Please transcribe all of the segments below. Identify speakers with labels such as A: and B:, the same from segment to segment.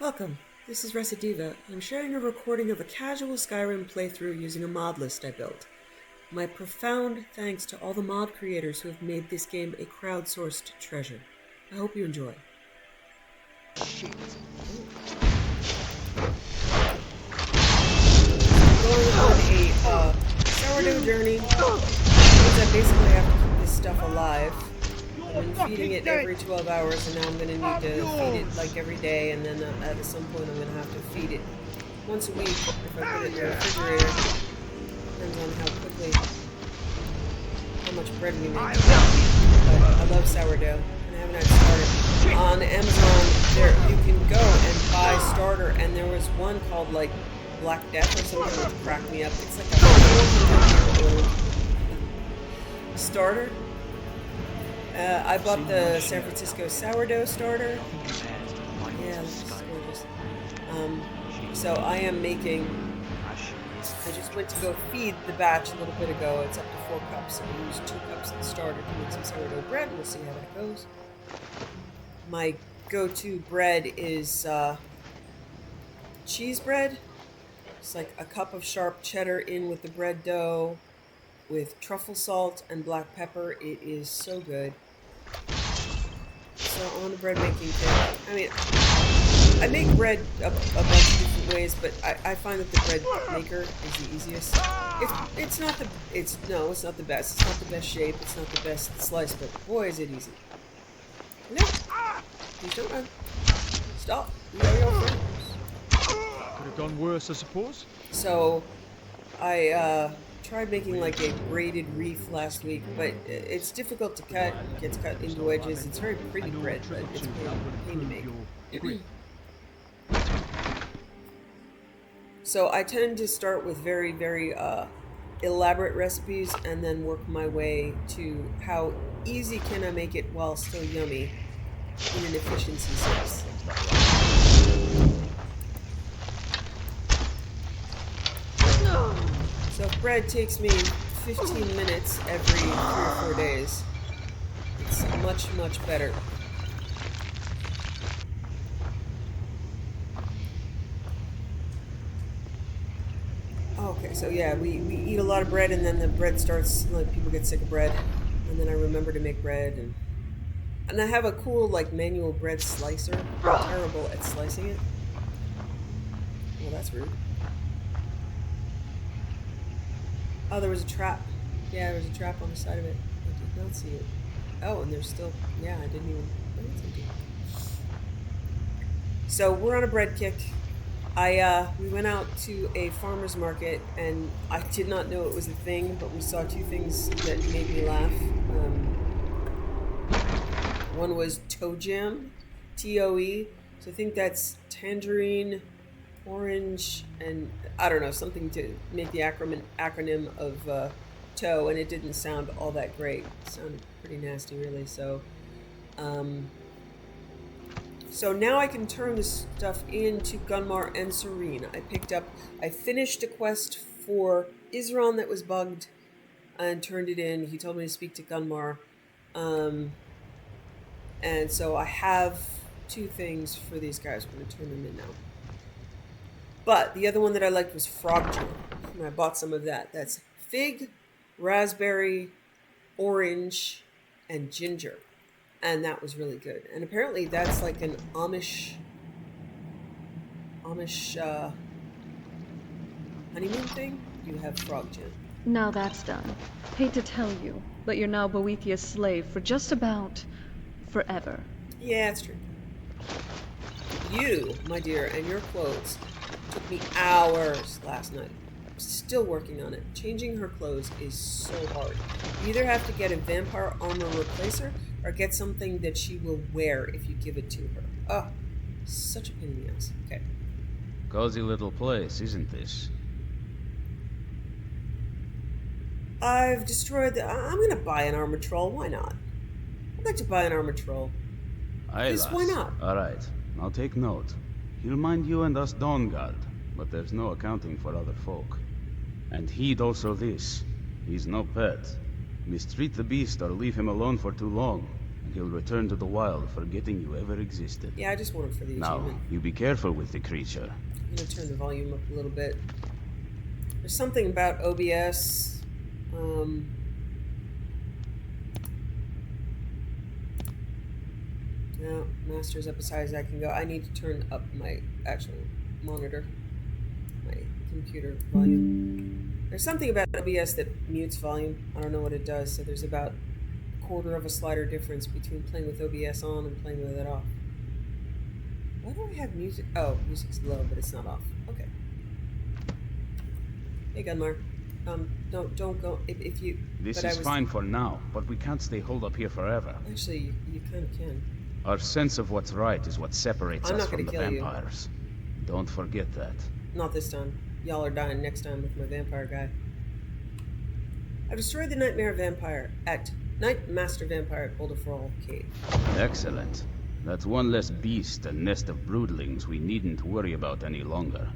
A: Welcome. This is Recidiva. I'm sharing a recording of a casual Skyrim playthrough using a mod list I built. My profound thanks to all the mod creators who have made this game a crowdsourced treasure. I hope you enjoy.
B: Shit.
A: Going on a sourdough journey. Means I basically have to keep this stuff alive. I've been feeding it every 12 hours, and now I'm going to need to feed it like every day, and then at some point I'm going to have to feed it once a week if I put it in the refrigerator. Depends on how much bread we make. But I love sourdough, and I haven't had starter. On Amazon, you can go and buy starter, and there was one called like Black Death or something that cracked me up. It's like a 400-year-old starter. I bought the San Francisco sourdough starter. Yeah, this is gorgeous. So I am making. I just went to go feed the batch a little bit ago. It's up to 4 cups. So I used 2 cups of the starter to make some sourdough bread. We'll see how that goes. My go-to bread is cheese bread. It's like a cup of sharp cheddar in with the bread dough, with truffle salt and black pepper. It is so good. So on the bread making kit. I mean, I make bread a bunch of different ways, but I find that the bread maker is the easiest. It's not the best. It's not the best shape. It's not the best slice, but boy is it easy. No, please don't run. Stop. We are your friends.
B: Could have gone worse, I suppose.
A: So, I tried making like a braided wreath last week, but it's difficult to cut. It gets cut into wedges. It's very pretty bread, but it's a pain to make. So I tend to start with very, very elaborate recipes and then work my way to how easy can I make it while still yummy in an efficiency sense. So if bread takes me 15 minutes every 3 or 4 days, it's much, much better. Okay, so yeah, we eat a lot of bread, and then the bread starts, like, people get sick of bread, and then I remember to make bread, and I have a cool, like, manual bread slicer. I'm terrible at slicing it. Well, that's rude. Oh, there was a trap. Yeah, there was a trap on the side of it. I did not see it. Oh, and there's still... Yeah, I didn't even... Oh, that's empty. So, we're on a bread kick. We went out to a farmer's market, and I did not know it was a thing, but we saw 2 things that made me laugh. One was toe jam, T-O-E. So I think that's tangerine, orange, and I don't know, something to make the acronym of toe, and it didn't sound all that great. It sounded pretty nasty, really. So now I can turn this stuff into Gunmar and Serene. I finished a quest for Isran that was bugged and turned it in. He told me to speak to Gunmar. And so I have 2 things for these guys. We're going to turn them in now. But the other one that I liked was frog jam. And I bought some of that. That's fig, raspberry, orange, and ginger. And that was really good. And apparently that's like an Amish honeymoon thing. You have frog jam.
C: Now that's done. Hate to tell you, but you're now Boethia's slave for just about forever.
A: Yeah, it's true. You, my dear, and your clothes took me hours last night. I'm still working on it. Changing her clothes is so hard. You either have to get a vampire armor replacer or get something that she will wear if you give it to her. Oh, such a pain in the ass. Okay.
D: Cozy little place, isn't this?
A: I've destroyed I'm gonna buy an armor troll. Why not? I'd like to buy an armor troll. Because why not?
D: Alright, I'll take note. He'll mind you and us Dawnguard, but there's no accounting for other folk. And heed also this. He's no pet. Mistreat the beast or leave him alone for too long, and he'll return to the wild, forgetting you ever existed.
A: Yeah, I just want it for the
D: Now,
A: achievement.
D: you be careful with the creature.
A: I'm gonna turn the volume up a little bit. There's something about OBS. No, master's up as high as I can go. I need to turn up my actual monitor, my computer volume. There's something about OBS that mutes volume. I don't know what it does. So there's about a quarter of a slider difference between playing with OBS on and playing with it off. Why do I have music? Oh, music's low, but it's not off. Okay. Hey, Gunmar. Don't go if you.
D: This is fine for now, but we can't stay holed up here forever.
A: Actually, you kind of can.
D: Our sense of what's right is what separates
A: I'm
D: us
A: not
D: from
A: gonna
D: the
A: kill you.
D: vampires. Don't forget that.
A: Not this time. Y'all are dying next time with my vampire guy. I've destroyed the Nightmare Vampire at Nightmaster Vampire at Boulder for All Cave.
D: Excellent. That's one less beast and nest of broodlings we needn't worry about any longer.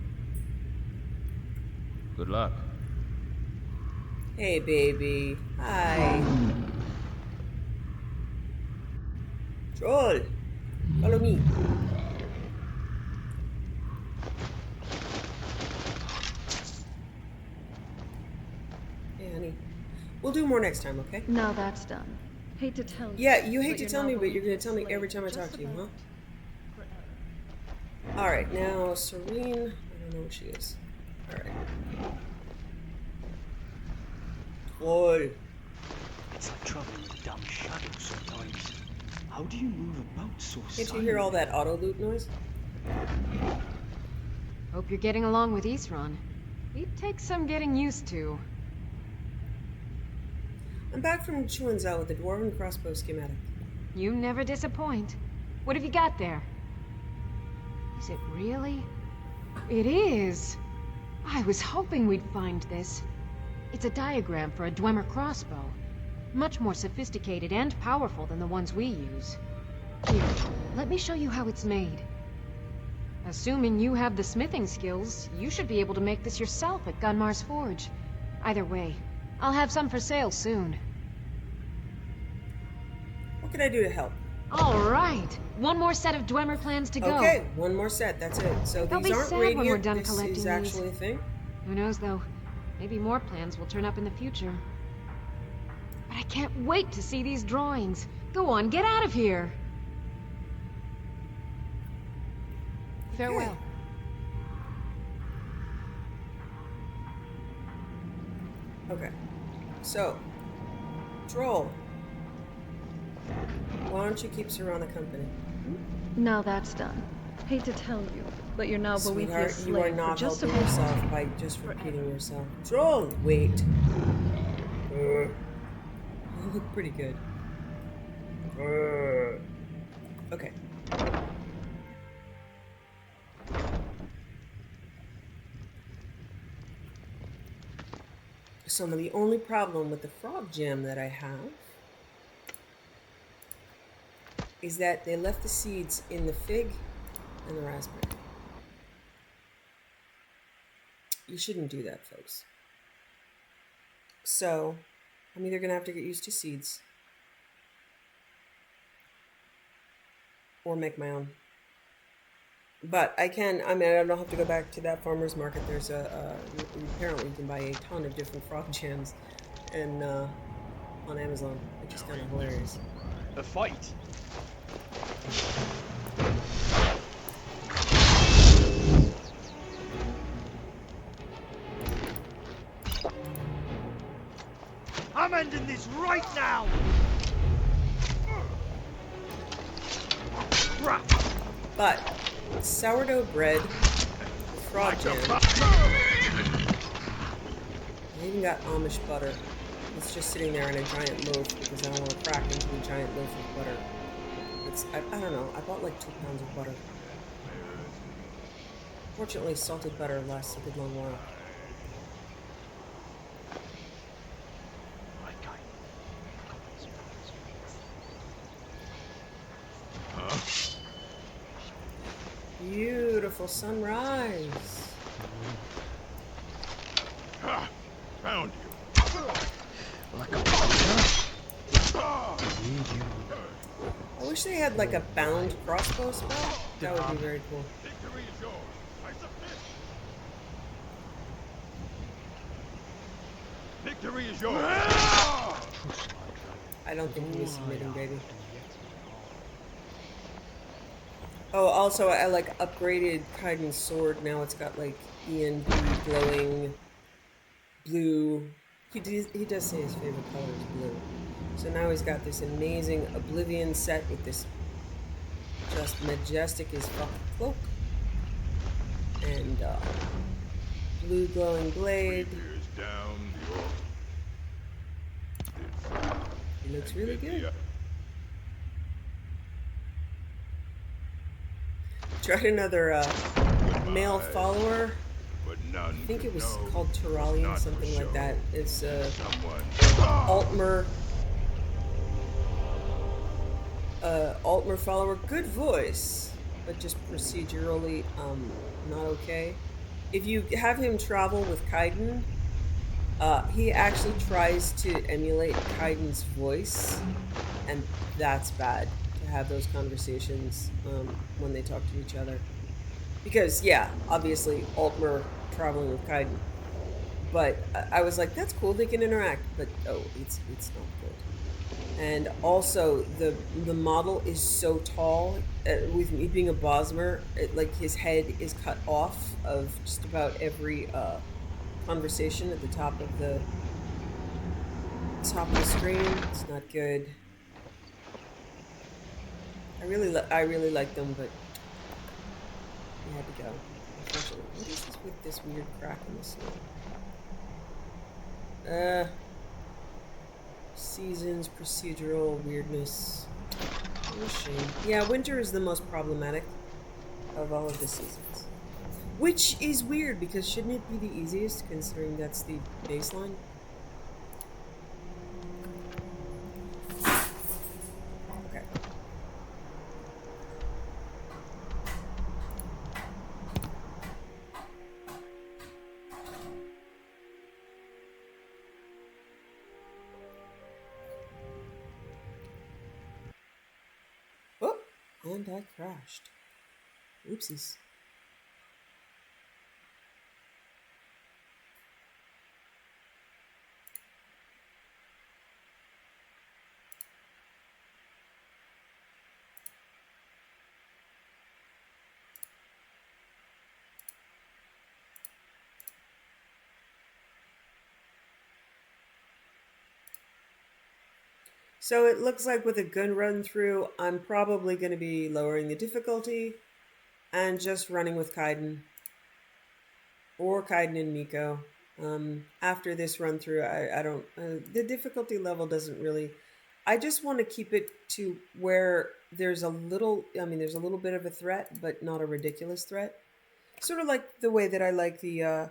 D: Good luck.
A: Hey, baby. Hi. Troll. Follow me. Hey, honey. We'll do more next time, okay?
C: Now that's done. Hate to tell you.
A: Yeah, you hate
C: but
A: to
C: you're
A: tell
C: now
A: me, but you're gonna
C: Boethiah's
A: tell me
C: slave
A: every time I
C: for
A: talk
C: just
A: to you, huh?
C: about forever.
A: Alright, now Serene. I don't know where she is. Alright. Troll.
E: It's like traveling in the damn shadows sometimes. How do you move about so
A: Can't you hear all that auto loot noise?
F: Hope you're getting along with Isran. He'd take some getting used to.
A: I'm back from Chuanzhou with the dwarven crossbow schematic.
F: You never disappoint. What have you got there? Is it really? It is! I was hoping we'd find this. It's a diagram for a Dwemer crossbow. Much more sophisticated and powerful than the ones we use. Here, let me show you how it's made. Assuming you have the smithing skills, you should be able to make this yourself at Gunmar's Forge. Either way, I'll have some for sale soon.
A: What can I do to help?
F: All right, one more set of Dwemer plans to go.
A: Okay, one more set. That's it. So
F: They'll
A: these
F: be
A: aren't
F: sad when
A: radiant.
F: we're done
A: This
F: collecting
A: is
F: these.
A: actually a thing.
F: Who knows, though? Maybe more plans will turn up in the future. But I can't wait to see these drawings. Go on, get out of here. Farewell.
A: Okay. So, Troll. Why don't you keep Serana company?
C: Now that's done. Hate to tell you, but you're now
A: Sweetheart,
C: Boethiah's
A: you are
C: slave for
A: not
C: just
A: helping
C: about
A: yourself by just repeating yourself. Troll! Wait. You look pretty good. Okay. So the only problem with the frog jam that I have is that they left the seeds in the fig and the raspberry. You shouldn't do that, folks. So I'm either gonna have to get used to seeds or make my own. But I mean, I don't have to go back to that farmer's market. There's apparently you can buy a ton of different frog jams and on Amazon, which is kind of hilarious.
B: A fight? I'm ending this right now! Crap!
A: But sourdough bread, frog jam, I even got Amish butter. It's just sitting there in a giant loaf because I don't want to crack into a giant loaf of butter. I don't know, I bought like 2 pounds of butter. Fortunately, salted butter lasts a good long while. Beautiful sunrise.
B: Found you.
E: Like a
A: wish they had like a bound crossbow spell. That would be very cool.
B: Victory is yours. I submit. Victory is yours.
A: I don't think he was submitting, baby. Oh, also, I like upgraded Kaidan's sword. Now it's got like ENB glowing blue. He does say his favorite color is blue. So now he's got this amazing Oblivion set with this just majestic as fuck cloak. And blue glowing blade.
B: Years down the orc.
A: He looks really good. Tried another male follower.
B: But none
A: I think it was
B: know
A: called Turalian,
B: not
A: something
B: for
A: like that.
B: show.
A: It's
B: Someone.
A: Altmer follower. Good voice, but just procedurally not okay. If you have him travel with Kaidan, he actually tries to emulate Kaidan's voice, and that's bad to have those conversations when they talk to each other. Because, yeah, obviously, Altmer traveling with Kaidan. But I was like, that's cool, they can interact. But, oh, it's not good. And also, the model is so tall. With me being a Bosmer, like, his head is cut off of just about every conversation at the top of the screen. It's not good. I really like them, but we had to go. Unfortunately, what is this with this weird crack in the snow? Seasons, procedural weirdness. What a shame. Yeah, winter is the most problematic of all of the seasons. Which is weird, because shouldn't it be the easiest, considering that's the baseline? Okay. Oh, and I crashed. Oopsies. So it looks like with a gun run through, I'm probably going to be lowering the difficulty and just running with Kaidan. Or Kaidan and Miko. After this run through, I don't... the difficulty level doesn't really... I just want to keep it to where there's a little... I mean, there's a little bit of a threat, but not a ridiculous threat. Sort of like the way that I like the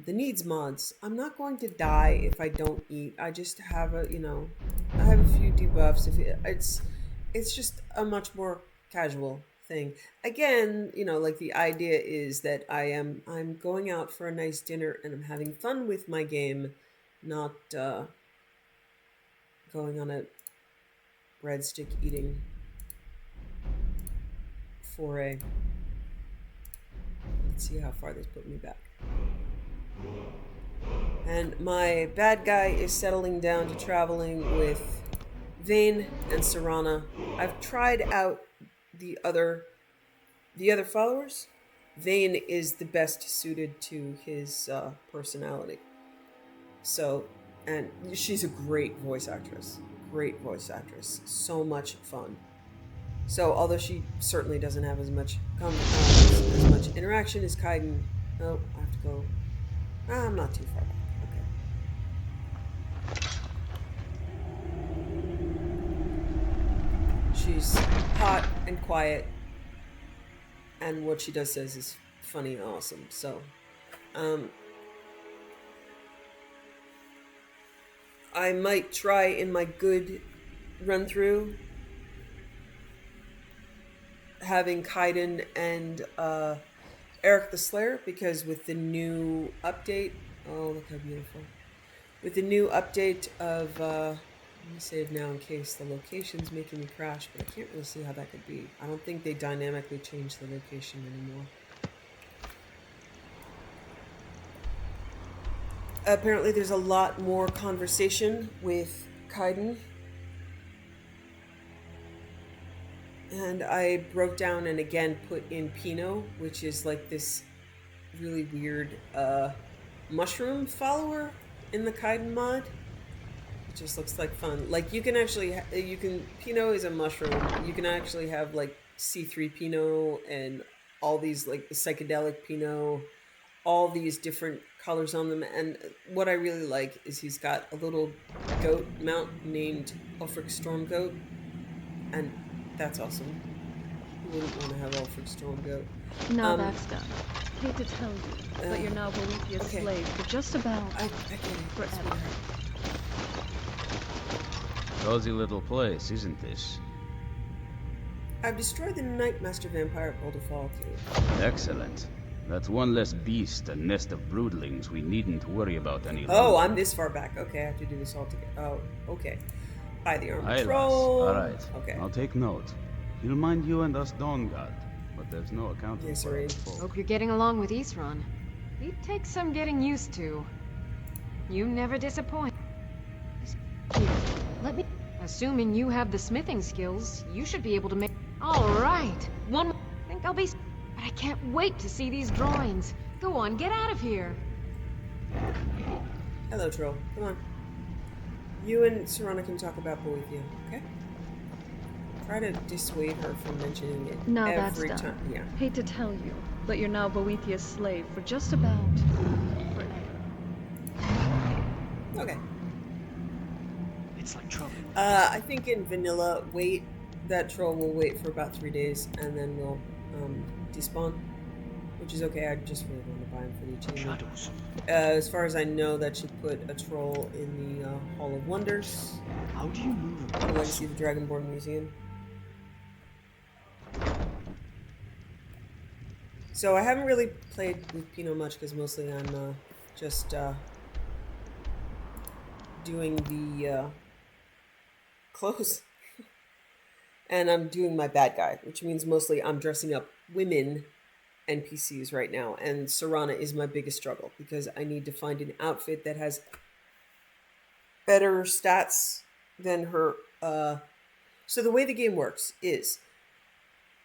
A: needs mods. I'm not going to die if I don't eat. I just have a, I have a few debuffs. It's just a much more casual thing. Again, like the idea is that I'm going out for a nice dinner and I'm having fun with my game, not going on a breadstick eating foray. Let's see how far this put me back. And my bad guy is settling down to traveling with Vayne and Serana. I've tried out the other followers. Vayne is the best suited to his personality. So, and she's a great voice actress. So much fun. So, although she certainly doesn't have as much interaction as Kaidan. Oh, I have to go. I'm not too far back. Okay. She's hot and quiet, and what she does says is funny and awesome. So, I might try in my good run through having Kaidan and Eric the Slayer, because with the new update, oh look how beautiful, with the new update of Let me save now in case the location's making me crash, but I can't really see how that could be. I don't think they dynamically change the location anymore. Apparently there's a lot more conversation with Kaidan. And I broke down and again put in Pinot, which is like this really weird mushroom follower in the Kaidan mod. It just looks like fun. Like you can actually, Pinot is a mushroom. You can actually have like C3 Pinot and all these like the psychedelic Pinot, all these different colors on them. And what I really like is he's got a little goat mount named Ulfric Stormgoat. And that's awesome. Who wouldn't want to have Ulfric Stormgoat?
C: Now that's done. Hate to tell you, but you're now Boethiah's
A: okay.
C: slave for just about
A: I get it.
C: forever.
D: Cozy little place, isn't this?
A: I've destroyed the Nightmaster Vampire at Boulder Fall Cave.
D: Excellent. That's one less beast and nest of broodlings we needn't worry about any longer.
A: Oh, I'm this far back. Okay, I have to do this all together. Oh, okay. By the armored
D: Aye,
A: troll.
D: lass. All right.
A: Okay.
D: I'll take note. He'll mind you and us Dawnguard, but there's no accounting
A: Yes,
D: for
A: sir.
D: other folk.
F: Hope you're getting along with Isran. He takes some getting used to. You never disappoint. Here, let me... Assuming you have the smithing skills, you should be able to make... All right. One more... I think I'll be... But I can't wait to see these drawings. Go on, get out of here.
A: Hello, troll. Come on. You and Serana can talk about Boethia, okay? Try to dissuade her from mentioning it
C: Now
A: every
C: that's done.
A: time. Yeah.
C: Hate to tell you, but you're now Boethiah's slave for just about forever.
A: Okay.
E: It's like trouble.
A: I think in vanilla, that troll will wait for about 3 days, and then we'll despawn, which is okay. I just really want to buy him for the achievement.
E: Shadows.
A: As far as I know, that should put a troll in the Hall of Wonders,
E: How do you move
A: the
E: about?
A: Legacy of the Dragonborn Museum. So I haven't really played with Pinot much because mostly I'm just doing the clothes. And I'm doing my bad guy, which means mostly I'm dressing up women NPCs right now. And Serana is my biggest struggle because I need to find an outfit that has better stats than her. So the way the game works is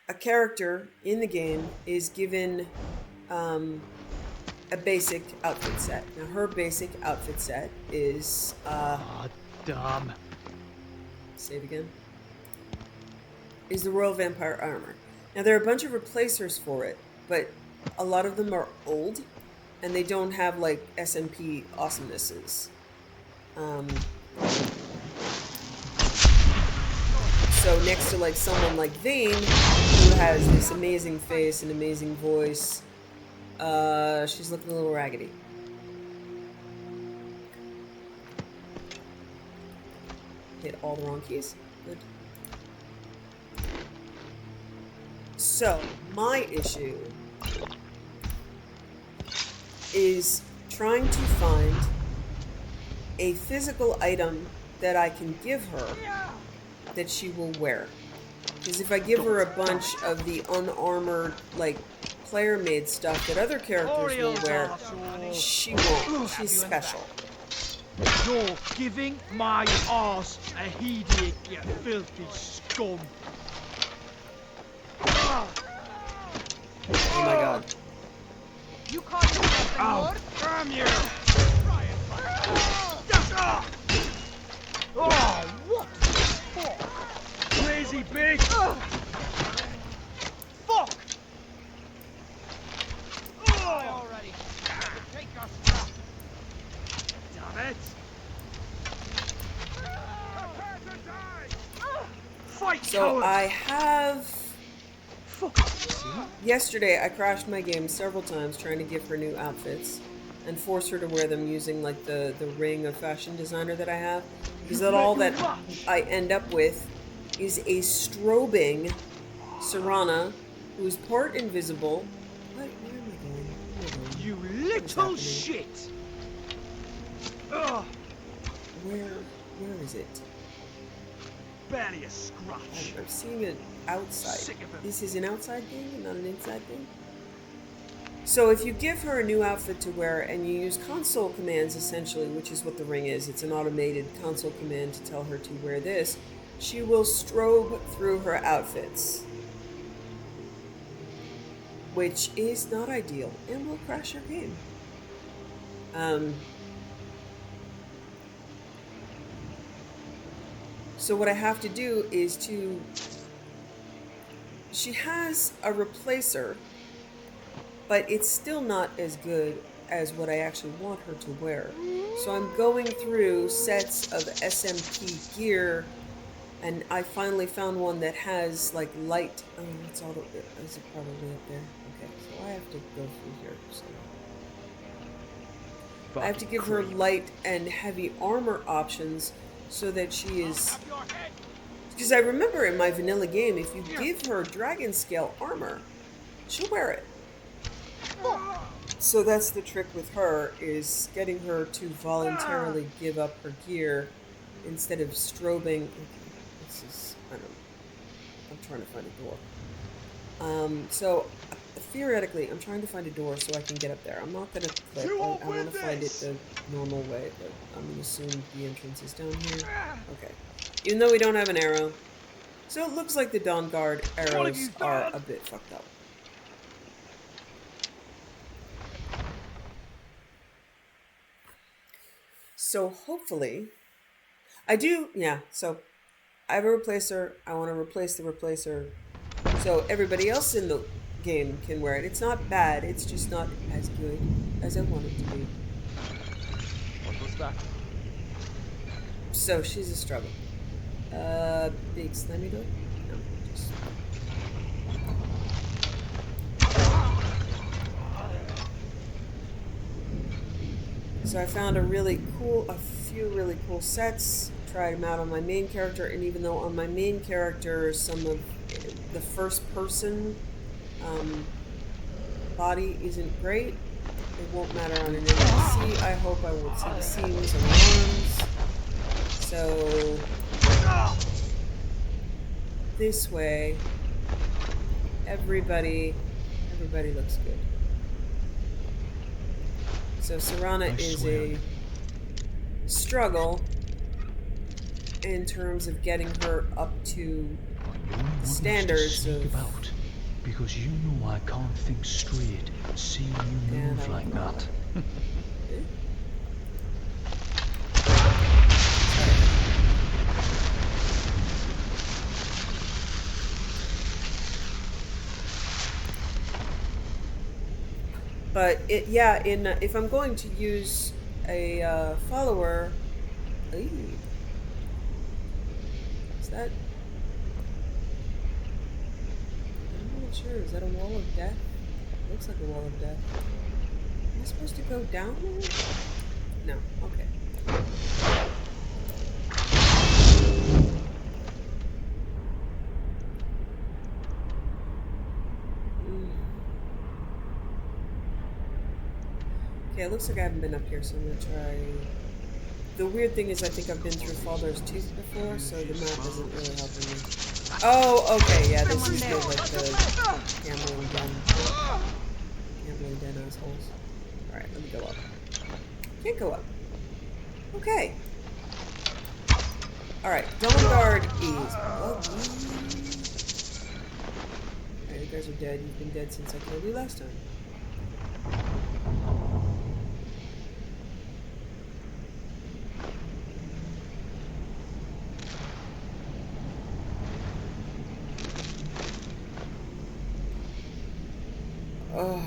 A: a character in the game is given a basic outfit set. Now her basic outfit set is
E: Damn.
A: save again. Is the Royal Vampire Armor. Now there are a bunch of replacers for it, but a lot of them are old and they don't have like SMP awesomenesses. So next to like someone like Vane, who has this amazing face and amazing voice, she's looking a little raggedy. Hit all the wrong keys. Good. So, my issue is trying to find a physical item that I can give her that she will wear. Because if I give her a bunch of the unarmored, like, player-made stuff that other characters will wear, she won't. She's special.
G: You're giving my arse a headache, you filthy scum.
A: Oh my god.
G: You call yourself a lord? Damn you! Oh, what the fuck? Crazy bitch! Fuck! Already. Take your stuff. Damn it! Prepare to die! Fight,
A: So
G: coward!
A: I have...
G: Fuck.
A: Yesterday, I crashed my game several times trying to give her new outfits and force her to wear them using like the ring of fashion designer that I have. Because that all that I end up with is a strobing Serana who's part invisible. Where am I going? Where am I going?
G: You
A: What is
G: little
A: happening?
G: shit! Ugh.
A: Where is it?
G: barely a scratch.
A: I'm seeing it outside.
G: Sick of it.
A: This is an outside thing and not an inside thing. So if you give her a new outfit to wear and you use console commands essentially, which is what the ring is, it's an automated console command to tell her to wear this, she will strobe through her outfits. Which is not ideal and will crash your game. So what I have to do is to... She has a replacer, but it's still not as good as what I actually want her to wear. So I'm going through sets of SMP gear, and I finally found one that has like light... Oh, it's all the... Is it probably up there? Okay, so I have to go through here. So. I have to give her light and heavy armor options so that she is... Because I remember in my vanilla game, if you give her dragon scale armor, she'll wear it. So that's the trick with her, is getting her to voluntarily give up her gear instead of strobing. Okay, this is... I don't know. I'm trying to find a door. So theoretically, I'm trying to find a door so I can get up there. I'm not going to click. I want to find it the normal way, but I'm going to assume the entrance is down here. Okay. Even though we don't have an arrow. So it looks like the Dawn Guard arrows are a bit fucked up. So hopefully... so I have a replacer. I want to replace the replacer so everybody else in the game can wear it. It's not bad, it's just not as good as I want it to be.
E: What was that?
A: So she's a struggle. Big slimy door? No, just... So I found a few really cool sets, tried them out on my main character, and even though on my main character some of the first person body isn't great, it won't matter on an NPC. I hope I won't see the seams and arms. So this way, everybody looks good. So Serana is a struggle in terms of getting her up to standards of...
E: Because you know I can't think straight seeing you move like that.
A: But if I'm going to use a follower, is that? I'm not sure. Is that a wall of death? Looks like a wall of death. Am I supposed to go down? No. Okay. Okay, it looks like I haven't been up here, so I'm gonna try... The weird thing is I think I've been through Faldar's Tooth before, so the map isn't really helping me. Oh, okay, yeah, this is the, like, the gambling den assholes. Alright, let me go up. Can't go up. Okay. Alright, Dawn Guard is ugly. Alright, you guys are dead. You've been dead since I killed you last time. Oh,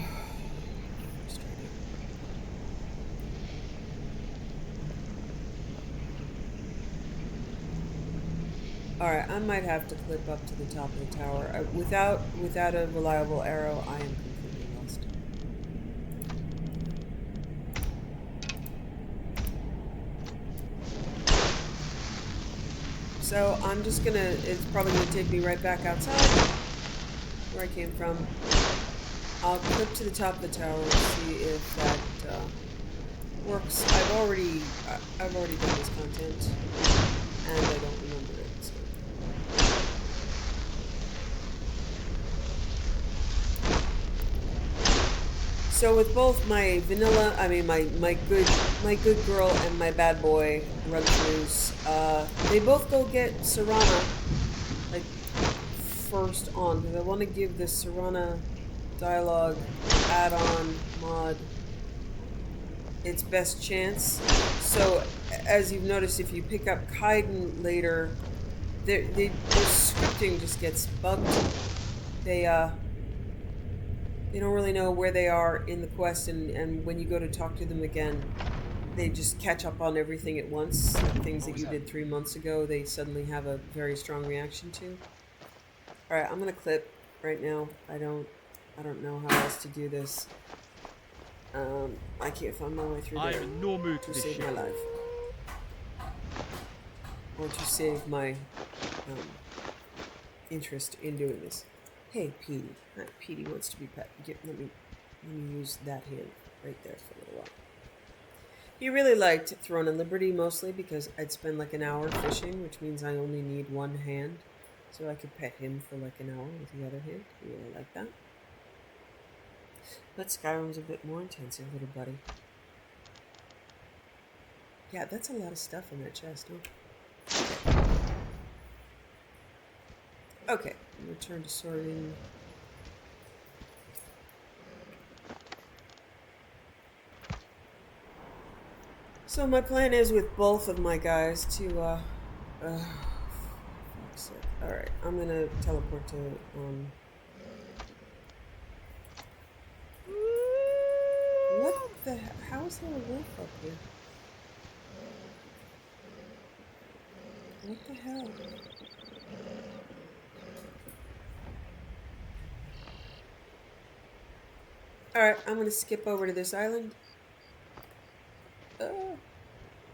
A: frustrating. Alright, I might have to clip up to the top of the tower. Without a reliable arrow, I am completely lost. So I'm just gonna, it's probably gonna take me right back outside where I came from. I'll clip to the top of the tower and see if that works. I've already done this content, and I don't remember it. So. So with both my vanilla, I mean my good girl and my bad boy run-throughs, they both go get Serana like first on because I want to give the Serana dialogue add-on mod its best chance. So as you've noticed, if you pick up Kaidan later, their scripting just gets bugged. They don't really know where they are in the quest, and when you go to talk to them again, they just catch up on everything at once. Like things that you did 3 months ago, they suddenly have a very strong reaction to. Alright, I'm gonna clip right now. I don't know how else to do this. I can't find my way through
G: I
A: there
G: am in no mood for
A: to
G: this
A: save
G: shit.
A: my life. Or to save my interest in doing this. Hey, Petey. Alright, Petey wants to be pet. Let me use that hand right there for a little while. He really liked Throne and Liberty mostly because I'd spend like an hour fishing, which means I only need one hand. So I could pet him for like an hour with the other hand. He really liked that. But Skyrim's a bit more intensive, little buddy. Yeah, that's a lot of stuff in that chest, huh? Okay, return to sorting. So my plan is with both of my guys to, fuck's sake. Alright, I'm gonna teleport to, what the hell? How is there a wolf up here? What the hell? Alright, I'm gonna skip over to this island.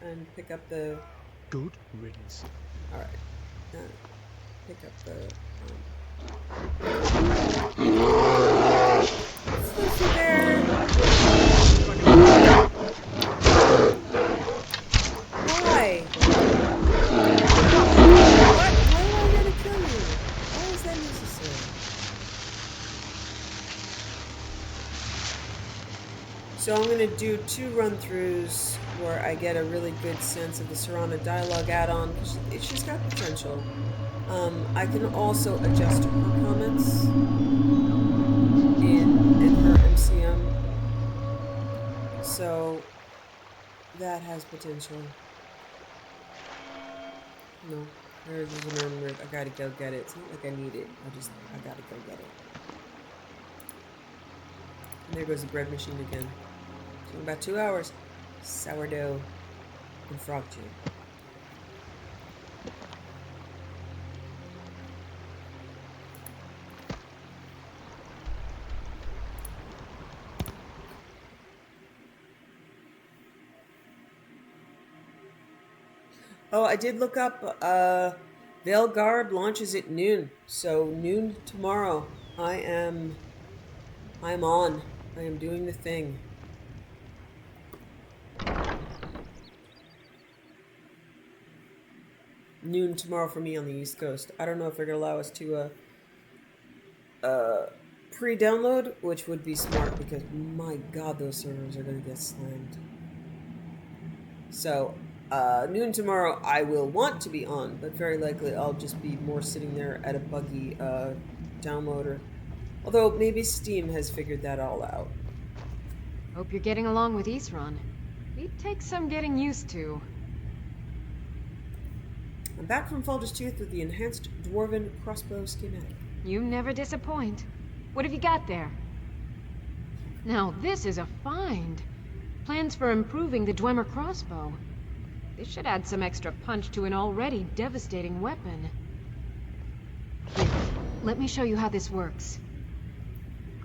A: And pick up the...
E: Good riddance.
A: Alright. Pick up the... Floofy bear! Why? What? Why do I gotta kill you? Why is that necessary? So I'm gonna do 2 run-throughs where I get a really good sense of the Serana dialogue add-on, because she's got potential. I can also adjust her comments in her MCM. So that has potential. No, there's an emerald. I gotta go get it. It's not like I need it. I gotta go get it. And there goes the bread machine again. So in about 2 hours, sourdough and frog jam. Oh, I did look up, Veilguard launches at noon. So noon tomorrow. I'm on. I am doing the thing. Noon tomorrow for me on the East Coast. I don't know if they're gonna allow us to, pre-download, which would be smart because my god, those servers are gonna get slammed. So, noon tomorrow I will want to be on, but very likely I'll just be more sitting there at a buggy, downloader. Although, maybe Steam has figured that all out.
F: Hope you're getting along with Isran. He'd take some getting used to.
A: I'm back from Falder's Tooth with the enhanced Dwarven crossbow schematic.
F: You never disappoint. What have you got there? Now, this is a find. Plans for improving the Dwemer crossbow. This should add some extra punch to an already devastating weapon. Here, let me show you how this works.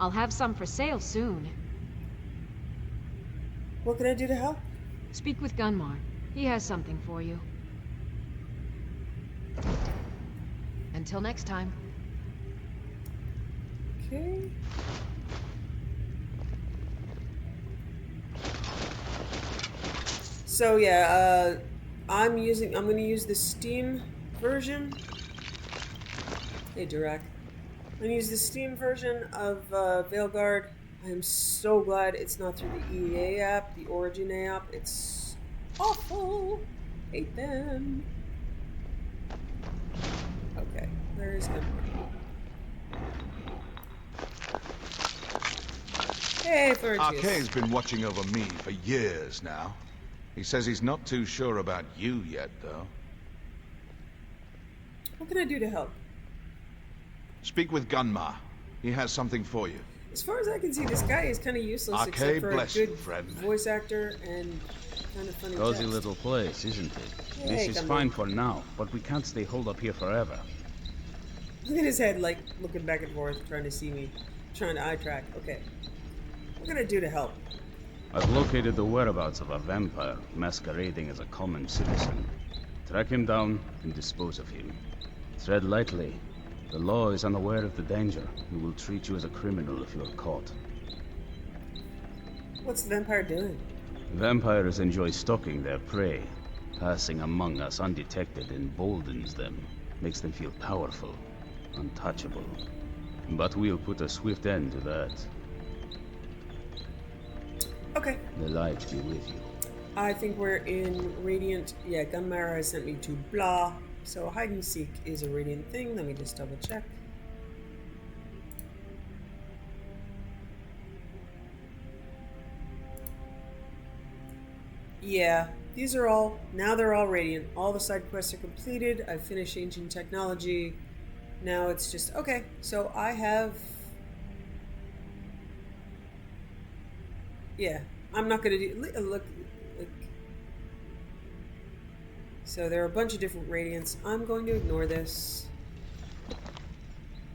F: I'll have some for sale soon.
A: What can I do to help?
F: Speak with Gunmar. He has something for you. Until next time.
A: Okay. So yeah, I'm gonna use the Steam version. Hey Durak. I'm gonna use the Steam version of Veilguard I'm so glad it's not through the EA app, the Origin app. It's awful. Hate them. Okay, where is Gunmar? Hey, Florentius.
H: Arcade's been watching over me for years now. He says he's not too sure about you yet, though.
A: What can I do to help?
H: Speak with Gunmar. He has something for you.
A: As far as I can see, this guy is kind of useless except
H: Arcade,
A: for a
H: bless you,
A: good
H: friend.
A: voice actor and kind of funny
D: Cozy
A: text.
D: little place, isn't it?
A: Hey,
D: This is
A: come
D: fine
A: on.
D: for now, but we can't stay holed up here forever.
A: Look at his head, like, looking back and forth, trying to see me, trying to eye track. Okay. What can I do to help?
D: I've located the whereabouts of a vampire masquerading as a common citizen. Track him down and dispose of him. Tread lightly. The law is unaware of the danger. We will treat you as a criminal if you are caught.
A: What's the vampire doing?
D: Vampires enjoy stalking their prey. Passing among us undetected emboldens them, makes them feel powerful, untouchable. But we'll put a swift end to that.
A: Okay.
D: The light be with you.
A: I think we're in Radiant. Yeah, Gunmar has sent me to blah. So hide and seek is a Radiant thing. Let me just double check. Yeah, these are all, now they're all Radiant. All the side quests are completed. I've finished Ancient Technology. Now it's just, okay, so I have, yeah, I'm not going to do, look, so there are a bunch of different Radiants. I'm going to ignore this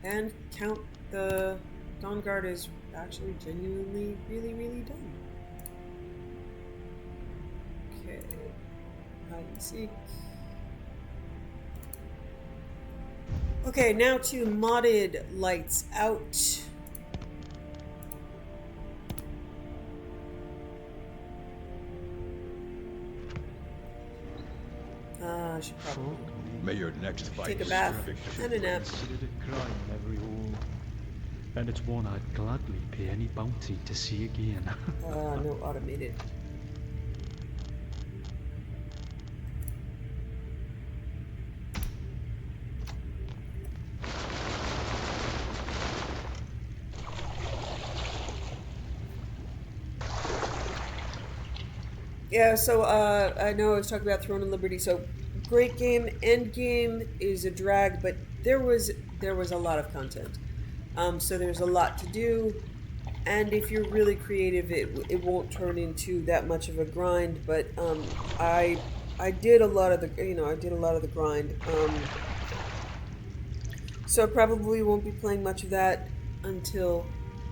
A: and count the Dawn Guard is actually genuinely really, really done. Okay, hide and seek. Okay, now to modded lights out. I should probably
B: May your next fight
A: take a
B: be
A: bath
B: perfect.
A: and a nap.
E: Considered a crime in every hole. And it's one I'd gladly pay any bounty to see again.
A: No automated. Yeah, so I know I was talking about Throne and Liberty. So great game. End game is a drag, but there was a lot of content. So there's a lot to do, and if you're really creative, it won't turn into that much of a grind. But I did a lot of the grind. So I probably won't be playing much of that until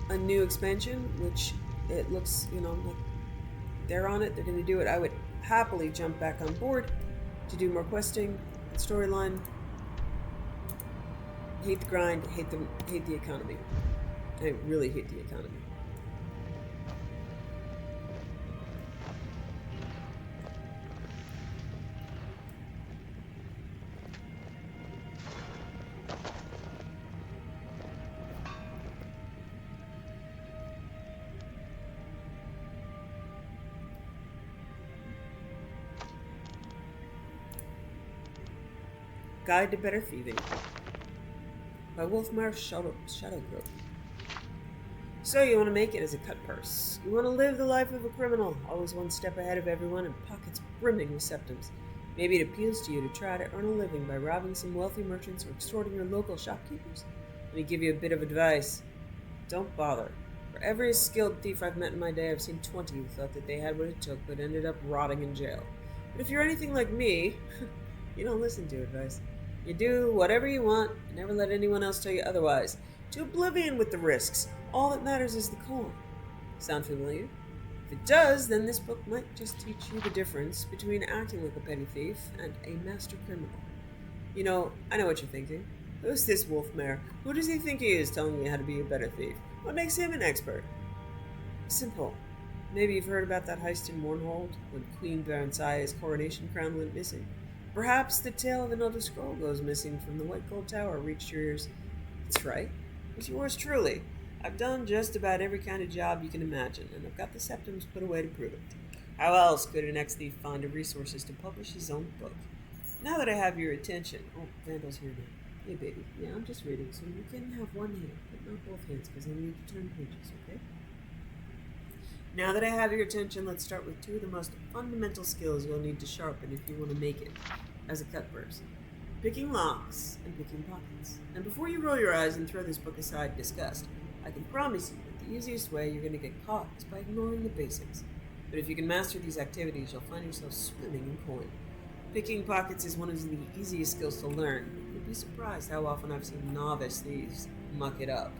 A: a new expansion, which it looks, like they're on it. They're going to do it. I would happily jump back on board to do more questing and storyline. Hate the grind, hate the economy. I really hate the economy. Guide to Better Thieving by Wolfmar Shadowgrove. So you want to make it as a cut purse. You want to live the life of a criminal, always one step ahead of everyone and pockets brimming with septums. Maybe it appeals to you to try to earn a living by robbing some wealthy merchants or extorting your local shopkeepers. Let me give you a bit of advice. Don't bother. For every skilled thief I've met in my day, I've seen 20 who thought that they had what it took but ended up rotting in jail. But if you're anything like me, you don't listen to advice. You do whatever you want, and never let anyone else tell you otherwise. To oblivion with the risks. All that matters is the coin. Sound familiar? If it does, then this book might just teach you the difference between acting like a petty thief and a master criminal. I know what you're thinking. Who's this Wolfmare? Who does he think he is telling me how to be a better thief? What makes him an expert? Simple. Maybe you've heard about that heist in Mournhold, when Queen Barensia's coronation crown went missing. Perhaps the tale of an Elder Scroll goes missing from the White Gold Tower reached your ears. That's right. It was yours truly. I've done just about every kind of job you can imagine, and I've got the septums put away to prove it. How else could an ex-thief find the resources to publish his own book? Now that I have your attention... Oh, Vandal's here now. Hey, baby. Yeah, I'm just reading, so you can have one hand, but not both hands, because I need to turn pages, okay? Now that I have your attention, let's start with two of the most fundamental skills you'll need to sharpen if you want to make it as a cut person. Picking locks and picking pockets. And before you roll your eyes and throw this book aside in disgust, I can promise you that the easiest way you're going to get caught is by ignoring the basics. But if you can master these activities, you'll find yourself swimming in coin. Picking pockets is one of the easiest skills to learn. You'll be surprised how often I've seen novice thieves muck it up.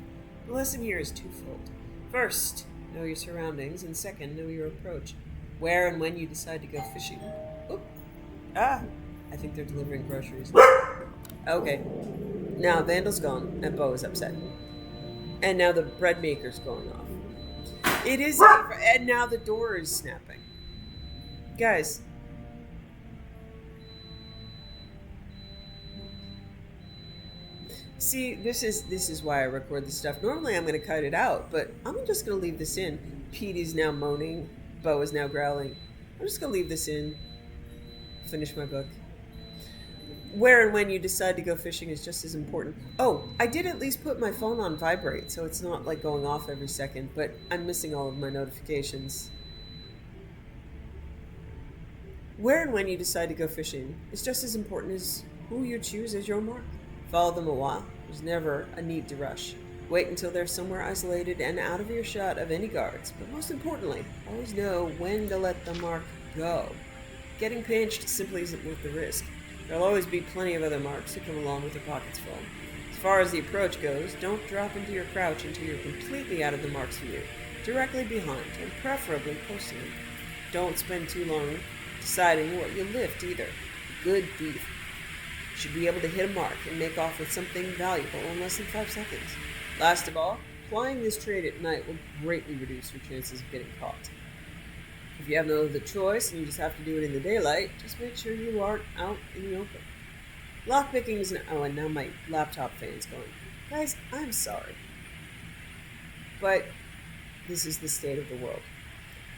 A: The lesson here is twofold. First, know your surroundings, and second, know your approach. Where and when you decide to go fishing. Oop. Ah! I think they're delivering groceries. Okay. Now Vandal's gone, and Bo is upset. And now the bread maker's going off. It is... And now the door is snapping. Guys. See, this is why I record this stuff. Normally I'm going to cut it out, but I'm just going to leave this in. Pete is now moaning. Bo is now growling. I'm just going to leave this in. Finish my book. Where and when you decide to go fishing is just as important. Oh, I did at least put my phone on vibrate, so it's not like going off every second, but I'm missing all of my notifications. Where and when you decide to go fishing is just as important as who you choose as your mark. Follow them a while. There's never a need to rush. Wait until they're somewhere isolated and out of earshot of any guards. But most importantly, always know when to let the mark go. Getting pinched simply isn't worth the risk. There'll always be plenty of other marks to come along with your pockets full. As far as the approach goes, don't drop into your crouch until you're completely out of the mark's view, directly behind, and preferably posting them. Don't spend too long deciding what you lift either. Good thief should be able to hit a mark and make off with something valuable in less than 5 seconds. Last of all, applying this trade at night will greatly reduce your chances of getting caught. If you have no other choice and you just have to do it in the daylight, just make sure you aren't out in the open. Lockpicking is an... Oh, and now my laptop fan's going. Guys, I'm sorry. But this is the state of the world.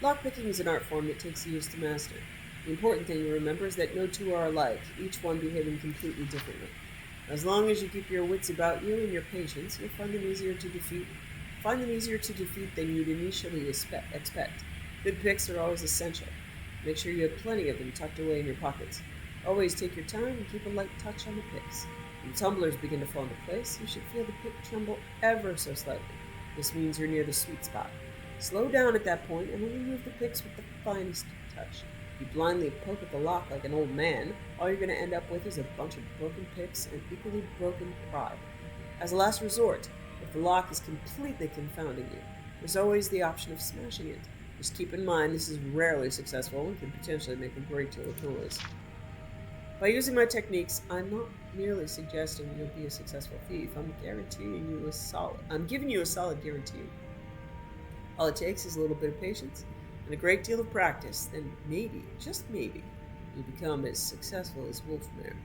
A: Lockpicking is an art form that takes years to master. The important thing to remember is that no two are alike, each one behaving completely differently. As long as you keep your wits about you and your patience, you'll find them easier to defeat. Than you'd initially expect. Good picks are always essential. Make sure you have plenty of them tucked away in your pockets. Always take your time and keep a light touch on the picks. When tumblers begin to fall into place, you should feel the pick tremble ever so slightly. This means you're near the sweet spot. Slow down at that point and only move the picks with the finest touch. If you blindly poke at the lock like an old man, all you're going to end up with is a bunch of broken picks and equally broken pride. As a last resort, if the lock is completely confounding you, there's always the option of smashing it. Just keep in mind this is rarely successful and can potentially make a great deal of noise. By using my techniques, I'm not merely suggesting you'll be a successful thief. I'm giving you a solid guarantee. All it takes is a little bit of patience and a great deal of practice, then maybe, just maybe, you'll become as successful as Wolfmare.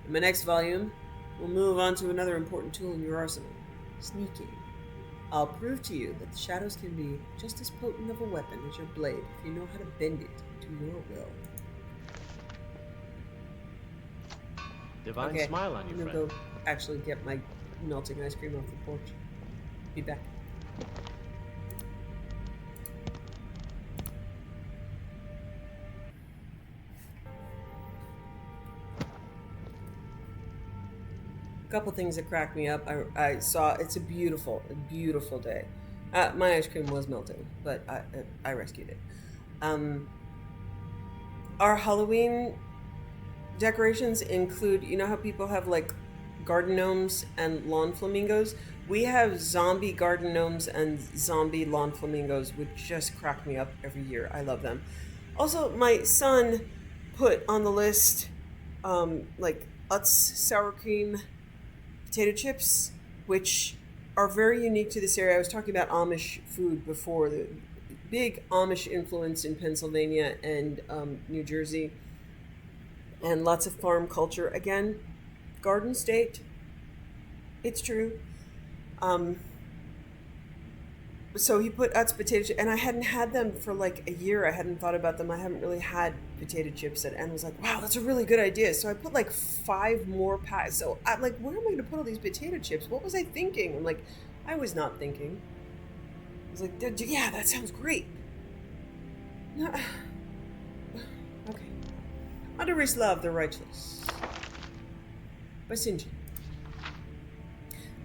A: In my next volume, we'll move on to another important tool in your arsenal, sneaking. I'll prove to you that the shadows can be just as potent of a weapon as your blade if you know how to bend it to your will.
I: Divine smile on you,
A: I'm gonna
I: friend.
A: go actually get my melting ice cream off the porch. Be back. A couple things that cracked me up. I saw it's a beautiful day. My ice cream was melting, but I rescued it. Our Halloween decorations include, you know how people have like garden gnomes and lawn flamingos? We have zombie garden gnomes and zombie lawn flamingos, which just crack me up every year. I love them. Also, my son put on the list like Utz sour cream potato chips, which are very unique to this area. I was talking about Amish food before, the big Amish influence in Pennsylvania and New Jersey, and lots of farm culture. Again, Garden State, it's true. So he put Utz potato chips, and I hadn't had them for like a year. I hadn't thought about them. I haven't really had potato chips, and was like, wow, that's a really good idea. So I put like 5 more packs. So I'm like, where am I going to put all these potato chips? What was I thinking? I'm like, I was not thinking. I was like, yeah, that sounds great. No. Okay. Under Rislav the Righteous. By Sinjin.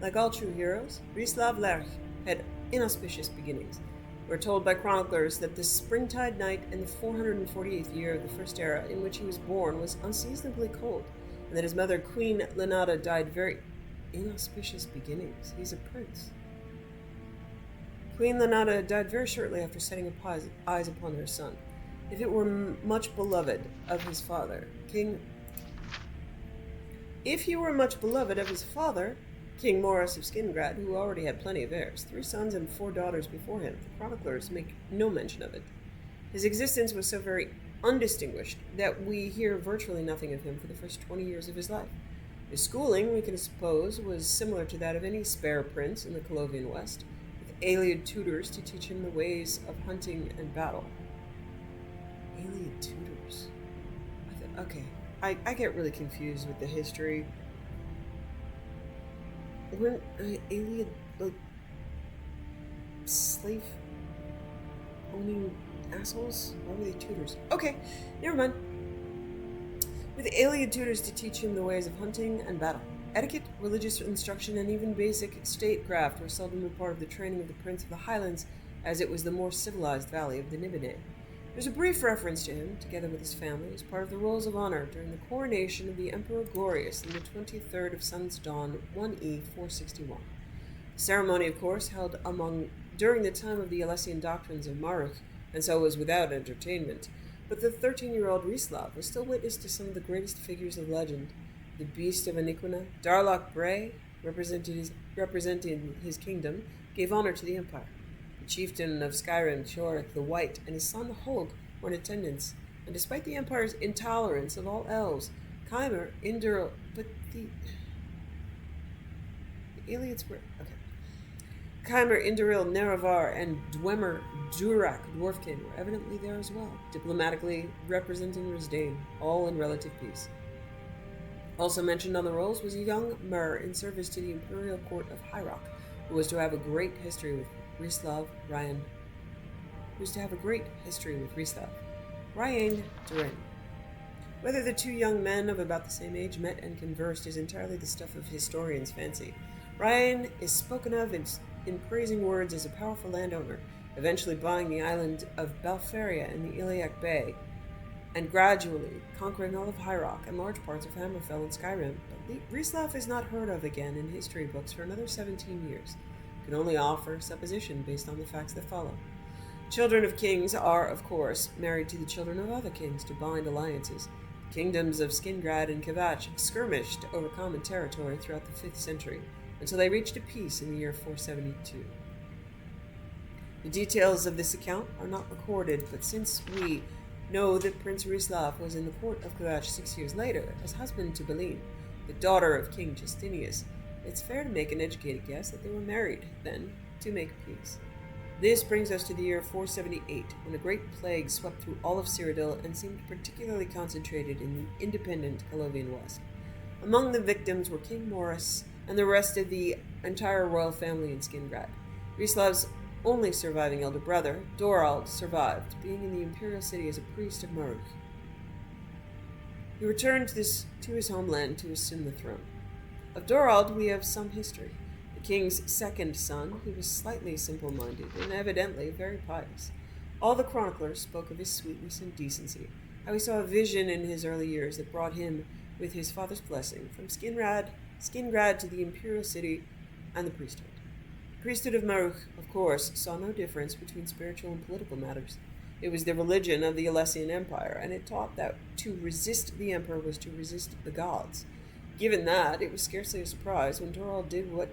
A: Like all true heroes, Rislav Lerch had inauspicious beginnings. We're told by chroniclers that the springtide night in the 448th year of the First Era in which he was born was unseasonably cold, and that his mother, Queen Lenata, died very inauspicious beginnings. He's a prince. Queen Lenata died very shortly after setting eyes upon her son. If it were much beloved of his father, King Morris of Skingrad, who already had plenty of heirs, 3 sons and 4 daughters before him, the chroniclers make no mention of it. His existence was so very undistinguished that we hear virtually nothing of him for the first 20 years of his life. His schooling, we can suppose, was similar to that of any spare prince in the Colovian West, with Aeliad tutors to teach him the ways of hunting and battle. Aeliad tutors? Okay, I get really confused with the history. Weren't Aeliad, like, slave owning assholes? Why were they tutors? Okay, never mind. With Aeliad tutors to teach him the ways of hunting and battle. Etiquette, religious instruction, and even basic statecraft were seldom a part of the training of the Prince of the Highlands, as it was the more civilized valley of the Nibelheim. There's a brief reference to him, together with his family, as part of the rolls of honor during the coronation of the Emperor Glorious on the 23rd of Sun's Dawn, 1E 461. The ceremony, of course, held during the time of the Alessian doctrines of Maruch, and so was without entertainment. But the 13-year-old Rislav was still witness to some of the greatest figures of legend. The Beast of Aniquina, Darlach Bray, representing his kingdom, gave honor to the empire. The chieftain of Skyrim, Chorich the White, and his son Holg were in attendance, and despite the empire's intolerance of all elves, Kaimer, Induril, but the aliens were okay. Kaimer, Induril, Nerevar, and Dwemer, Durak, Dwarfkin, were evidently there as well, diplomatically representing Risdane, all in relative peace. Also mentioned on the rolls was a young Mer in service to the imperial court of Hyrok, who was to have a great history with Rislav Ryan. Ryan Durin. Whether the 2 young men of about the same age met and conversed is entirely the stuff of historians' fancy. Ryan is spoken of in praising words as a powerful landowner, eventually buying the island of Balferia in the Iliac Bay, and gradually conquering all of Hyrok and large parts of Hammerfell and Skyrim, but Rislav is not heard of again in history books for another 17 years. Can only offer supposition based on the facts that follow. Children of kings are, of course, married to the children of other kings to bind alliances. The kingdoms of Skingrad and Kvatch skirmished over common territory throughout the 5th century, until they reached a peace in the year 472. The details of this account are not recorded, but since we know that Prince Rislav was in the court of Kvatch 6 years later, as husband to Belene, the daughter of King Justinius, it's fair to make an educated guess that they were married, then, to make peace. This brings us to the year 478, when a great plague swept through all of Cyrodiil and seemed particularly concentrated in the independent Colovian West. Among the victims were King Morris and the rest of the entire royal family in Skingrad. Rislav's only surviving elder brother, Dorald, survived, being in the imperial city as a priest of Maruch. He returned to his homeland to assume the throne. Of Dorald, we have some history. The king's second son, who was slightly simple-minded and evidently very pious. All the chroniclers spoke of his sweetness and decency, how he saw a vision in his early years that brought him, with his father's blessing, from Skingrad to the imperial city and the priesthood. The priesthood of Maruch, of course, saw no difference between spiritual and political matters. It was the religion of the Alessian Empire, and it taught that to resist the emperor was to resist the gods. Given that, it was scarcely a surprise when Dorald did what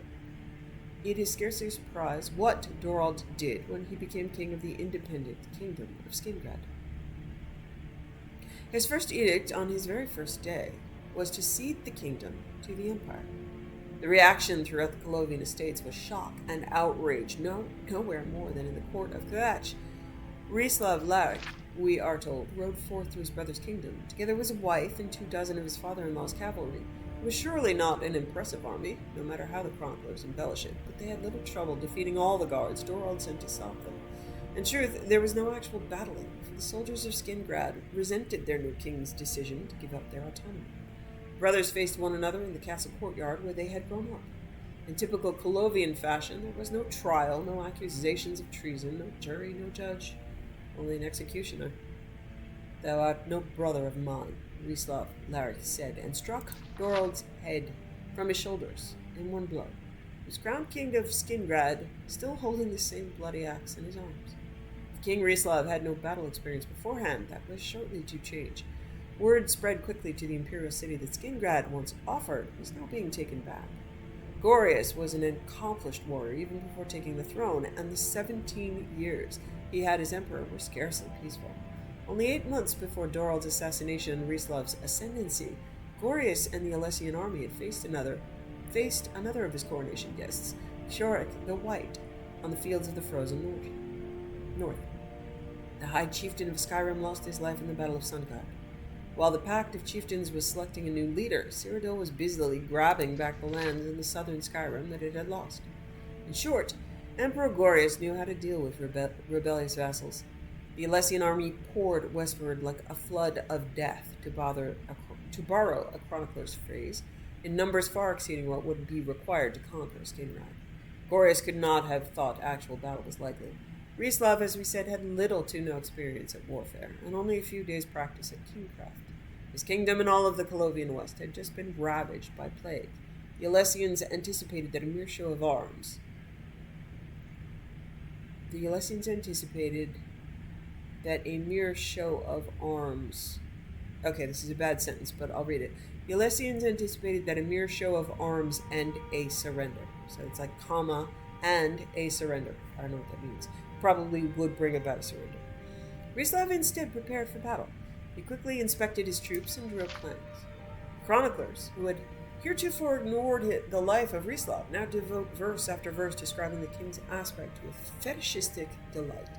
A: Dorald did when he became king of the independent kingdom of Skingrad. His first edict on his very first day was to cede the kingdom to the empire. The reaction throughout the Colovian estates was shock and outrage, nowhere more than in the court of Kaidan. Rislav Larek, we are told, rode forth to his brother's kingdom, together with his wife and 24 of his father-in-law's cavalry. It was surely not an impressive army, no matter how the chroniclers embellish it, but they had little trouble defeating all the guards Dorald sent to stop them. In truth, there was no actual battling, for the soldiers of Skingrad resented their new king's decision to give up their autonomy. Brothers faced one another in the castle courtyard where they had grown up. In typical Colovian fashion, there was no trial, no accusations of treason, no jury, no judge, only an executioner. "Thou art no brother of mine," Rislav Larek said, and struck Dorald's head from his shoulders in one blow. He was crowned king of Skingrad, still holding the same bloody axe in his arms. If King Rislav had no battle experience beforehand, that was shortly to change. Word spread quickly to the imperial city that Skingrad, once offered, was now being taken back. Gorius was an accomplished warrior even before taking the throne, and the 17 years he had as emperor were scarcely peaceful. Only 8 months before Dorald's assassination and Rislav's ascendancy, Gorius and the Alessian army had faced another of his coronation guests, Kjorik the White, on the fields of the frozen north. The High Chieftain of Skyrim lost his life in the Battle of Sundgard. While the Pact of Chieftains was selecting a new leader, Cyrodiil was busily grabbing back the lands in the southern Skyrim that it had lost. In short, Emperor Gorius knew how to deal with rebellious vassals. The Alessian army poured westward like a flood of death, to borrow a chronicler's phrase, in numbers far exceeding what would be required to conquer Skingrad. Gorius could not have thought actual battle was likely. Rislav, as we said, had little to no experience at warfare, and only a few days' practice at kingcraft. His kingdom and all of the Colovian West had just been ravaged by plague. The Alessians anticipated that a mere show of arms... Okay, this is a bad sentence, but I'll read it. The Alessians anticipated that a mere show of arms and a surrender. So it's like comma and a surrender. I don't know what that means. Probably would bring about a surrender. Rislav instead prepared for battle. He quickly inspected his troops and drew up plans. Chroniclers, who had heretofore ignored the life of Rislav, now devote verse after verse describing the king's aspect with fetishistic delight.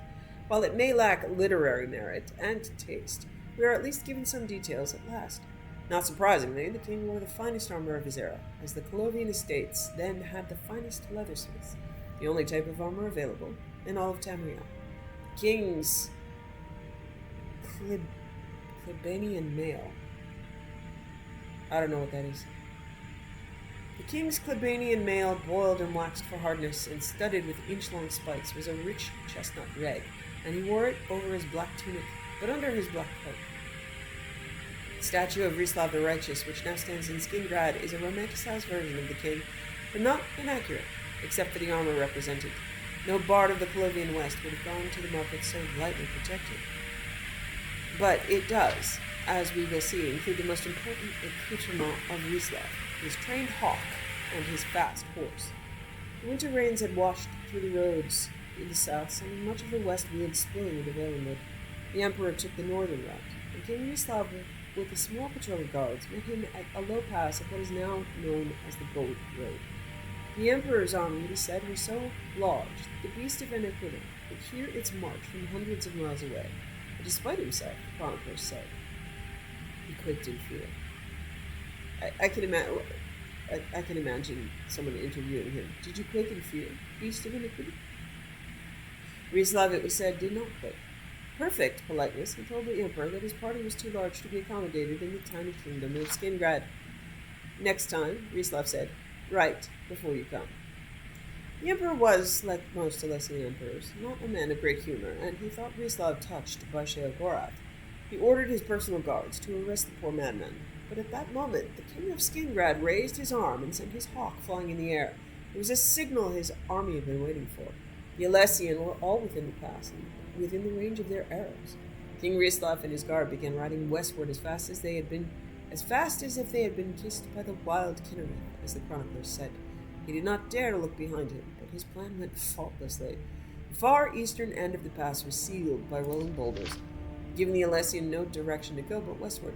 A: While it may lack literary merit and taste, we are at least given some details at last. Not surprisingly, the king wore the finest armor of his era, as the Colovian estates then had the finest leathersmiths, the only type of armor available in all of Tamriel. The king's Klebanian mail. I don't know what that is. The king's Klebanian mail, boiled and waxed for hardness and studded with inch-long spikes, was a rich chestnut red, and he wore it over his black tunic, but under his black coat. The statue of Rislav the Righteous, which now stands in Skingrad, is a romanticized version of the king, but not inaccurate, except for the armor represented. No bard of the Colovian West would have gone to the market so lightly protected. But it does, as we will see, include the most important accoutrement of Rislav, his trained hawk and his fast horse. The winter rains had washed through the roads in the south, sending much of the west fields spilling into Valenwood. The emperor took the northern route, and King Rislav, with a small patrol of guards, met him at a low pass of what is now known as the Gold Road. The emperor's army, it is said, was so large that the beast of iniquity could hear its march from hundreds of miles away. But despite himself, the chroniclers said, he quaked in fear. I can imagine someone interviewing him. Did you quake in fear, beast of iniquity? Rislav, it was said, did not quake. Perfect politeness, he told the emperor that his party was too large to be accommodated in the tiny kingdom of Skingrad. Next time, Rislav said, write before you come. The emperor was, like most Alessian emperors, not a man of great humor, and he thought Rislav touched by Sheogorath. He ordered his personal guards to arrest the poor madman, but at that moment the king of Skingrad raised his arm and sent his hawk flying in the air. It was a signal his army had been waiting for. The Alessian were all within the pass, and within the range of their arrows. King Rislav and his guard began riding westward as fast as if they had been kissed by the wild Kinnereth, as the chroniclers said. He did not dare to look behind him, but his plan went faultlessly. The far eastern end of the pass was sealed by rolling boulders, giving the Alessian no direction to go but westward.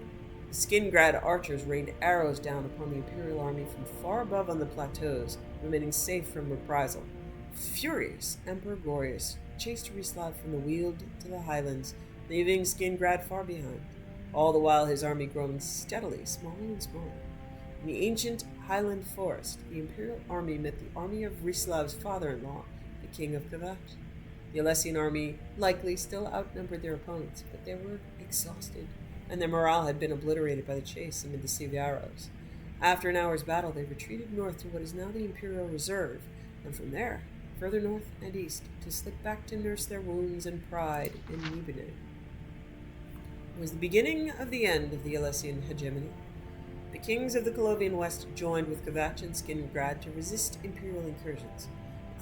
A: The Skingrad archers rained arrows down upon the Imperial army from far above on the plateaus, remaining safe from reprisal. Furious, Emperor Gorius chased Rislav from the Weald to the highlands, leaving Skingrad far behind, all the while his army growing steadily smaller and smaller. In the ancient highland forest, the Imperial army met the army of Rislav's father-in-law, the King of Kaidan. The Alessian army likely still outnumbered their opponents, but they were exhausted, and their morale had been obliterated by the chase amid the sea of arrows. After an hour's battle, they retreated north to what is now the Imperial Reserve, and from there, further north and east, to slip back to nurse their wounds and pride in Nibene. It was the beginning of the end of the Alessian hegemony. The kings of the Colovian West joined with Kavach and Skingrad to resist imperial incursions.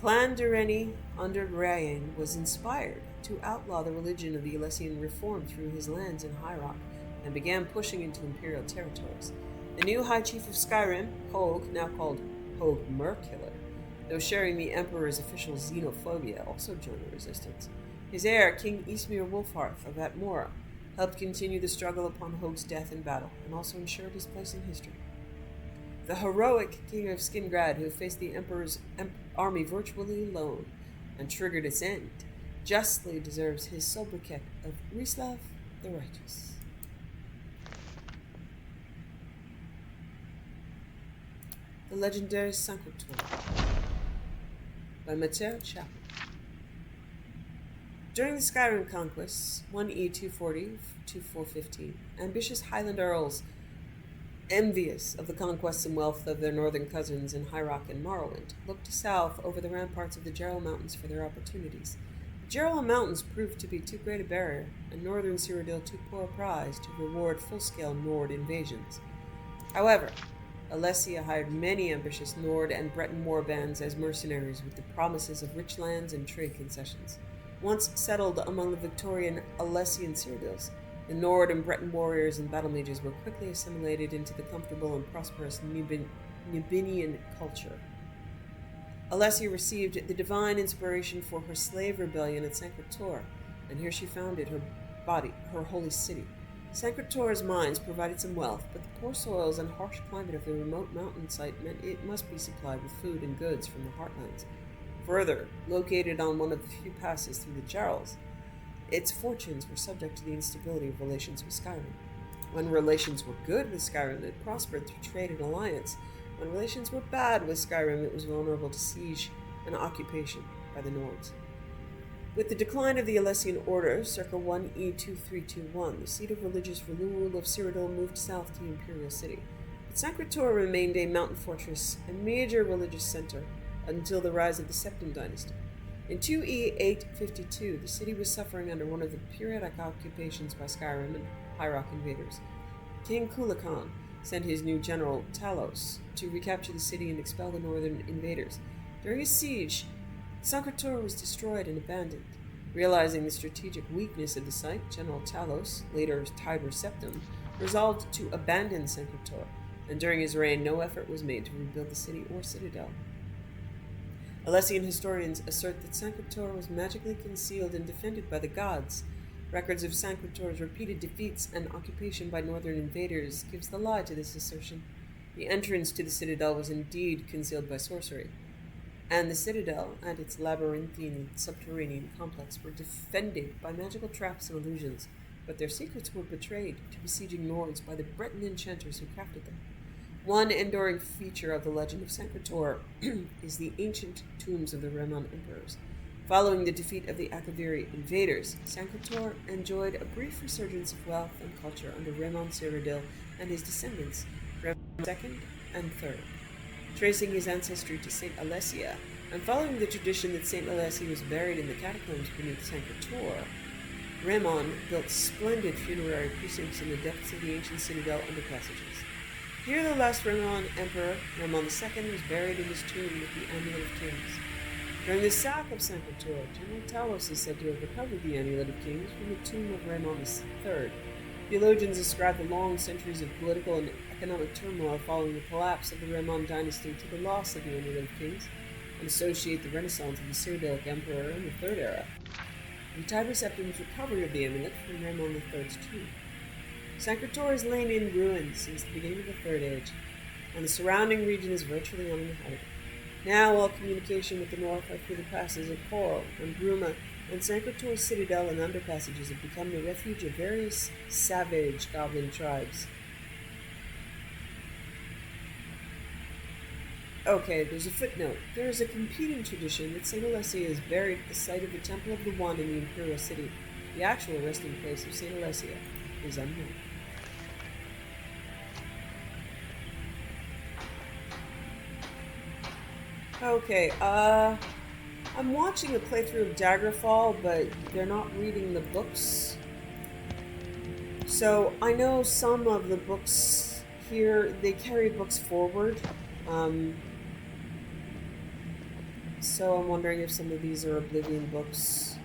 A: Clan Durrani under Grayan was inspired to outlaw the religion of the Alessian reform through his lands in High Rock and began pushing into imperial territories. The new High Chief of Skyrim, Hogue, now called Hogue Merkiller, though sharing the Emperor's official xenophobia, also joined the resistance. His heir, King Ismir Wolfhearth of Atmora, helped continue the struggle upon Hogue's death in battle, and also ensured his place in history. The heroic King of Skingrad, who faced the Emperor's army virtually alone and triggered its end, justly deserves his sobriquet of Rislav the Righteous. The Legendary Sanctuary by Mater Chapel. During the Skyrim conquests, 1E 240 to 415, ambitious Highland earls, envious of the conquests and wealth of their northern cousins in High Rock and Morrowind, looked south over the ramparts of the Gerald Mountains for their opportunities. The Gerald Mountains proved to be too great a barrier, and northern Cyrodiil too poor a prize to reward full-scale Nord invasions. However, Alessia hired many ambitious Nord and Breton warbands as mercenaries with the promises of rich lands and trade concessions. Once settled among the Victorian Alessian Cyrodiils, the Nord and Breton warriors and battle mages were quickly assimilated into the comfortable and prosperous Nibinian culture. Alessia received the divine inspiration for her slave rebellion at Sancretor, and here she founded her holy city. Sancretor's mines provided some wealth, but the poor soils and harsh climate of the remote mountain site meant it must be supplied with food and goods from the heartlands. Further, located on one of the few passes through the Jarls, its fortunes were subject to the instability of relations with Skyrim. When relations were good with Skyrim, it prospered through trade and alliance. When relations were bad with Skyrim, it was vulnerable to siege and occupation by the Nords. With the decline of the Alessian Order, circa 1E 2321, the seat of religious rule of Cyrodiil moved south to the Imperial City. But Sancretor remained a mountain fortress and major religious center until the rise of the Septim dynasty. In 2E 852, the city was suffering under one of the periodic occupations by Skyrim and High Rock invaders. King Kulakan sent his new general, Talos, to recapture the city and expel the northern invaders. During a siege, Sancretor was destroyed and abandoned. Realizing the strategic weakness of the site, General Talos, later Tiber Septim, resolved to abandon Sancretor, and during his reign no effort was made to rebuild the city or citadel. Alessian historians assert that Sancretor was magically concealed and defended by the gods. Records of Sancretor's repeated defeats and occupation by northern invaders gives the lie to this assertion. The entrance to the citadel was indeed concealed by sorcery, and the citadel and its labyrinthine subterranean complex were defended by magical traps and illusions, but their secrets were betrayed to besieging Nords by the Breton enchanters who crafted them. One enduring feature of the legend of Sancretor is the ancient tombs of the Remon emperors. Following the defeat of the Akaviri invaders, Sancretor enjoyed a brief resurgence of wealth and culture under Remon Cyrodiil and his descendants, Remon II and III. Tracing his ancestry to St. Alessia, and following the tradition that St. Alessia was buried in the catacombs beneath Sancretor, Remon built splendid funerary precincts in the depths of the ancient citadel underpassages. Here the last Remon emperor, Remon II, was buried in his tomb with the Amulet of Kings. During the sack of Sancretor, General Talos is said to have recovered the Amulet of Kings from the tomb of Remon III. Theologians ascribe the long centuries of political and economic turmoil following the collapse of the Remon dynasty to the loss of the Amulet of Kings, and associate the renaissance of the Cyrodiilic emperor in the Third Era with Tiber Septim's recovery of the amulet from Remon III's tomb. Sanctuary is laying in ruins since the beginning of the Third Age, and the surrounding region is virtually uninhabited. Now all communication with the north are through the passes of Coral and Bruma, and Sanctuary's citadel and underpassages have become the refuge of various savage goblin tribes. Okay, there's a footnote. There is a competing tradition that St. Alessia is buried at the site of the Temple of the One in the Imperial City. The actual resting place of St. Alessia is unknown. Okay, I'm watching a playthrough of Daggerfall, but they're not reading the books. So I know some of the books here, they carry books forward. So I'm wondering if some of these are Oblivion books.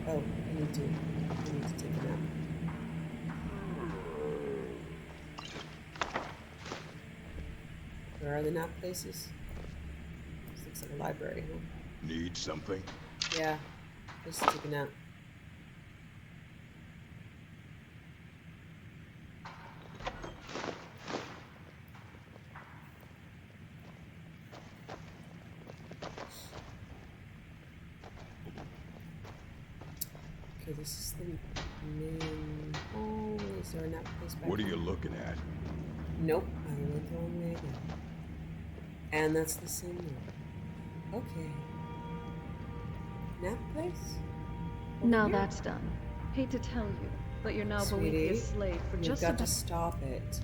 A: Oh, I need to take a nap. Where are the nap places? This looks like a library, huh?
B: Need something?
A: Yeah, just take a nap. Okay, this is the main hall. Is there a nap place back
B: What are
A: there?
B: you looking at?
A: Nope, I went the wrong way again. And that's the same one. Okay. Nap place?
C: Now
A: here.
C: that's done. Hate to tell you, but you're now
A: Sweetie,
C: Boethiah's slave for
A: You've
C: just
A: got
C: about...
A: to stop it.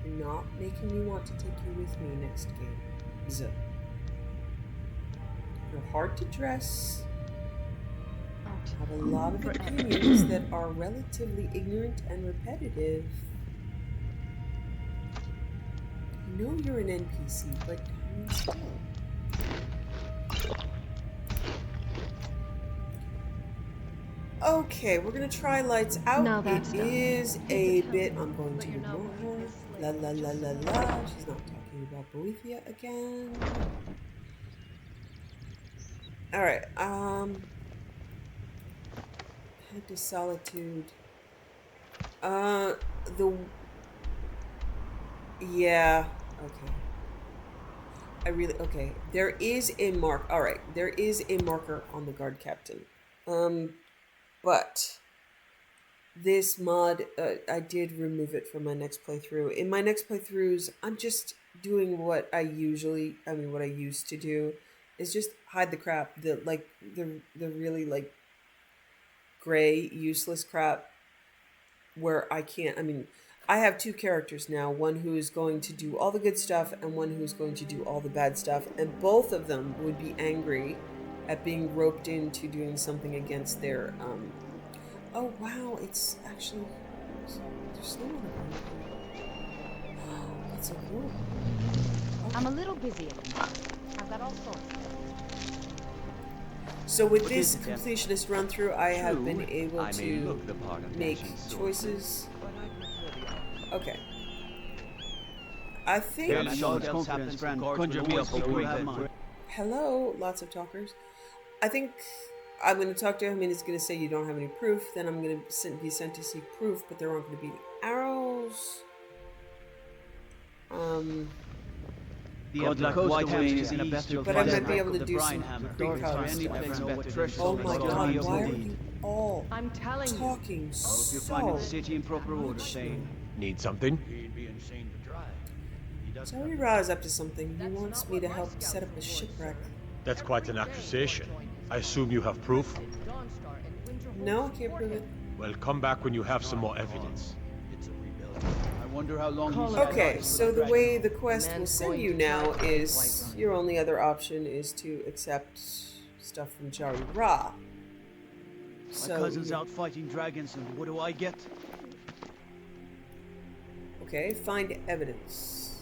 A: You're not making me want to take you with me next game. You're hard to dress. Have a lot of opinions that are relatively ignorant and repetitive. I know you're an NPC, but I mean still. Okay, we're gonna try lights out.
C: Now that's
A: It
C: done.
A: is
C: Hate
A: a
C: to tell
A: bit.
C: you,
A: I'm going
C: but
A: to
C: you're now
A: ignore her.
C: Boethiah's
A: La
C: slave
A: la
C: for
A: la
C: just
A: la
C: about-
A: la. She's not talking about Boethia again. All right. Head to solitude. Yeah. Okay. Okay. There is a mark. All right. There is a marker on the guard captain. But this mod, I did remove it from my next playthrough. In my next playthroughs, I'm just doing what I used to do, is just hide the crap, the really like gray, useless crap, where I can't. I have two characters now, one who is going to do all the good stuff and one who's going to do all the bad stuff, and both of them would be angry at being roped into doing something against their, oh wow, it's actually, there's snow on the ground. That's so cool.
I: I'm a little busy. I've got all sorts.
A: So with
E: What
A: this
E: is it, then?
A: completionist run through, I have
E: True,
A: been able
E: I may
A: to
E: look the part of
A: make
E: dashing swordsman,
A: choices.
E: but I prefer the
A: Okay. I think.
E: Well, I know confidence, friend. Conjure me up before you have mine.
A: Hello, lots of talkers. I think I'm going to talk to him and he's going to say you don't have any proof. Then I'm going to be sent to seek proof, but there aren't going to be arrows.
E: God, like Whitehammer is in a better
A: But I
E: place
A: might be able to
E: than
A: do
E: the
A: some
E: Brinehammer.
A: precog
E: Any
A: stuff.
E: place better than
A: Oh my
E: Scotland.
A: god,
E: Of
A: why
E: the
A: are
E: deed.
A: you all
C: I'm telling you.
A: talking
E: I hope you find
A: so
E: the city in proper order, Shane.
B: Need something?
G: He'd be insane to drive.
A: Sorry Ra's up to something. He wants me to help set up a shipwreck.
J: That's quite an accusation. I assume you have proof?
A: No, I can't prove it.
J: Well, come back when you have some more evidence.
E: I wonder how long he's
A: Okay, so the way the quest will send you now is your only other option is to accept stuff from Jari Ra.
E: My cousin's out fighting dragons, and what do I get?
A: Okay, find evidence.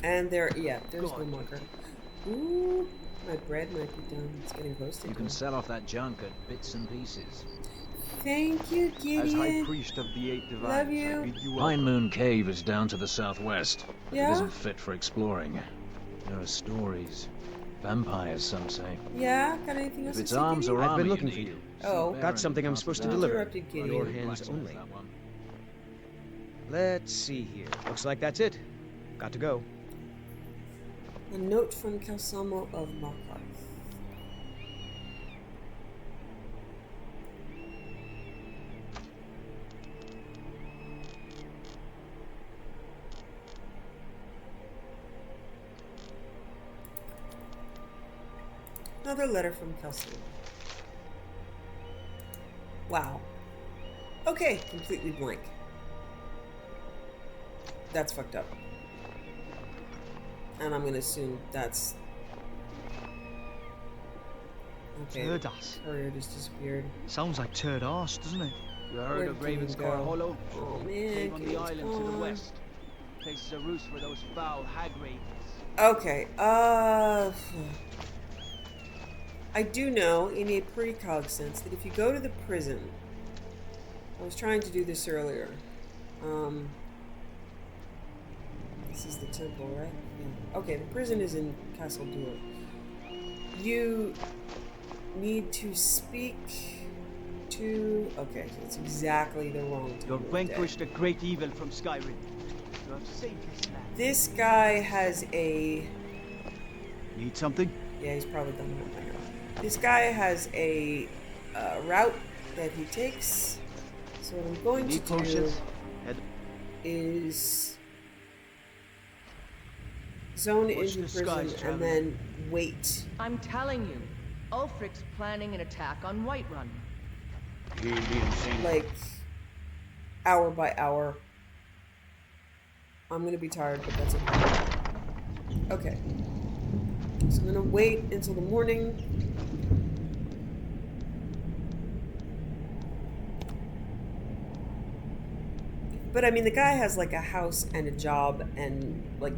A: And there, yeah, there's no marker. Ooh, my bread might be done. It's getting close to
K: You
A: done.
K: can sell off that junk at bits and pieces.
A: Thank you,
E: As High
A: Gideon.
E: Priest of the Eight Divines,
A: Love
E: I
A: you.
E: bid you
K: Pine
E: welcome.
K: Moon Cave is down to the southwest, but
A: Yeah?
K: it isn't fit for exploring. There are stories, Vampires, some say.
A: Yeah, got anything else
K: If
A: to
K: it's
A: say,
K: arms
A: Gideon?
K: or
L: I've
K: armor
L: been looking
K: you
L: for
K: need,
L: you.
A: Oh.
L: Got something I'm supposed to deliver.
A: Interrupted Gideon.
L: Your hands only. Let's see here. Looks like that's it. Got to go.
A: A note from Kelsamo of Markarth. Another letter from Kelsamo. Wow. Okay, completely blank. That's fucked up. And I'm gonna assume that's... Okay,
G: Turdas.
A: courier just disappeared.
G: Sounds like turd arse, doesn't it?
K: You heard
A: Where'd
K: of
A: Gideon
K: Raven's
A: go?
K: Car Hollow?
A: Oh man,
K: Cave on the
A: Gideon's
K: island to the
A: gone.
K: west. Places a roost for those foul hag ravens.
A: Okay, I do know in a precog sense that if you go to the prison, I was trying to do this earlier. This is the temple, right? Yeah. Okay, the prison is in Castle Dur. You need to speak to... Okay, so it's exactly the wrong time.
E: You have vanquished a great evil from Skyrim. You have saved this land.
A: This guy has a...
E: Need something?
A: Yeah, he's probably done that later. This guy has a route that he takes. So what I'm going to
E: Need
A: do
E: potions?
A: is zone
E: Watch
A: into
E: the
A: prison
E: skies,
A: and
E: traveler.
A: then wait.
M: I'm telling you, Ulfric's planning an attack on Whiterun.
K: He'll be insane.
A: Like, hour by hour. I'm gonna be tired, but that's okay. Okay. So I'm gonna wait until the morning. But I mean, the guy has like a house and a job and like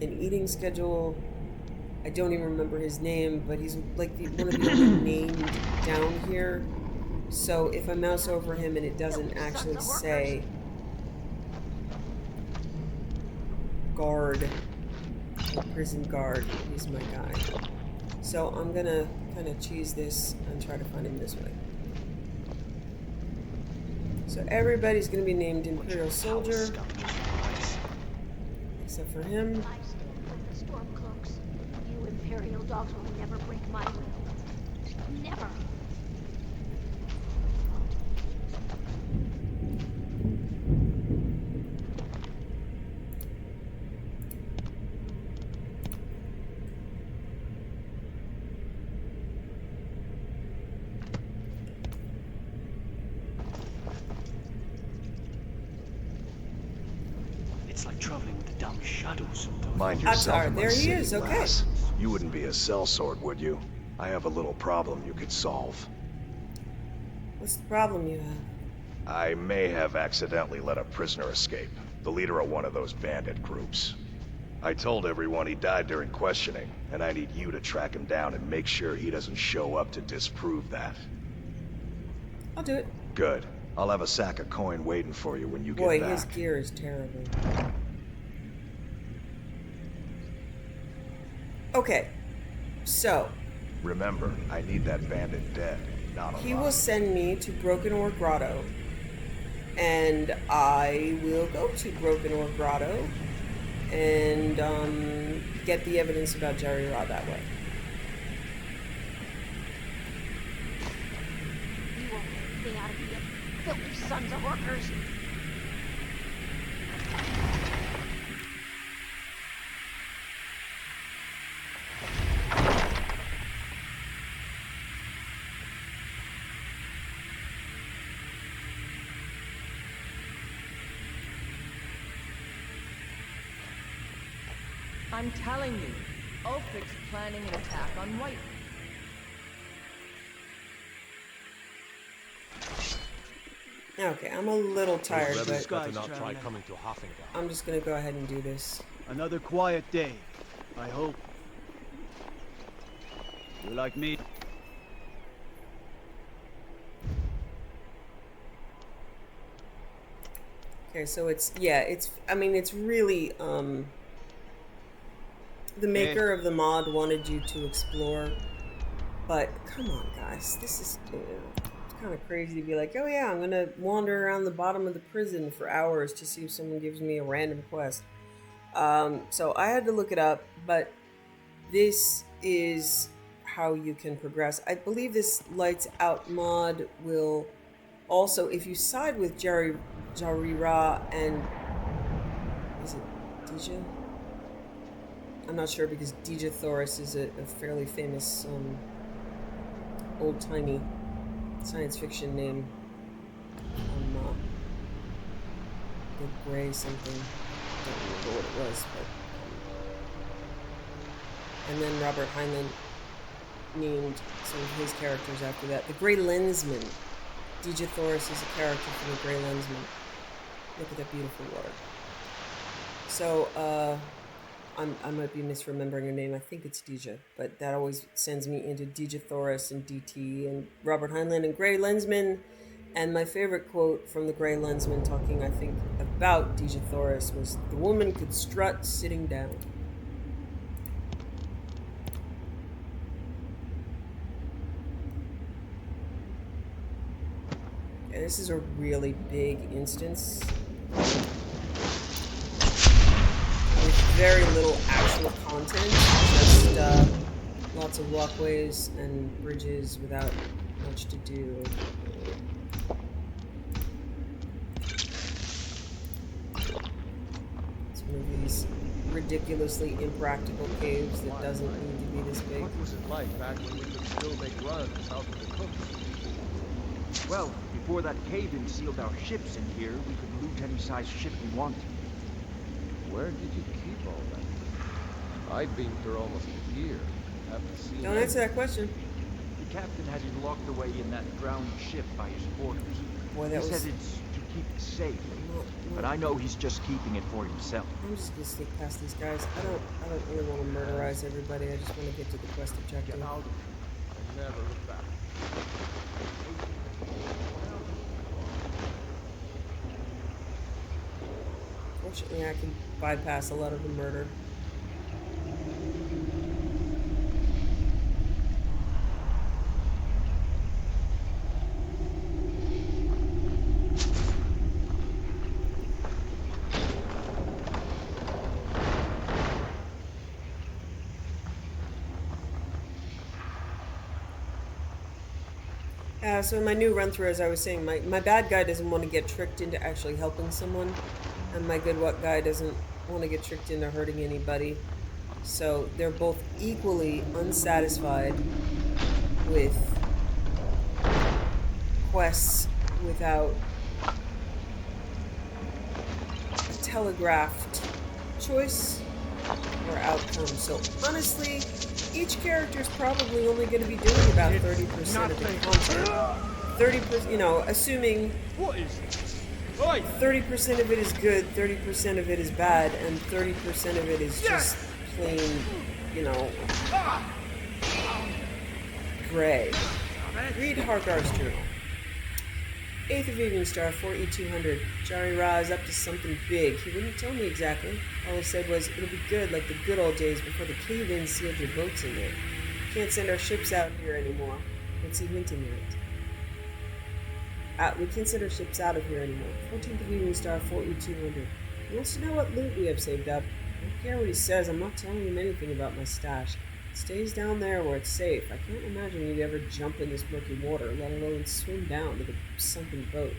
A: an eating schedule. I don't even remember his name, but he's like one of the only named down here. So if I mouse over him and it doesn't actually say guard, prison guard, he's my guy. So I'm gonna kind of cheese this and try to find him this way. So everybody's gonna be named Imperial Soldier, except for him.
N: I stand with the Stormcloaks. You Imperial dogs will never break my will. Never.
E: It's like traveling with the damn shadows sometimes.
B: Mind yourself.
A: Atar, there he is, okay.
B: Lass. You wouldn't be a sellsword, would you? I have a little problem you could solve.
A: What's the problem you have?
B: I may have accidentally let a prisoner escape, the leader of one of those bandit groups. I told everyone he died during questioning, and I need you to track him down and make sure he doesn't show up to disprove that.
A: I'll do it.
B: Good. I'll have a sack of coin waiting for you when you
A: Boy,
B: get back.
A: his gear is terrible. Okay, so
B: Remember, I need that bandit dead, not alive.
A: he will send me to Broken Ore Grotto, and I will go to Broken Ore Grotto and get the evidence about Jerry Rod that way.
N: You won't get anything out of me, you filthy sons of workers.
M: I'm telling you, Ulfric's planning an attack on Whiterun.
A: Okay, I'm a little tired,
J: Rebels
A: but
J: better not try coming to Hoffenheim.
A: I'm just gonna go ahead and do this.
E: Another quiet day, I hope. You like me?
A: Okay, so it's, yeah, it's, I mean, it's really, the maker of the mod wanted you to explore, but come on, guys, this is it's kind of crazy to be like, oh yeah, I'm gonna wander around the bottom of the prison for hours to see if someone gives me a random quest. So I had to look it up, but this is how you can progress. I believe this Lights Out mod will also, if you side with Jarira and is it Dija? I'm not sure because Dija Thoris is a fairly famous old-timey science fiction name. The Gray something. I don't remember what it was, but and then Robert Heinlein named some of his characters after that. The Grey Lensman. Dija Thoris is a character from the Grey Lensman. Look at that beautiful water. So, I might be misremembering her name. I think it's Dija, but that always sends me into Dija Thoris and DT and Robert Heinlein and Grey Lensman. And my favorite quote from the Grey Lensman talking, I think, about Dija Thoris was, "The woman could strut sitting down." Okay, this is a really big instance with very little actual content, just lots of walkways and bridges without much to do. It's one of these ridiculously impractical caves that doesn't need to be this big.
K: What was it like back when we could still make runs south of the coast? Well, before that Kaidan sealed our ships in here, we could loot any size ship we wanted.
O: Where did you keep all that? I've been for almost a year. Haven't seen
A: Don't answer that question.
K: The captain had it locked away in that drowned ship by his quarters.
A: Boy,
K: He said it's to keep it safe. But I know he's just keeping it for himself.
A: I'm just gonna sneak past these guys. I don't really want to murderize everybody. I just want to get to the quest objective.
O: I never look back.
A: Fortunately, I can bypass a lot of the murder. So in my new run-through, as I was saying, my bad guy doesn't want to get tricked into actually helping someone, and my good guy doesn't want to get tricked into hurting anybody. So they're both equally unsatisfied with quests without a telegraphed choice or outcome. So honestly, each character is probably only going to be doing about 30% of the content. 30%, you know, assuming 30% of it is good, 30% of it is bad, and 30% of it is just plain, you know, gray. Read Hargar's journal. 8th of Evening Star, 4E200. Jarira is up to something big. He wouldn't tell me exactly. All he said was, it'll be good like the good old days before the Kaidan sealed your boats in there. Can't send our ships out here anymore. What's he hinting at? We can't send our ships out of here anymore. 14th of Evening Star, 4E200. He wants to know what loot we have saved up. I don't care what he says. I'm not telling him anything about my stash. It stays down there where it's safe. I can't imagine you'd ever jump in this murky water, let alone swim down to the sunken boat.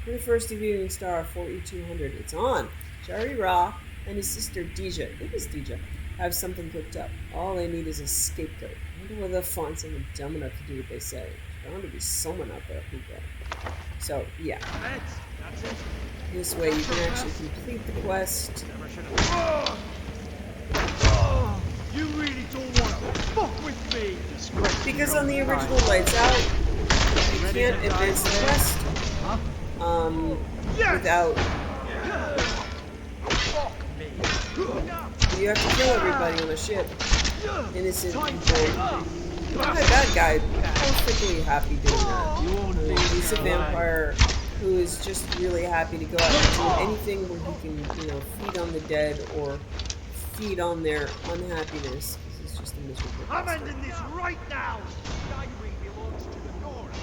A: 21st of Evening Star, 4E200. It's on. Jarira and his sister Dija, it is Dija, have something cooked up. All they need is a scapegoat. I wonder whether they'll find someone dumb enough to do what they say. There's bound to be someone out there who will. So, yeah. This way you can actually complete the quest.
G: You really don't want to fuck with me!
A: Because on the original Lights Out, you can't advance the quest without... You have to kill everybody on a ship. Innocent people. My bad guy, perfectly happy doing that. I mean, he's a vampire who is just really happy to go out and do anything where he can, you know, feed on the dead or feed on their unhappiness. This is just a miserable
G: I'm
A: bastard.
G: ending this right now! Skyrim belongs to the North.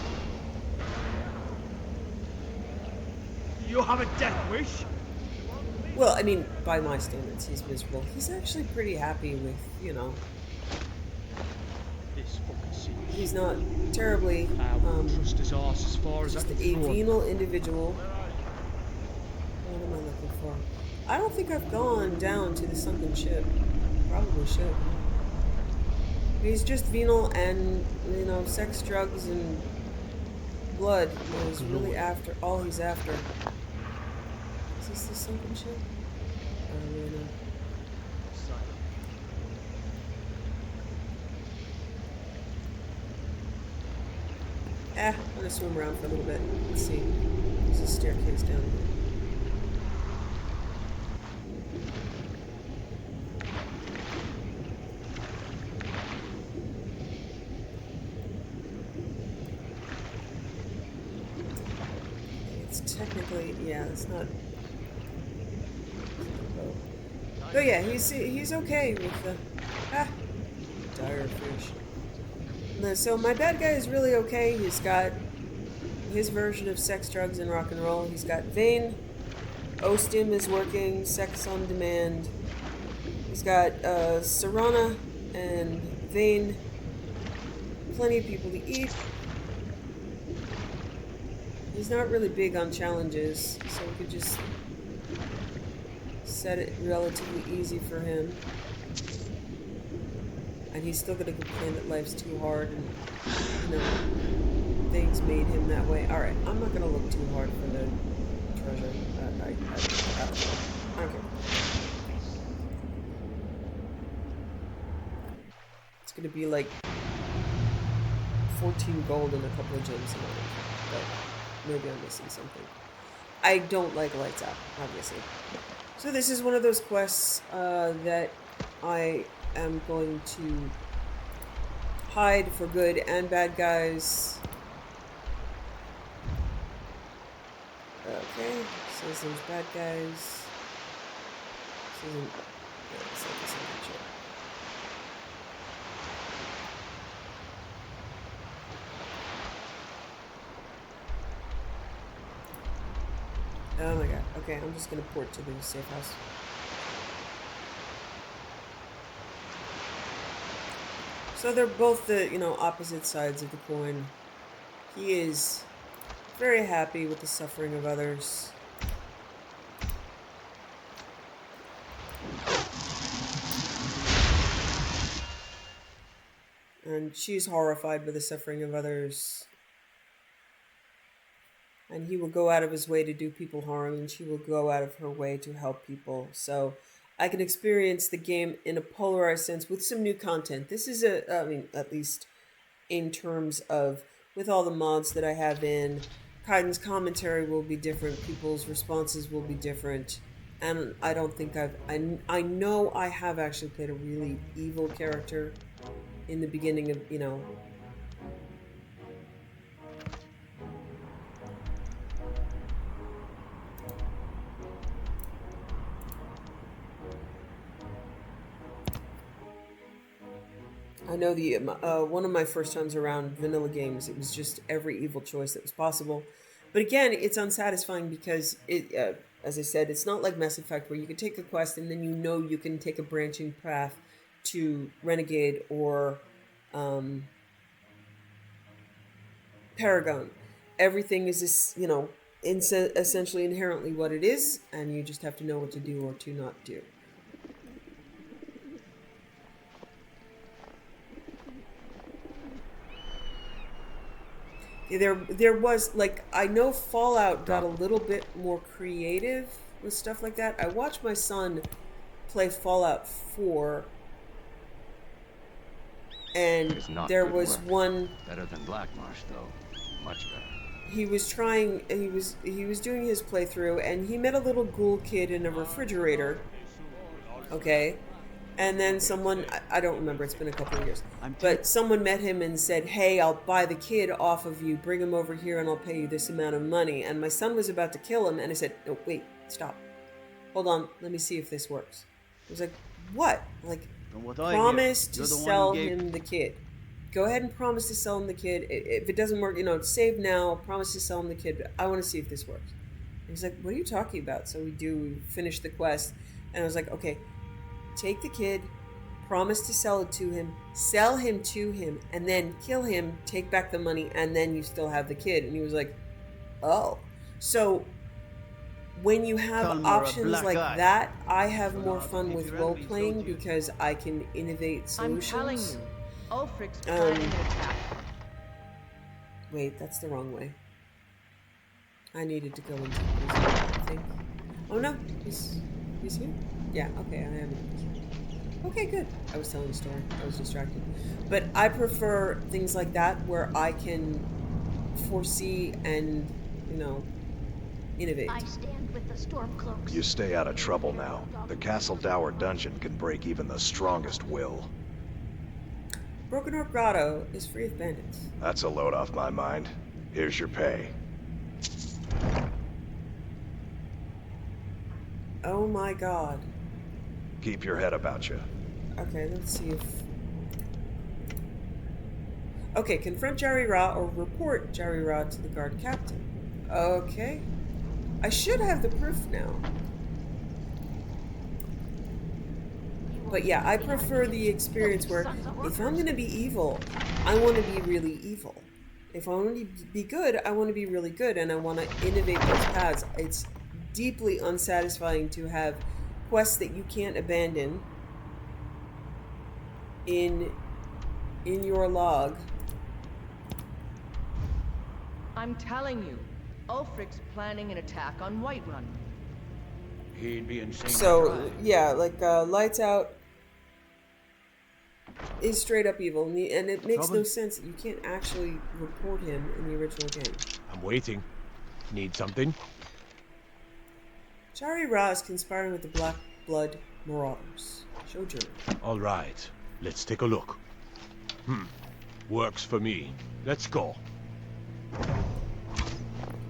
G: You have a death wish?
A: Well, I mean, by my standards, he's miserable. He's actually pretty happy with, you know.
G: This fucking city.
A: He's not terribly,
G: trust his arse as far as
A: just
G: I
A: a
G: can throw him.
A: venal individual. What am I looking for? I don't think I've gone down to the sunken ship. Probably should. He's just venal and, you know, sex, drugs, and blood is really after all he's after. Is this the sunken ship? I don't really know. I'm gonna swim around for a little bit. Let's see. There's a staircase down here. It's technically, yeah, it's not. But yeah, he's okay with the dire fish. So my bad guy is really okay. He's got his version of sex, drugs, and rock and roll. He's got Vane. Ostim is working. Sex on demand. He's got Serana and Vane. Plenty of people to eat. He's not really big on challenges, so we could just set it relatively easy for him. And he's still gonna complain that life's too hard and, you know, things made him that way. Alright, I'm not gonna look too hard for the treasure. I don't care. It's gonna be like 14 gold and a couple of gems in it. But maybe I'm missing something. I don't like lights out, obviously. So this is one of those quests that I am going to hide for good and bad guys. Okay, says there's bad guys. Yeah, it's like a signature. Oh my god. Okay, I'm just gonna port to the safe house. So they're both the, you know, opposite sides of the coin. He is very happy with the suffering of others. And she's horrified by the suffering of others. And he will go out of his way to do people harm, and she will go out of her way to help people. So I can experience the game in a polarized sense with some new content. This is I mean, at least in terms of, with all the mods that I have in, Kaidan's commentary will be different, people's responses will be different. And I don't think I know I have actually played a really evil character in the beginning of, you know, I know the one of my first times around vanilla games, it was just every evil choice that was possible. But again, it's unsatisfying because it, as I said, it's not like Mass Effect where you can take a quest and then you know you can take a branching path to Renegade or Paragon. Everything is this, you know, essentially inherently what it is, and you just have to know what to do or to not do. There was, like, I know Fallout got a little bit more creative with stuff like that. I watched my son play Fallout 4, and there was one...
P: Better than Black Marsh, though. Much better.
A: He was trying, he was doing his playthrough, and he met a little ghoul kid in a refrigerator. Okay? And then someone, I don't remember, it's been a couple of years, but someone met him and said, hey, I'll buy the kid off of you, bring him over here and I'll pay you this amount of money. And my son was about to kill him, and I said, no, wait, stop. Hold on, let me see if this works. was like, what? Like,
E: From what I
A: promise
E: hear,
A: to
E: you're the one
A: sell
E: who gave...
A: him the kid. Go ahead and promise to sell him the kid. If it doesn't work, save now. Promise to sell him the kid. But I want to see if this works. And he's like, what are you talking about? So we finish the quest. And I was like, okay, take the kid, promise to sell it to him, sell him to him, and then kill him, take back the money, and then you still have the kid. And he was like, oh. So when you have options like that, I have more fun with role-playing because I can innovate solutions.
M: I'm telling you, Ulfric's planning an attack.
A: Wait, that's the wrong way. I needed to go into this, I think. Oh no, he's here? Yeah, okay, I am. Okay, good. I was telling a story. I was distracted. But I prefer things like that where I can foresee and, innovate.
N: I stand with the Stormcloaks.
B: You stay out of trouble now. The Castle Dower dungeon can break even the strongest will.
A: Broken Oak Grotto is free of bandits.
B: That's a load off my mind. Here's your pay.
A: Oh my god.
B: Keep your head about you.
A: Okay, let's see if... Okay, confront Jari Ra or report Jari Ra to the guard captain. Okay. I should have the proof now. But yeah, I prefer the experience where if I'm going to be evil, I want to be really evil. If I want to be good, I want to be really good, and I want to innovate those paths. It's deeply unsatisfying to have quests that you can't abandon in your log.
M: I'm telling you, Ulfric's planning an attack on Whiterun.
E: He'd be insane.
A: So, yeah, like, Lights Out is straight up evil, and it makes no sense that you can't actually report him in the original game.
J: I'm waiting. Need something?
A: Jari Ra is conspiring with the Black Blood Marauders. Show journal.
J: All right, let's take a look. Works for me. Let's go.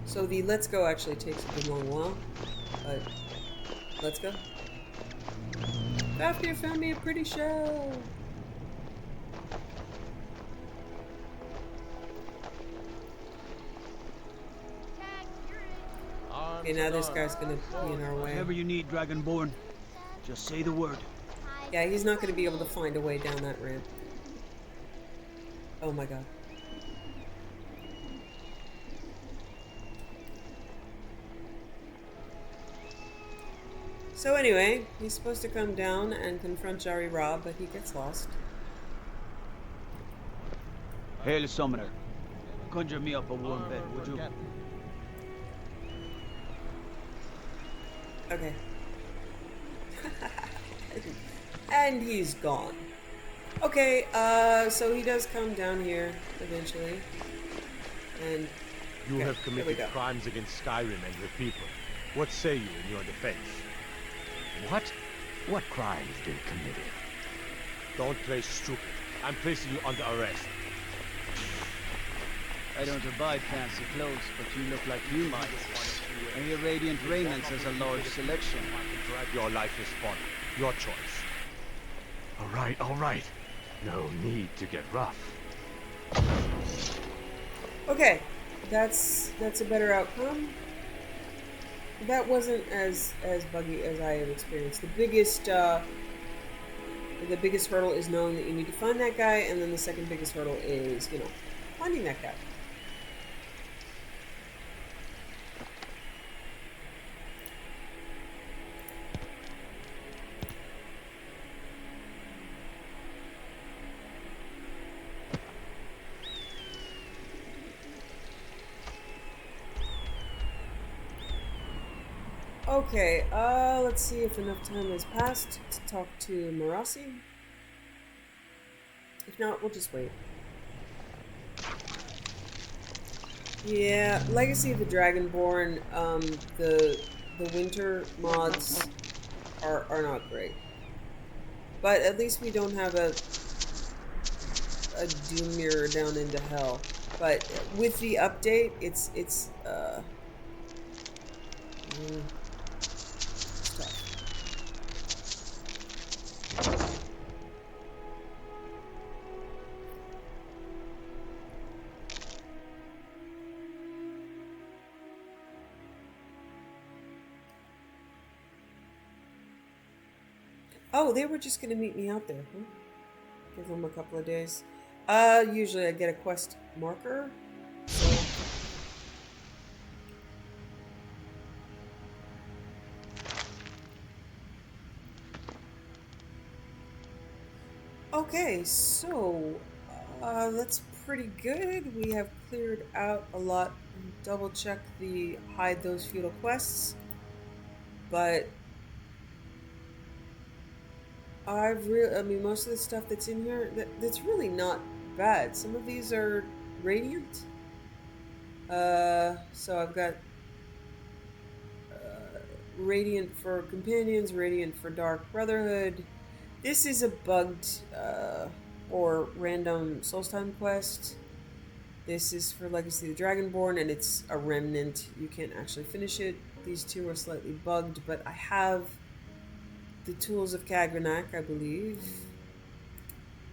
A: So the let's go actually takes a good long while, but let's go. Fafnir found me a pretty show. Okay, now this guy's gonna be in our way.
E: Whatever you need, Dragonborn, just say the word.
A: Yeah, he's not gonna be able to find a way down that ramp. Oh my god. So anyway, he's supposed to come down and confront Jari Ra, but he gets lost.
E: Hail, Summoner. Conjure me up a warm bed, would you?
A: Okay. And he's gone. Okay, so he does come down here eventually. And
J: you have
A: here we
J: committed
A: go.
J: crimes against Skyrim and your people. What say you in your defense?
P: What? What crimes did he commit?
J: Don't play stupid. I'm placing you under arrest.
E: I don't abide fancy clothes, but you look like you might. And your radiant raiment has a large selection.
J: Drive your lifeless body. Your choice.
P: All right. No need to get rough.
A: Okay, that's a better outcome. That wasn't as buggy as I have experienced. The biggest hurdle is knowing that you need to find that guy, and then the second biggest hurdle is, finding that guy. Okay, let's see if enough time has passed to talk to Marasi. If not, we'll just wait. Yeah, Legacy of the Dragonborn, the winter mods are not great. But at least we don't have a doom mirror down into hell. But with the update, it's tough. Oh, they were just gonna meet me out there. Huh? Give them a couple of days. Usually I get a quest marker. So. Okay, so that's pretty good. We have cleared out a lot. Double check the hide those feudal quests, but I mean, most of the stuff that's in here that's really not bad. Some of these are radiant. So I've got radiant for companions, radiant for dark brotherhood. This is a bugged or random Soulstime quest. This is for Legacy of the Dragonborn, and it's a remnant. You can't actually finish it. These two are slightly bugged, but I have the Tools of Kagrenak, I believe.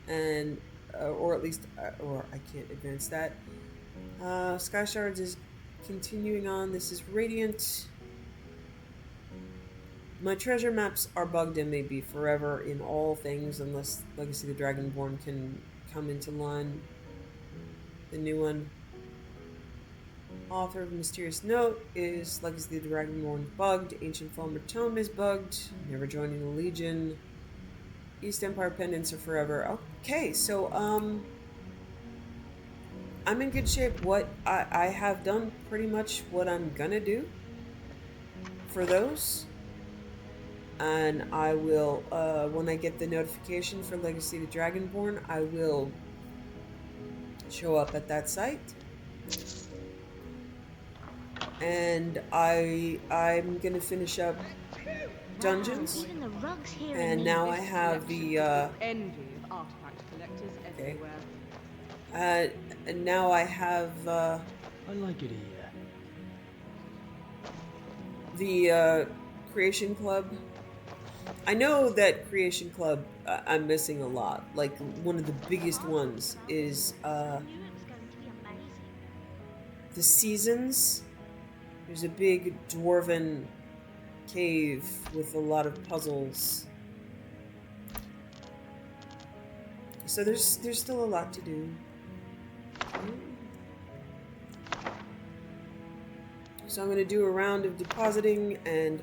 A: And, or at least, or I can't advance that. Sky Shards is continuing on. This is Radiant. My treasure maps are bugged and may be forever in all things unless Legacy of the Dragonborn can come into line. The new one. Author of Mysterious Note is Legacy of the Dragonborn bugged. Ancient Fulmer Tome is bugged. Never joining the Legion. East Empire Pendants are forever. Okay, so I'm in good shape. What I have done pretty much what I'm gonna do for those. And I will, when I get the notification for Legacy of the Dragonborn, I will show up at that site. And I'm gonna finish up dungeons. And now I have the
M: envy of artifact collectors
A: okay.
M: everywhere.
A: And now I have
Q: I like it here.
A: The Creation Club. I know that Creation Club I'm missing a lot. Like one of the biggest ones is the Seasons. There's a big dwarven cave with a lot of puzzles. So there's still a lot to do. So I'm gonna do a round of depositing and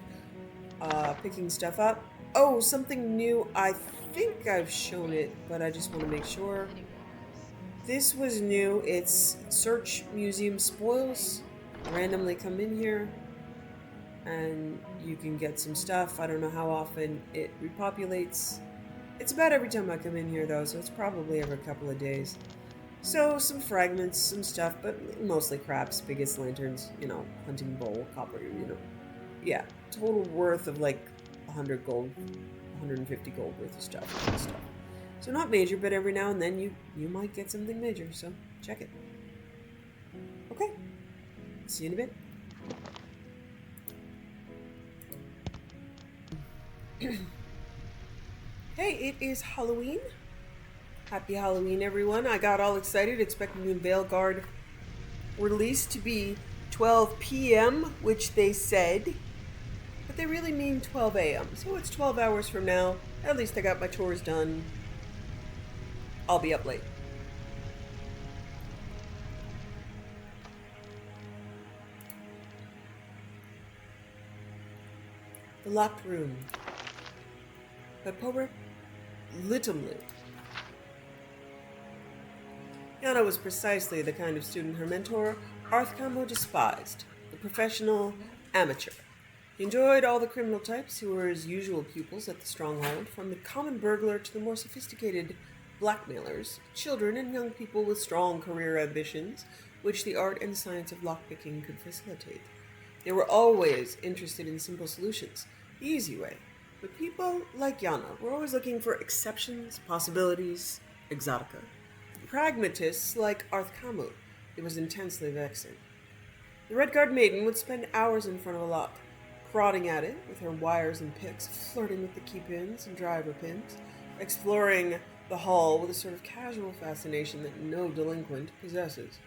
A: picking stuff up. Oh, something new. I think I've shown it, but I just want to make sure. This was new. It's search museum spoils. Randomly come in here and you can get some stuff. I don't know how often it repopulates. It's about every time I come in here though, so it's probably every couple of days. So some fragments, some stuff, but mostly craps, biggest lanterns, you know, hunting bowl, copper, you know. Yeah, total worth of like 100 gold, 150 gold worth of stuff. So not major, but every now and then you might get something major, so check it. Okay, see you in a bit. Hey, it is Halloween. Happy Halloween, everyone. I got all excited expecting the Veilguard release to be 12 p.m., which they said, but they really mean 12 a.m. So it's 12 hours from now. At least I got my chores done. I'll be up late. The Locked Room by poet Litumlu. Yana was precisely the kind of student her mentor, Arthkamo, despised. The professional amateur. He enjoyed all the criminal types who were his usual pupils at the stronghold, from the common burglar to the more sophisticated blackmailers, children and young people with strong career ambitions, which the art and science of lockpicking could facilitate. They were always interested in simple solutions, the easy way. But people like Yana were always looking for exceptions, possibilities, exotica. Pragmatists like Arthkamo, it was intensely vexing. The Redguard maiden would spend hours in front of a lock, prodding at it with her wires and picks, flirting with the key pins and driver pins, exploring the hall with a sort of casual fascination that no delinquent possesses.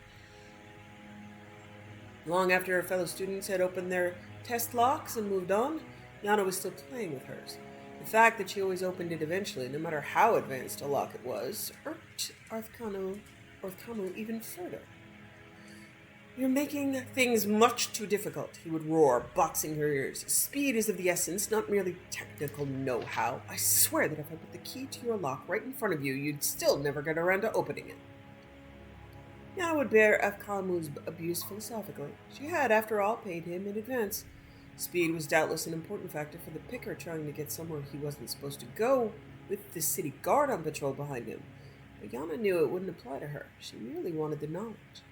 A: Long after her fellow students had opened their test locks and moved on, Yana was still playing with hers. The fact that she always opened it eventually, no matter how advanced a lock it was, irked Arthkamo even further. "You're making things much too difficult," he would roar, boxing her ears. "Speed is of the essence, not merely technical know-how. I swear that if I put the key to your lock right in front of you, you'd still never get around to opening it." Yana would bear Arthkamo's abuse philosophically. She had, after all, paid him in advance. Speed was doubtless an important factor for the picker trying to get somewhere he wasn't supposed to go, with the city guard on patrol behind him. But Yana knew it wouldn't apply to her. She merely wanted the knowledge.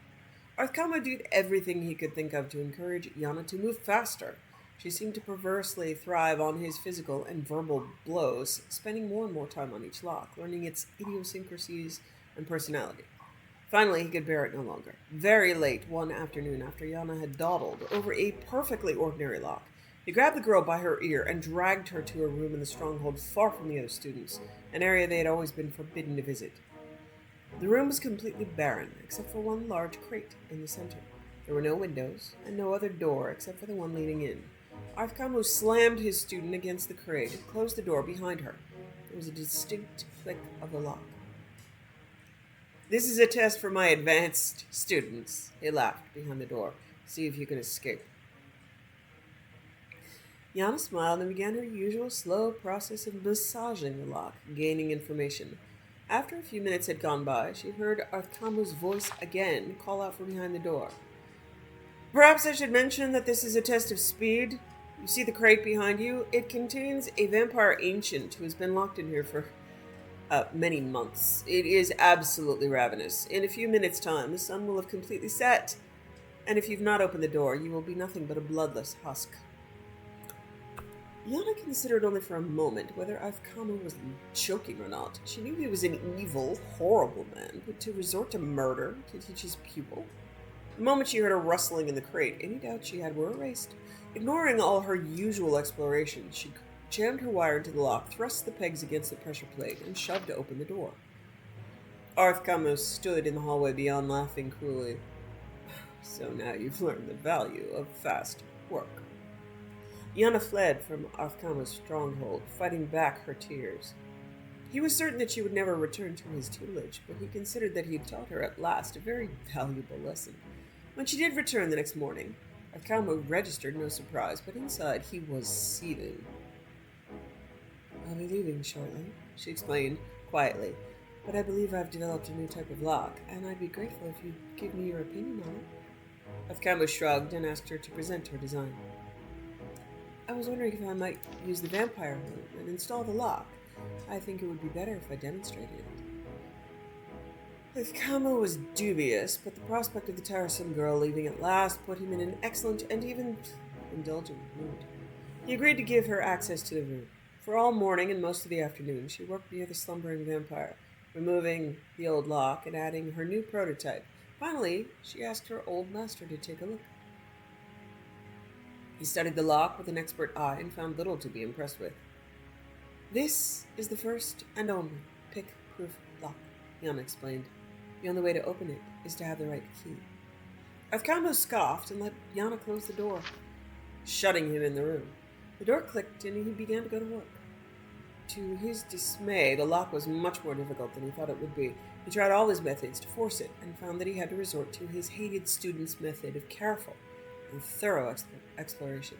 A: Arthkamo did everything he could think of to encourage Yana to move faster. She seemed to perversely thrive on his physical and verbal blows, spending more and more time on each lock, learning its idiosyncrasies and personality. Finally, he could bear it no longer. Very late one afternoon, after Yana had dawdled over a perfectly ordinary lock, he grabbed the girl by her ear and dragged her to a room in the stronghold far from the other students, an area they had always been forbidden to visit. The room was completely barren, except for one large crate in the center. There were no windows, and no other door except for the one leading in. Arthkamo slammed his student against the crate and closed the door behind her. There was a distinct click of the lock. "This is a test for my advanced students," he laughed behind the door. "See if you can escape." Yana smiled and began her usual slow process of massaging the lock, gaining information. After a few minutes had gone by, she heard Arthkamo's voice again call out from behind the door. "Perhaps I should mention that this is a test of speed. You see the crate behind you? It contains a vampire ancient who has been locked in here for many months. It is absolutely ravenous. In a few minutes' time, the sun will have completely set, and if you've not opened the door, you will be nothing but a bloodless husk." Yana considered only for a moment whether Arthkamo was joking or not. She knew he was an evil, horrible man, but to resort to murder to teach his pupil? The moment she heard a rustling in the crate, any doubts she had were erased. Ignoring all her usual exploration, she jammed her wire into the lock, thrust the pegs against the pressure plate, and shoved to open the door. Arthkamo stood in the hallway beyond, laughing cruelly. "So now you've learned the value of fast work." Yana fled from Arthkamo's stronghold, fighting back her tears. He was certain that she would never return to his tutelage, but he considered that he had taught her at last a very valuable lesson. When she did return the next morning, Arthkamo registered no surprise, but inside he was seething. "I'll be leaving shortly," she explained quietly, "but I believe I've developed a new type of lock, and I'd be grateful if you'd give me your opinion on it." Arthkamo shrugged and asked her to present her design. "I was wondering if I might use the vampire room and install the lock. I think it would be better if I demonstrated it." Arthkamo was dubious, but the prospect of the tiresome girl leaving at last put him in an excellent and even indulgent mood. He agreed to give her access to the room. For all morning and most of the afternoon, she worked near the slumbering vampire, removing the old lock and adding her new prototype. Finally, she asked her old master to take a look. He studied the lock with an expert eye and found little to be impressed with. "This is the first and only pick-proof lock," Yana explained. "The only way to open it is to have the right key." Arthkamo scoffed and let Yana close the door, shutting him in the room. The door clicked and he began to go to work. To his dismay, the lock was much more difficult than he thought it would be. He tried all his methods to force it and found that he had to resort to his hated student's method of careful and thorough exploration.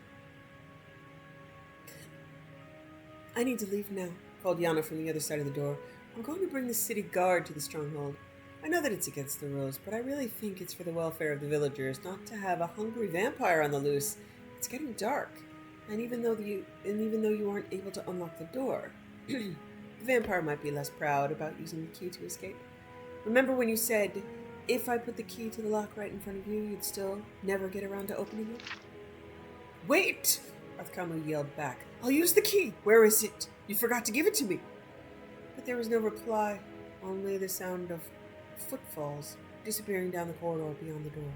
A: "I need to leave now," called Yana from the other side of the door. "I'm going to bring the city guard to the stronghold. I know that it's against the rules, but I really think it's for the welfare of the villagers not to have a hungry vampire on the loose. It's getting dark, and even though you aren't able to unlock the door, the vampire might be less proud about using the key to escape. Remember when you said, if I put the key to the lock right in front of you, you'd still never get around to opening it?" "Wait!" Arthkamo yelled back. "I'll use the key! Where is it? You forgot to give it to me!" But there was no reply, only the sound of footfalls disappearing down the corridor beyond the door.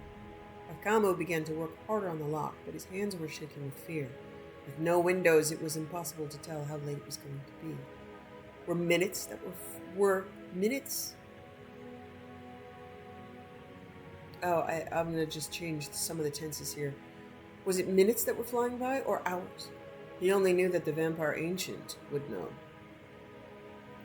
A: Arthkamo began to work harder on the lock, but his hands were shaking with fear. With no windows, it was impossible to tell how late it was going to be. Were minutes minutes? Oh, I'm going to just change some of the tenses here. Was it minutes that were flying by, or hours? He only knew that the vampire ancient would know.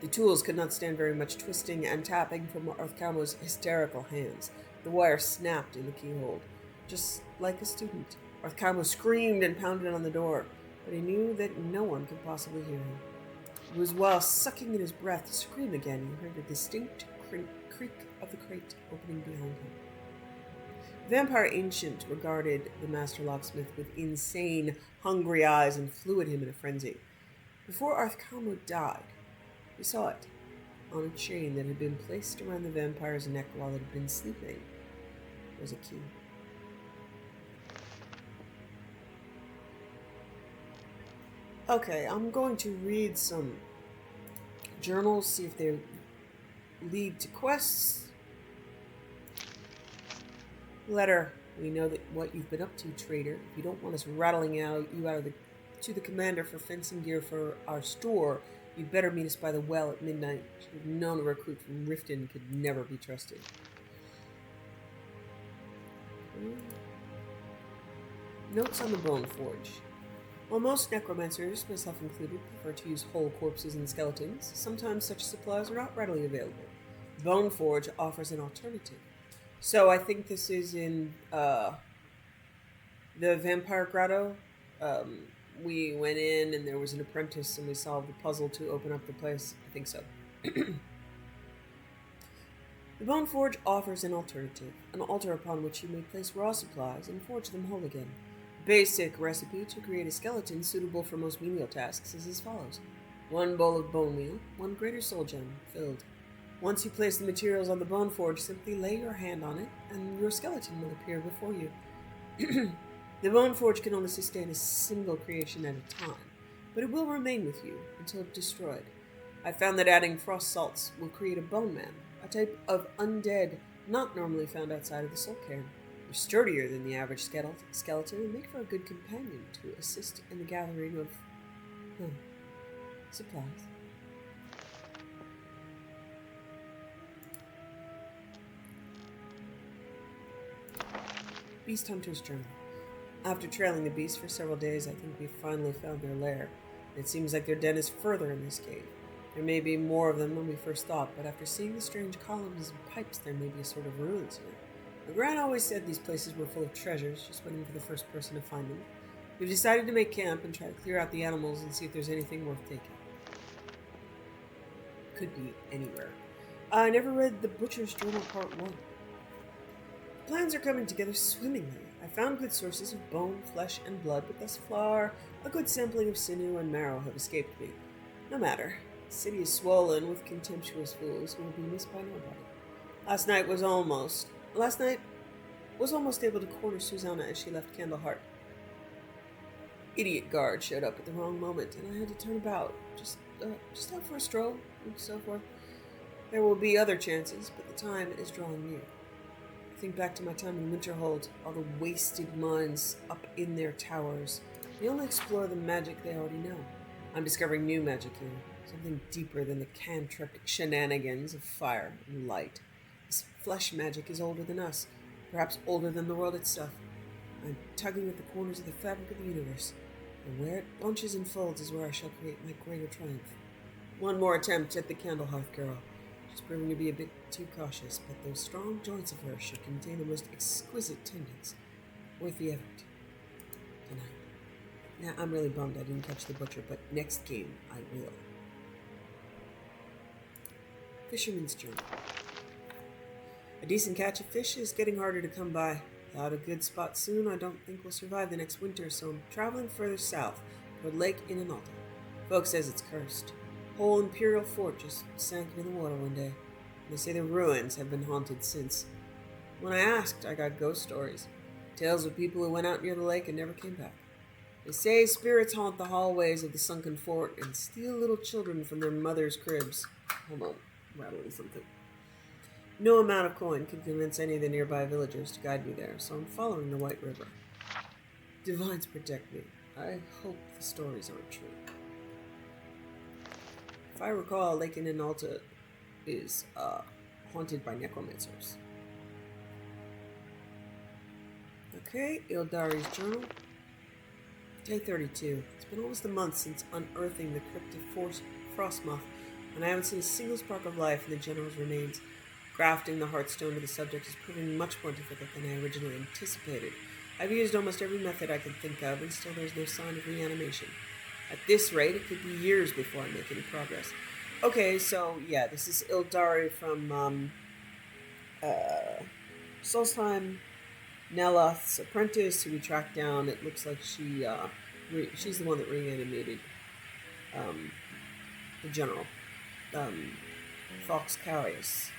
A: The tools could not stand very much twisting and tapping from Arthkamo's hysterical hands. The wire snapped in the keyhole, just like a student. Arthkamo screamed and pounded on the door, but he knew that no one could possibly hear him. It was while sucking in his breath to scream again, he heard a distinct creak of the crate opening behind him. The vampire ancient regarded the master locksmith with insane, hungry eyes and flew at him in a frenzy. Before Arthkamo died, he saw it on a chain that had been placed around the vampire's neck while it had been sleeping. It was a key. Okay, I'm going to read some journals, see if they lead to quests. Letter. We know that what you've been up to, traitor. If you don't want us rattling you out to the commander for fencing gear for our store, you'd better meet us by the well at midnight. Should have known a recruit from Riften could never be trusted. Notes on the Bone Forge. While most necromancers, myself included, prefer to use whole corpses and skeletons, sometimes such supplies are not readily available. Bone Forge offers an alternative. So I think this is in the Vampire Grotto. We went in and there was an apprentice and we solved the puzzle to open up the place. I think so. The Bone Forge offers an alternative, an altar upon which you may place raw supplies and forge them whole again. Basic recipe to create a skeleton suitable for most menial tasks is as follows. 1 bowl of bone meal, 1 greater soul gem, filled. Once you place the materials on the Bone Forge, simply lay your hand on it, and your skeleton will appear before you. The Bone Forge can only sustain a single creation at a time, but it will remain with you until destroyed. I found that adding frost salts will create a bone man, a type of undead not normally found outside of the soul cairn. They're sturdier than the average skeleton and make for a good companion to assist in the gathering of supplies. Beast Hunter's Journal. After trailing the beasts for several days, I think we finally found their lair. It seems like their den is further in this cave. There may be more of them than we first thought, but after seeing the strange columns and pipes, there may be a sort of ruins here. The Gran always said these places were full of treasures, just waiting for the first person to find them. We've decided to make camp and try to clear out the animals and see if there's anything worth taking. Could be anywhere. I never read the Butcher's Journal Part 1. Plans are coming together swimmingly. I found good sources of bone, flesh, and blood, but thus far, a good sampling of sinew and marrow have escaped me. No matter. The city is swollen with contemptuous fools who will be missed by nobody. Last night was almost able to corner Susanna as she left Candleheart. Idiot guard showed up at the wrong moment, and I had to turn about, just out for a stroll, and so forth. There will be other chances, but the time is drawing near. Think back to my time in Winterhold, all the wasted minds up in their towers. They only explore the magic they already know. I'm discovering new magic here, something deeper than the cantrip shenanigans of fire and light. This flesh magic is older than us, perhaps older than the world itself. I'm tugging at the corners of the fabric of the universe, and where it bunches and folds is where I shall create my greater triumph. One more attempt at the Candlehearth girl. She's proving to be a bit too cautious, but those strong joints of hers should contain the most exquisite tendons. Worth the effort. Tonight. Now, I'm really bummed I didn't catch the butcher, but next game I will. Fisherman's Journal. A decent catch of fish is getting harder to come by. Without a good spot soon, I don't think we'll survive the next winter, so I'm traveling further south, toward Lake Inanalta. Folks says it's cursed. Whole Imperial fort just sank into the water one day. They say the ruins have been haunted since. When I asked, I got ghost stories. Tales of people who went out near the lake and never came back. They say spirits haunt the hallways of the sunken fort and steal little children from their mothers' cribs. Hold on, rattling something. No amount of coin could convince any of the nearby villagers to guide me there, so I'm following the White River. Divines protect me. I hope the stories aren't true. If I recall, Lake Inanalta is haunted by necromancers. Okay, Ildari's journal. Day 32. It's been almost a month since unearthing the crypt of Frostmoth, and I haven't seen a single spark of life in the General's remains. Crafting the Heartstone to the subject is proving much more difficult than I originally anticipated. I've used almost every method I could think of, and still there's no sign of reanimation. At this rate, it could be years before I make any progress. Okay, so, yeah, this is Ildari from, Solstheim, Neloth's apprentice, who we tracked down. It looks like she's the one that reanimated, the General, Fox Carius.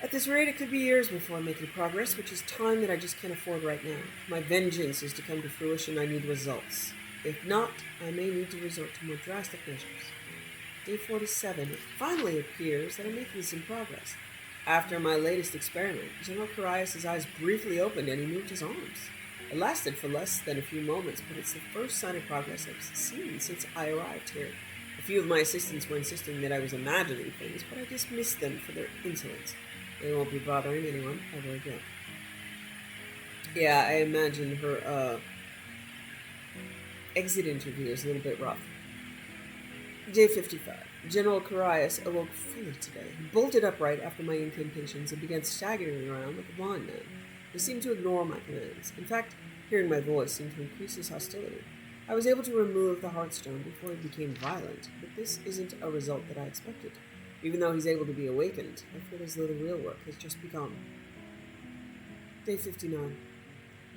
A: At this rate, it could be years before I make any progress, which is time that I just can't afford right now. If my vengeance is to come to fruition, I need results. If not, I may need to resort to more drastic measures. Day 47, it finally appears that I'm making some progress. After my latest experiment, General Carius' eyes briefly opened and he moved his arms. It lasted for less than a few moments, but it's the first sign of progress I've seen since I arrived here. A few of my assistants were insisting that I was imagining things, but I dismissed them for their insolence. They won't be bothering anyone ever again. Yeah, I imagine her exit interview is a little bit rough. Day 55. General Carius awoke fully today. He bolted upright after my incantations and began staggering around like a blind man. He seemed to ignore my commands. In fact, hearing my voice seemed to increase his hostility. I was able to remove the Heartstone before he became violent, but this isn't a result that I expected. Even though he's able to be awakened, I feel as though the real work has just begun. Day 59.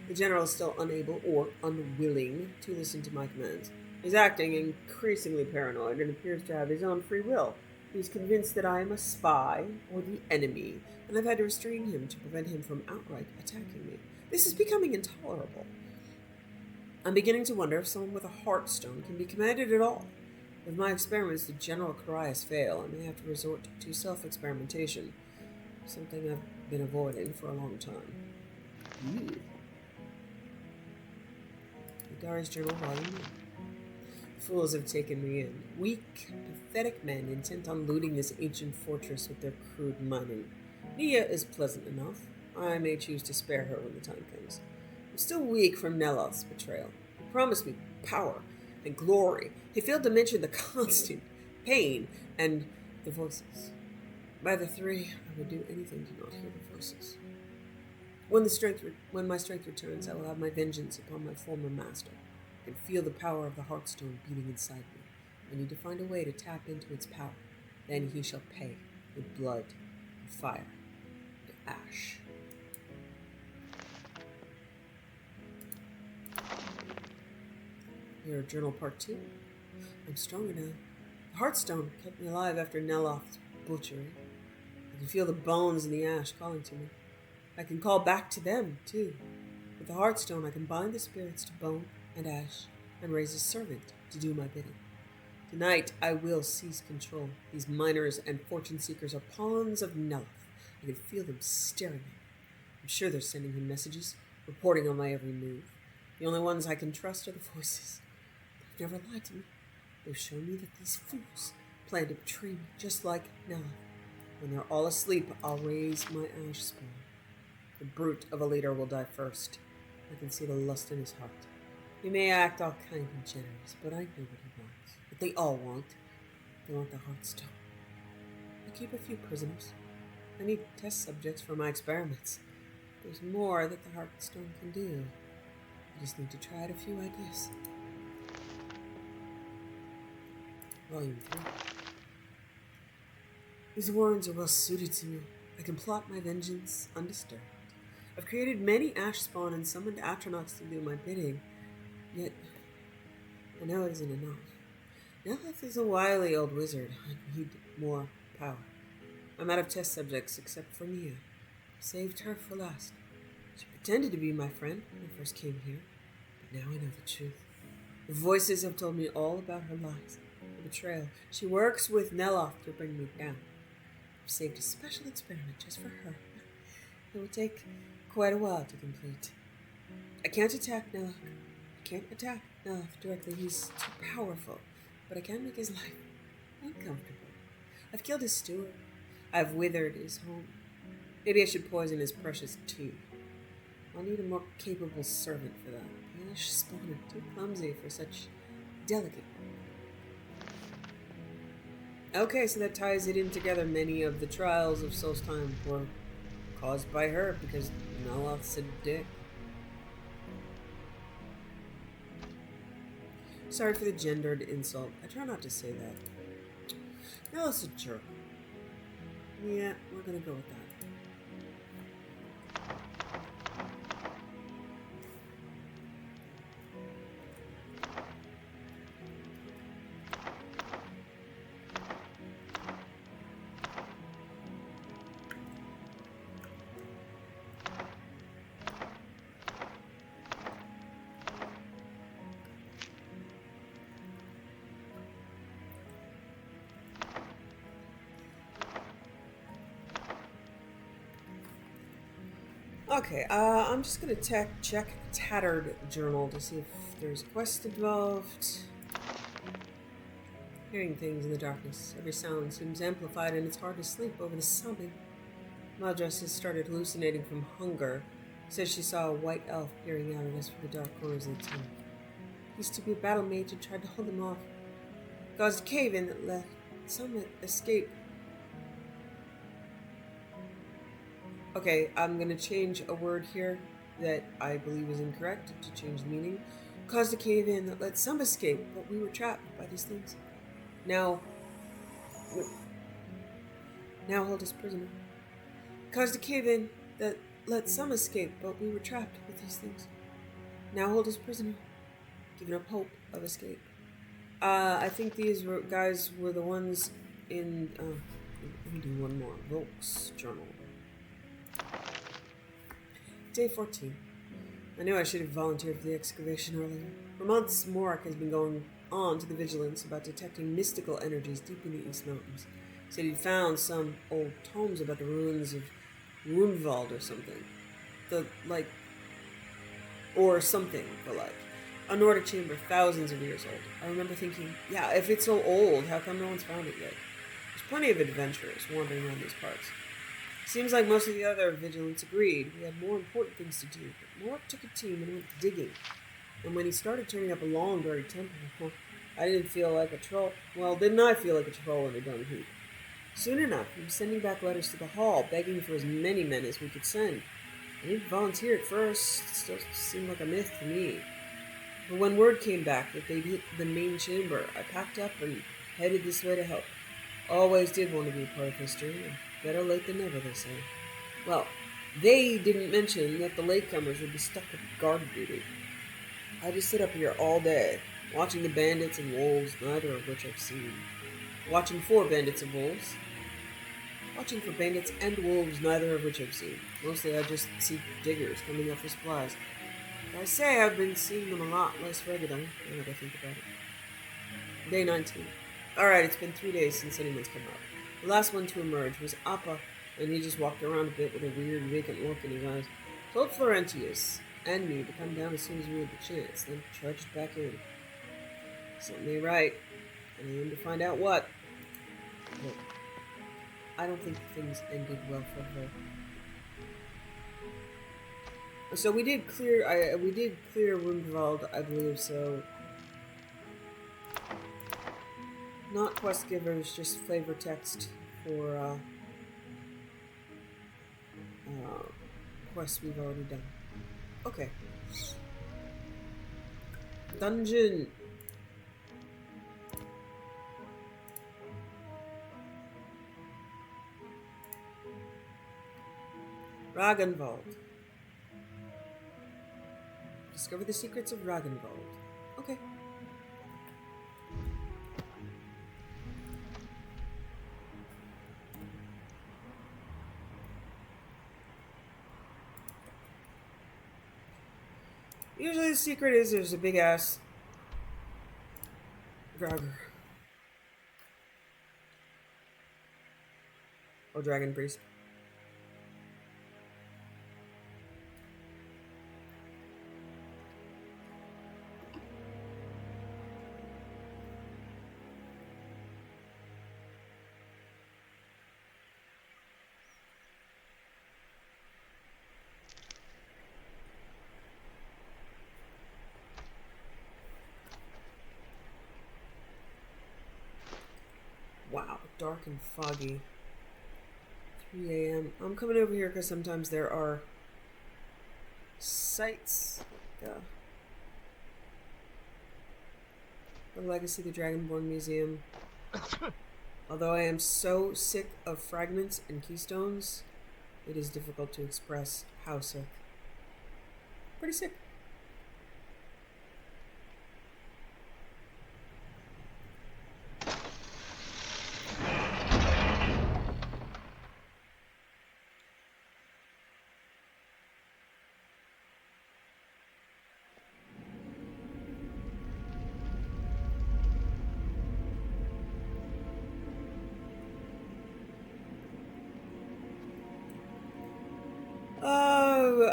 A: The General is still unable or unwilling to listen to my commands. He's acting increasingly paranoid and appears to have his own free will. He's convinced that I am a spy or the enemy, and I've had to restrain him to prevent him from outright attacking me. This is becoming intolerable. I'm beginning to wonder if someone with a Heartstone can be commanded at all. If my experiments to General Carius fail, I may have to resort to self-experimentation, something I've been avoiding for a long time. Ildari's Journal, Volume 1. Fools have taken me in. Weak, pathetic men intent on looting this ancient fortress with their crude mining. Nia is pleasant enough. I may choose to spare her when the time comes. I'm still weak from Neloth's betrayal. He promised me power and glory. He failed to mention the constant pain and the voices. By the three, I would do anything to not hear the voices. When my strength returns, I will have my vengeance upon my former master. I can feel the power of the Heartstone beating inside me. I need to find a way to tap into its power. Then he shall pay with blood, and fire, and ash. Here, Journal Part 2. I'm stronger now. The Heartstone kept me alive after Neloth's butchery. I can feel the bones and the ash calling to me. I can call back to them, too. With the Heartstone, I can bind the spirits to bone and ash, and raise a servant to do my bidding. Tonight, I will seize control. These miners and fortune seekers are pawns of Neloth. I can feel them staring at me. I'm sure they're sending him messages, reporting on my every move. The only ones I can trust are the voices. They've never lied to me. They've shown me that these fools plan to betray me, just like Neloth. When they're all asleep, I'll raise my ash spawn. The brute of a leader will die first. I can see the lust in his heart. He may act all kind and generous, but I know what he wants. What they all want. They want the Heartstone. I keep a few prisoners. I need test subjects for my experiments. There's more that the Heartstone can do. I just need to try out a few ideas. Volume 3. These warrens are well suited to me. I can plot my vengeance undisturbed. I've created many ash spawn and summoned astronauts to do my bidding. Yet, I know it isn't enough. Neloth is a wily old wizard. I need more power. I'm out of test subjects except for Nia. I saved her for last. She pretended to be my friend when I first came here, but now I know the truth. The voices have told me all about her lies, her betrayal. She works with Neloth to bring me down. I've saved a special experiment just for her. It will take quite a while to complete. I can't attack Neloth. Can't attack Neloth directly, he's too powerful, but I can make his life uncomfortable. I've killed his steward. I've withered his home. Maybe I should poison his precious tea. I'll need a more capable servant for that. Hellish spawner, too clumsy for such delicate. Okay, so that ties it in together. Many of the trials of Solstheim were caused by her because Naloth's a dick. Sorry for the gendered insult. I try not to say that. Naloth's a jerk. Yeah, we're gonna go with that. Okay, I'm just gonna check Tattered Journal to see if there's a quest involved. Hearing things in the darkness. Every sound seems amplified and it's hard to sleep over the sobbing. Madras has started hallucinating from hunger. Says she saw a white elf peering out at us from the dark corners of the tunnel. He used to be a battle mage and tried to hold them off. Caused a cave-in that let some escape. Okay, I'm gonna change a word here that I believe is incorrect to change the meaning. Caused a cave-in that let some escape, but we were trapped by these things. Now hold us prisoner. Caused a cave-in that let some escape, but we were trapped with these things. Now hold us prisoner, giving up hope of escape. I think these guys were the ones in. Let me do one more. Volk's journal. Day 14. I knew I should have volunteered for the excavation earlier. For months, Morak has been going on to the Vigilance about detecting mystical energies deep in the East Mountains. Said he'd found some old tomes about the ruins of Runwald or something. A Nordic chamber thousands of years old. I remember thinking, yeah, if it's so old, how come no one's found it yet? There's plenty of adventurers wandering around these parts. Seems like most of the other Vigilants agreed we had more important things to do, but Mork took a team and went digging. And when he started turning up a long, dirty temple, I didn't feel like a troll. Well, didn't I feel like a troll in a dung heap? Soon enough, he was sending back letters to the hall, begging for as many men as we could send. I didn't volunteer at first. It still seemed like a myth to me. But when word came back that they'd hit the main chamber, I packed up and headed this way to help. Always did want to be a part of history. Better late than never, they say. Well, they didn't mention that the latecomers would be stuck with guard duty. I just sit up here all day, watching the bandits and wolves, neither of which I've seen. Watching for bandits and wolves. Watching for bandits and wolves, neither of which I've seen. Mostly I just see diggers coming up for supplies. But I say I've been seeing them a lot less regularly, now that I think about it. Day 19. Alright, it's been 3 days since anyone's come up. The last one to emerge was Appa, and he just walked around a bit with a weird, vacant look in his eyes. Told Florentius and me to come down as soon as we had the chance, then trudged back in. Something ain't right, and I aim to find out what. But I don't think things ended well for her. So we did clear Runwald, I believe, so not quest givers, just flavor text for quests we've already done. Okay. Dungeon. Dragonborn. Discover the secrets of Dragonborn. Okay. Usually the secret is there's a big ass Draugr. Or Dragon Priest. dark and foggy. 3 a.m. I'm coming over here because sometimes there are sites. The Legacy of the Dragonborn Museum. Although I am so sick of fragments and keystones, it is difficult to express how sick. Pretty sick.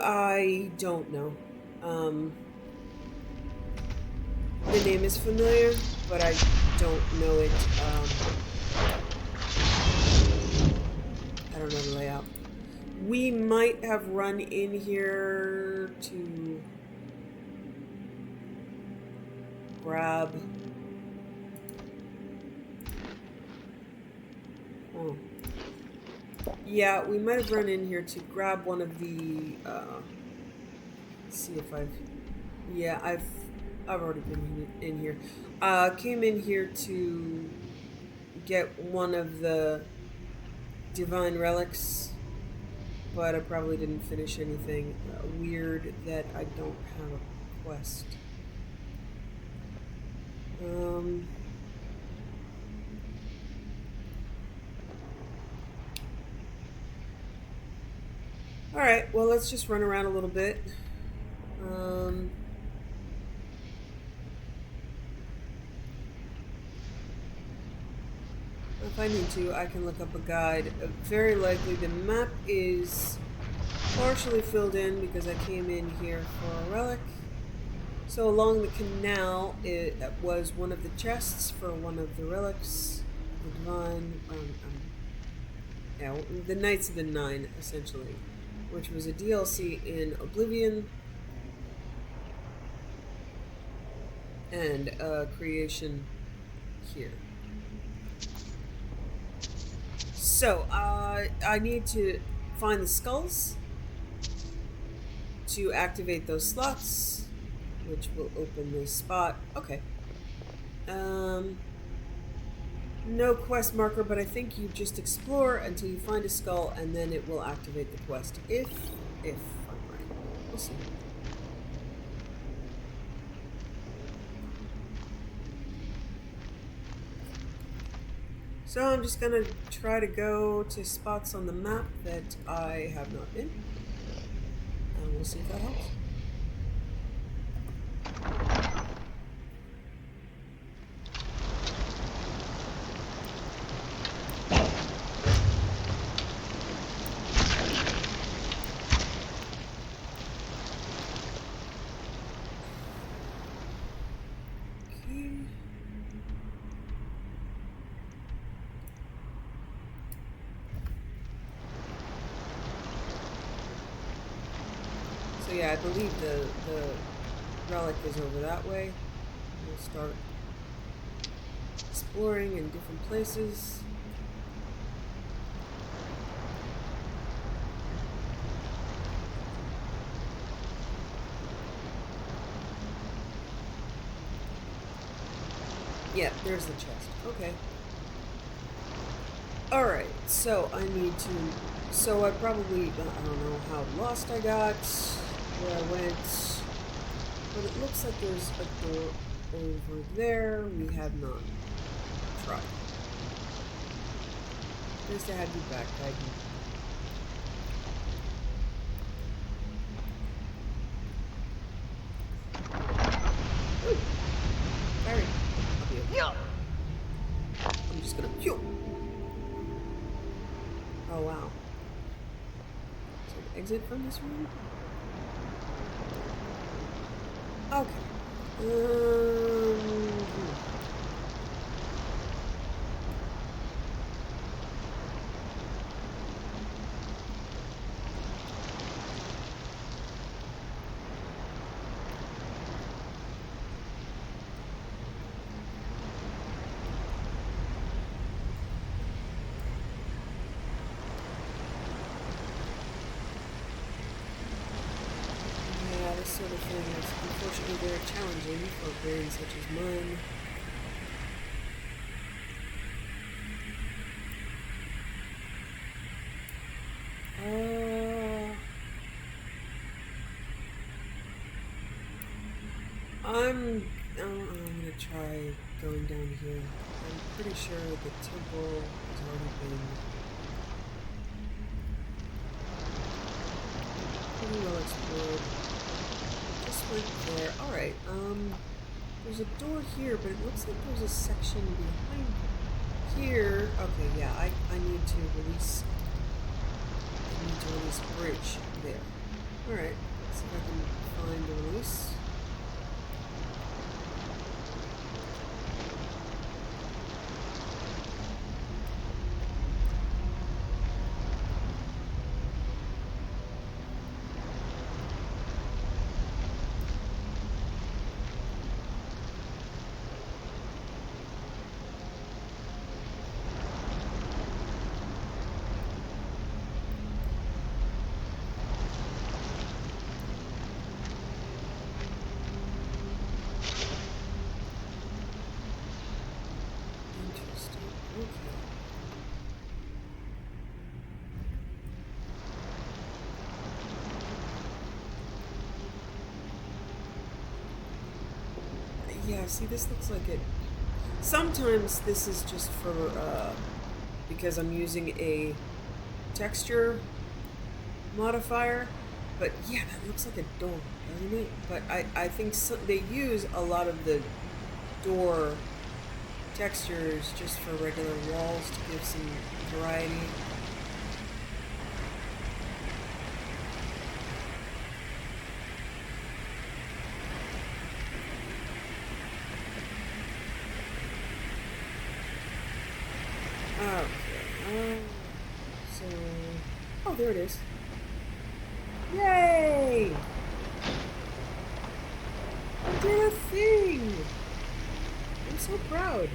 A: I don't know. The name is familiar, but I don't know it. I don't know the layout. We might have run in here to grab... Oh. Yeah, we might have run in here to grab one of the, see if I've, yeah, I've already been in here. Came in here to get one of the divine relics, but I probably didn't finish anything. Weird that I don't have a quest. Alright, well, let's just run around a little bit. If I need to, I can look up a guide. Very likely the map is partially filled in because I came in here for a relic. So along the canal, it was one of the chests for one of the relics. The divine... yeah, the Knights of the Nine, essentially. Which was a DLC in Oblivion, and a creation here. So, I need to find the skulls to activate those slots, which will open this spot. Okay. No quest marker, but I think you just explore until you find a skull, and then it will activate the quest. If I'm right. We'll see. So I'm just gonna try to go to spots on the map that I have not been, and we'll see if that helps. So yeah, I believe the relic is over that way. We'll start exploring in different places. Yeah, there's the chest. Okay. Alright, so I need to... So I probably... I don't know how lost I got, where I went, but it looks like there's a door over there we have not tried. Nice to have you back, Kaidan. Barry, I'm just gonna... Oh wow. So exit from this room? Okay. is unfortunately very challenging for a brain such as mine. I'm gonna try going down here. I'm pretty sure the temple has already been pretty well explored. Just went there. Alright, there's a door here, but it looks like there's a section behind here. Okay, yeah, I need to release bridge there. Alright, let's see if I can find the release. Yeah, see, this looks like it. Sometimes this is just for, because I'm using a texture modifier, but yeah, that looks like a door, doesn't it? But I think they use a lot of the door textures just for regular walls to give some variety. Oh, there it is. Yay! I did a thing! I'm so proud.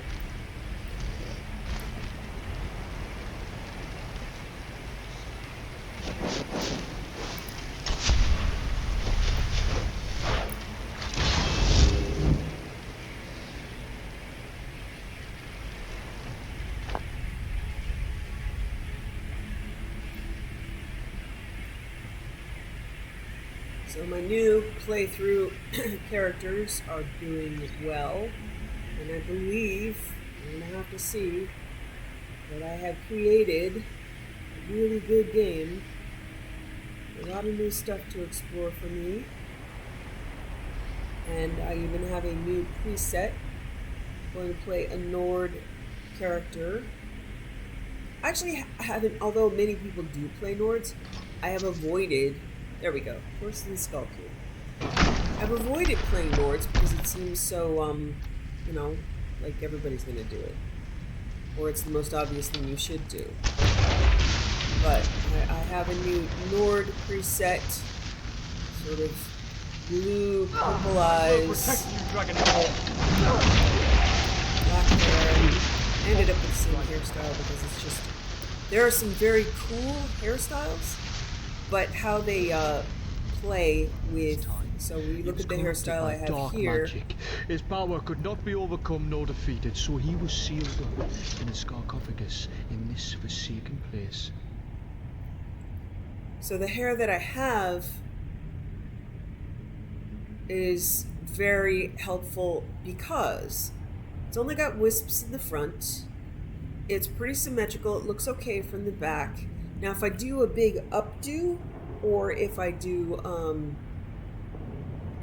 A: So my new playthrough characters are doing well, and I believe, I'm gonna have to see, that I have created a really good game. A lot of new stuff to explore for me, and I even have a new preset. I'm going to play a Nord character. I actually haven't, although many people do play Nords, I have avoided. There we go. Horse and Skull Cube. I've avoided playing Nords because it seems so, you know, like everybody's gonna do it. Or it's the most obvious thing you should do. But I have a new Nord preset. Sort of blue, purple eyes. Black hair. I ended up with the same hairstyle because it's just... There are some very cool hairstyles, but how they play with, so we look at the hairstyle I have
G: dark
A: here.
G: Magic. His power could not be overcome nor defeated, so he was sealed up in a sarcophagus in this forsaken place.
A: So the hair that I have is very helpful because it's only got wisps in the front. It's pretty symmetrical. It looks okay from the back. Now, if I do a big updo, or if I do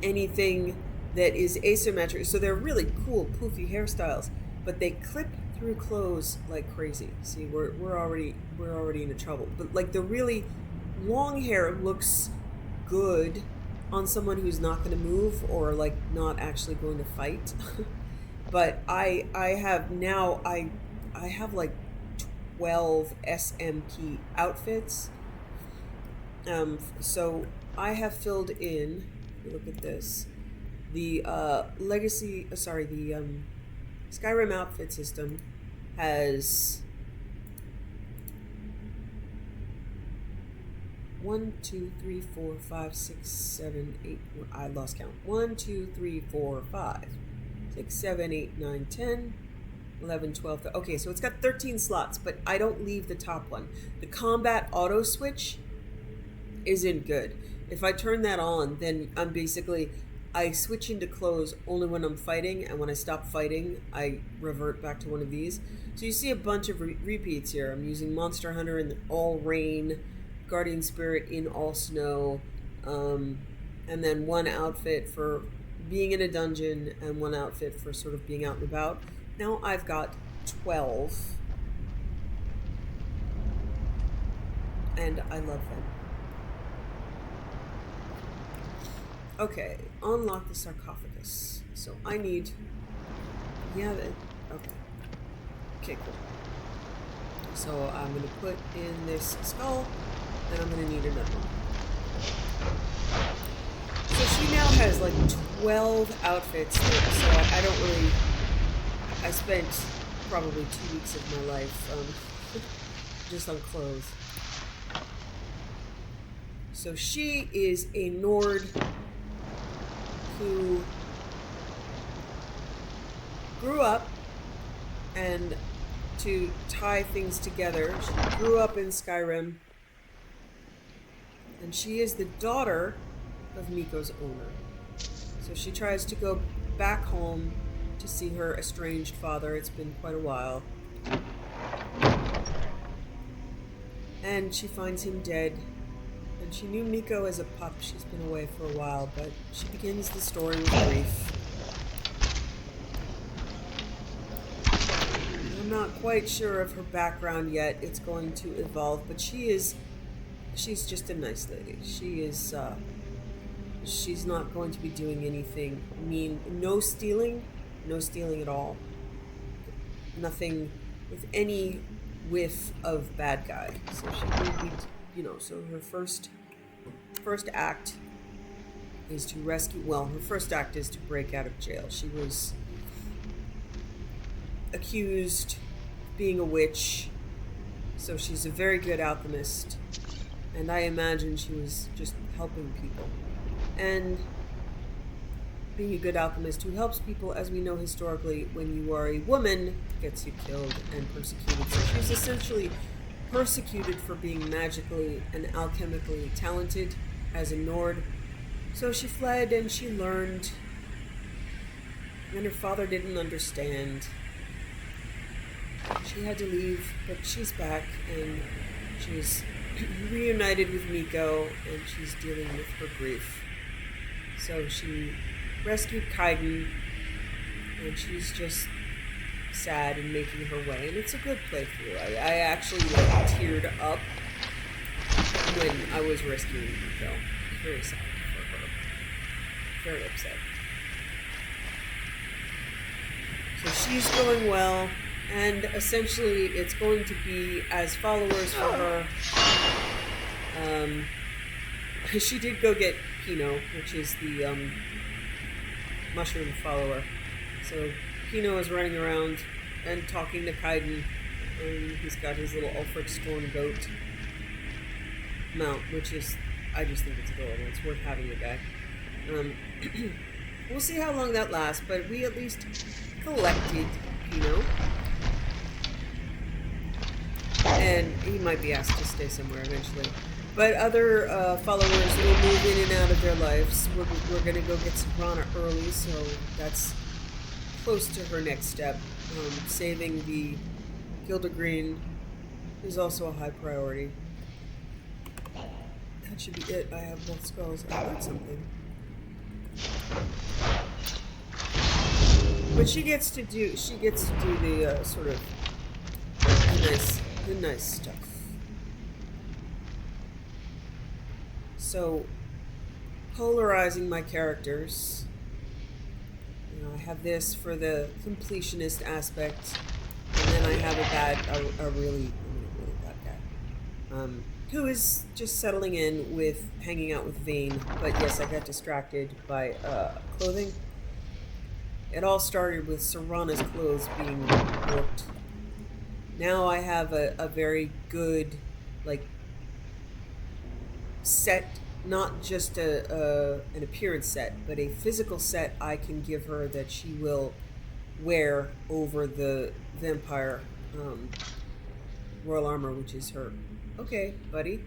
A: anything that is asymmetric, so they're really cool, poofy hairstyles, but they clip through clothes like crazy. See, we're already into trouble. But like the really long hair looks good on someone who's not going to move or like not actually going to fight. But I have like 12 SMP outfits. So I have filled in, look at this, the Skyrim outfit system has 1, 2, 3, 4, 5, 6, 7, 8. I lost count. 1, 2, 3, 4, 5, 6, 7, 8, 9, 10, 11, 12. Okay, so it's got 13 slots, but I don't leave the top one. The combat auto switch isn't good. If I turn that on, then I'm basically, I switch into clothes only when I'm fighting, and when I stop fighting, I revert back to one of these. So you see a bunch of repeats here. I'm using Monster Hunter in all rain, Guardian Spirit in all snow, and then one outfit for being in a dungeon and one outfit for sort of being out and about. Now I've got 12, and I love them. Okay, unlock the sarcophagus. So I need, okay. Okay, cool. So I'm going to put in this skull, and I'm going to need another one. So she now has like 12 outfits, so I don't really, I spent probably 2 weeks of my life just on clothes. So she is a Nord who grew up, and to tie things together, she grew up in Skyrim, and she is the daughter of Miko's owner. So she tries to go back home to see her estranged father. It's been quite a while. And she finds him dead. And she knew Miko as a pup. She's been away for a while, but she begins the story with grief. I'm not quite sure of her background yet. It's going to evolve, but she's just a nice lady. She's not going to be doing anything mean. No stealing at all. Nothing with any whiff of bad guy. So she will be, so her first act is to rescue, her first act is to break out of jail. She was accused of being a witch, so she's a very good alchemist, and I imagine she was just helping people. And being a good alchemist who helps people, as we know historically, when you are a woman, gets you killed and persecuted. So she's essentially persecuted for being magically and alchemically talented as a Nord. So she fled and she learned, and her father didn't understand. She had to leave, but she's back, and she's reunited with Miko, and she's dealing with her grief. So she rescued Kaidan, and she's just sad and making her way, and it's a good playthrough. I actually teared up when I was rescuing Miko. Very sad for her. Very upset. So she's going well, and essentially it's going to be as followers for her. She did go get Pino, which is the mushroom follower. So Pino is running around and talking to Kaidan, and he's got his little Ulfric Storm goat mount, which is, I just think it's adorable. It's worth having a guy. We'll see how long that lasts, but we at least collected Pino. And he might be asked to stay somewhere eventually. But other followers will move in and out of their lives. We're going to go get Sabrina early, so that's close to her next step. Saving the Gilda-Green is also a high priority. That should be it. I have both skulls. I got something. But she gets to do the sort of the nice stuff. So, polarizing my characters. I have this for the completionist aspect, and then I have a really bad guy, who is just settling in with hanging out with Vane. But yes, I got distracted by clothing. It all started with Serana's clothes being warped. Now I have a very good, set, not just an appearance set, but a physical set I can give her that she will wear over the vampire royal armor, which is her. Okay, buddy.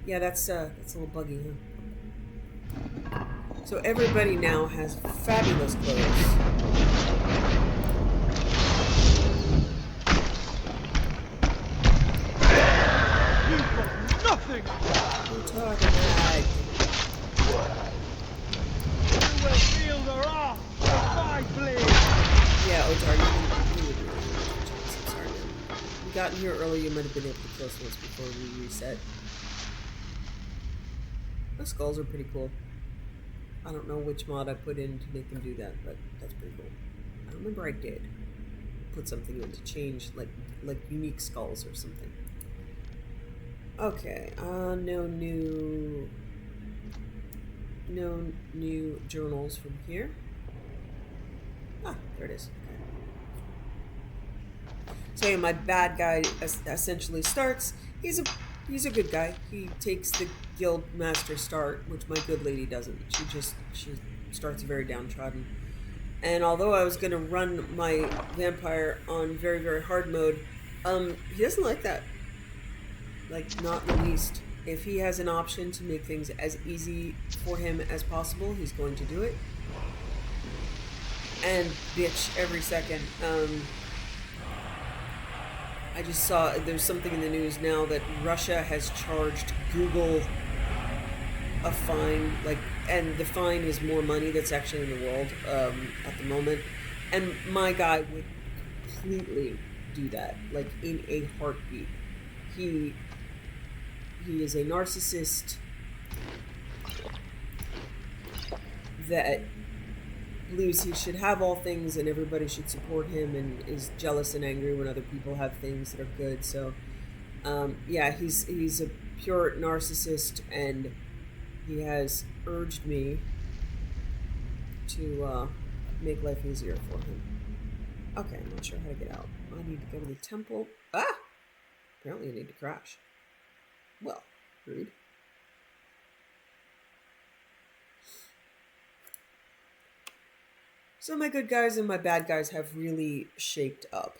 A: Yeah, that's a little buggy, huh? So everybody now has fabulous clothes.
G: Nothing!
A: We're talking about.
G: You will feel the wrath of my blade!
A: Yeah, Otar, you I'm sorry, man. We got in here early, you might have been able to kill once before we reset. Those skulls are pretty cool. I don't know which mod I put in to make them do that, but that's pretty cool. I remember I did put something in to change, like unique skulls or something. Okay, no new journals from here. Ah, there it is. Okay. So yeah, my bad guy essentially starts. He's a good guy. He takes the guild master start, which my good lady doesn't. She starts very downtrodden. And although I was gonna run my vampire on very, very hard mode, he doesn't like that. Like, not in the least. If he has an option to make things as easy for him as possible, he's going to do it. And bitch every second. I just saw there's something in the news now that Russia has charged Google a fine, and the fine is more money that's actually in the world at the moment. And my guy would completely do that, like in a heartbeat. He is a narcissist that believes he should have all things and everybody should support him, and is jealous and angry when other people have things that are good. So yeah, he's a pure narcissist, and he has urged me to make life easier for him. Okay, I'm not sure how to get out. I need to go to the temple. Ah! Apparently I need to crash. Well, rude. So my good guys and my bad guys have really shaped up.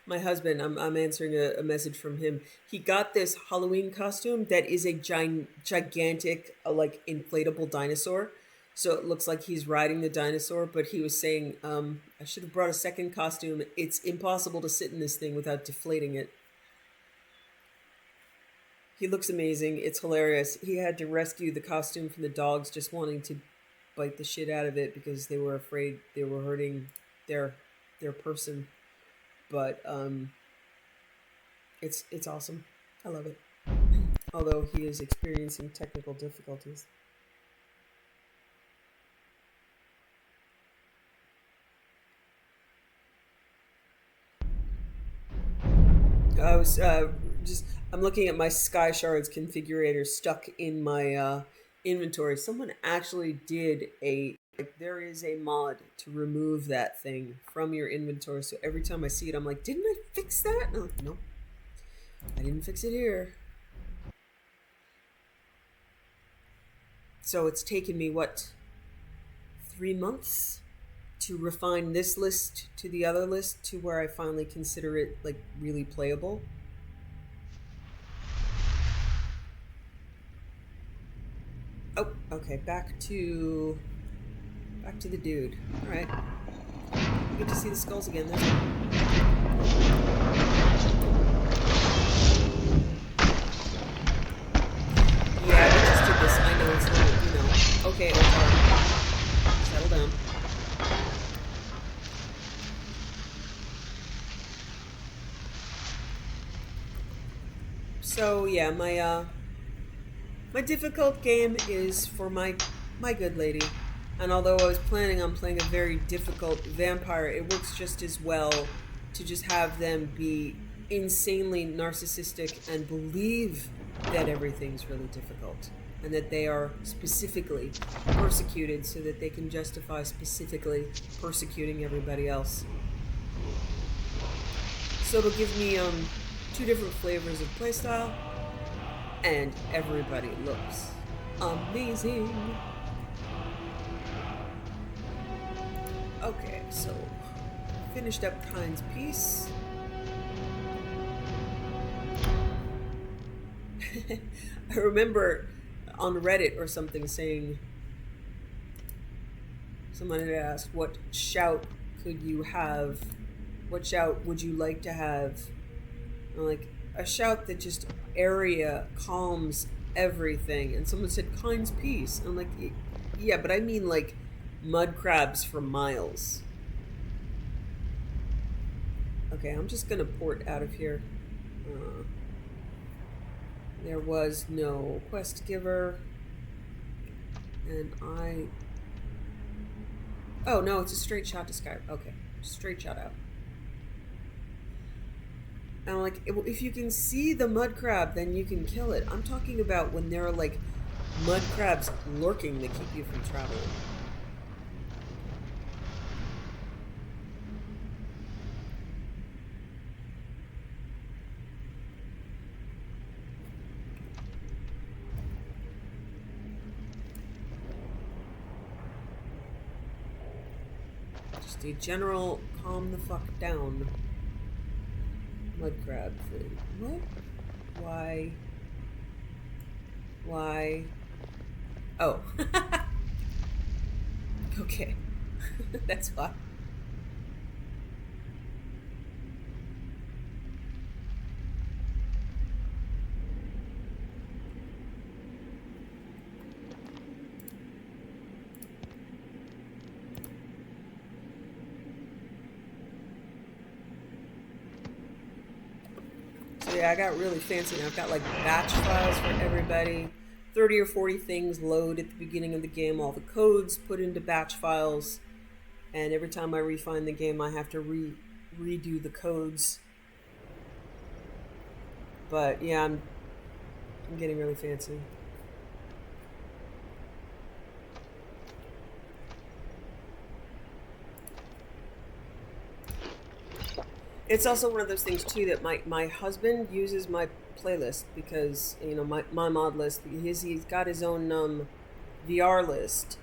A: My husband, I'm answering a message from him. He got this Halloween costume that is a gigantic, like, inflatable dinosaur. So it looks like he's riding the dinosaur, but he was saying, I should have brought a second costume. It's impossible to sit in this thing without deflating it. He looks amazing. It's hilarious. He had to rescue the costume from the dogs, just wanting to bite the shit out of it because they were afraid they were hurting their person. But it's awesome. I love it. Although he is experiencing technical difficulties. I was I'm looking at my Sky Shards configurator stuck in my inventory. Someone actually did there is a mod to remove that thing from your inventory, so every time I see it, I'm like, didn't I fix that? And I'm like, nope, I didn't fix it here. So it's taken me, what, 3 months to refine this list to the other list to where I finally consider it, like, really playable. Oh, okay, back to the dude. Alright. You get to see the skulls again then. Yeah, we just did this. I know it's not, Okay, Otar. Settle down. So, yeah, my difficult game is for my good lady. And although I was planning on playing a very difficult vampire, it works just as well to just have them be insanely narcissistic and believe that everything's really difficult and that they are specifically persecuted so that they can justify specifically persecuting everybody else. So it'll give me 2 different flavors of playstyle, and everybody looks amazing. Okay, so finished up Kaidan's piece. I remember on Reddit or something saying, someone had asked, what shout could you have? What shout would you like to have? I'm like, a shout that just area calms everything. And someone said, Kaidan's piece. I'm like, yeah, but I mean like mud crabs for miles. Okay, I'm just gonna port out of here. There was no quest giver. And oh no, it's a straight shot to Skyrim. Okay, straight shot out. And I'm like, if you can see the mud crab, then you can kill it. I'm talking about when there are like mud crabs lurking to keep you from traveling. Just a general calm the fuck down mud crab thing. What? Why? Why? Oh. Okay. That's why. Yeah, I got really fancy. I've got like batch files for everybody. 30 or 40 things load at the beginning of the game. All the codes put into batch files. And every time I refine the game, I have to redo the codes. But yeah, I'm getting really fancy. It's also one of those things too that my husband uses my playlist because, you know, my mod list, he's got his own VR list.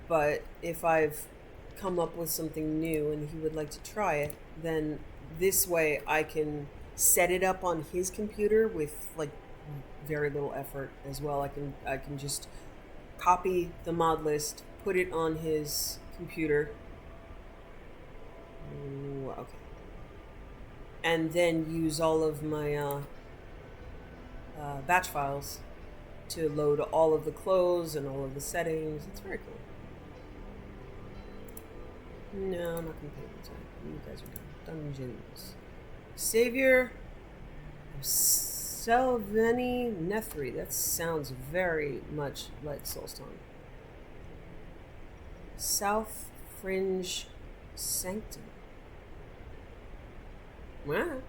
A: But if I've come up with something new and he would like to try it, then this way I can set it up on his computer with like very little effort as well. I can just copy the mod list, put it on his computer. Ooh, okay. And then use all of my batch files to load all of the clothes and all of the settings. It's very cool. No, I'm not gonna pay attention. You guys are done. Dungeons. Savior Selveni Nethri. That sounds very much like Soulstone. South Fringe Sanctum. Wow.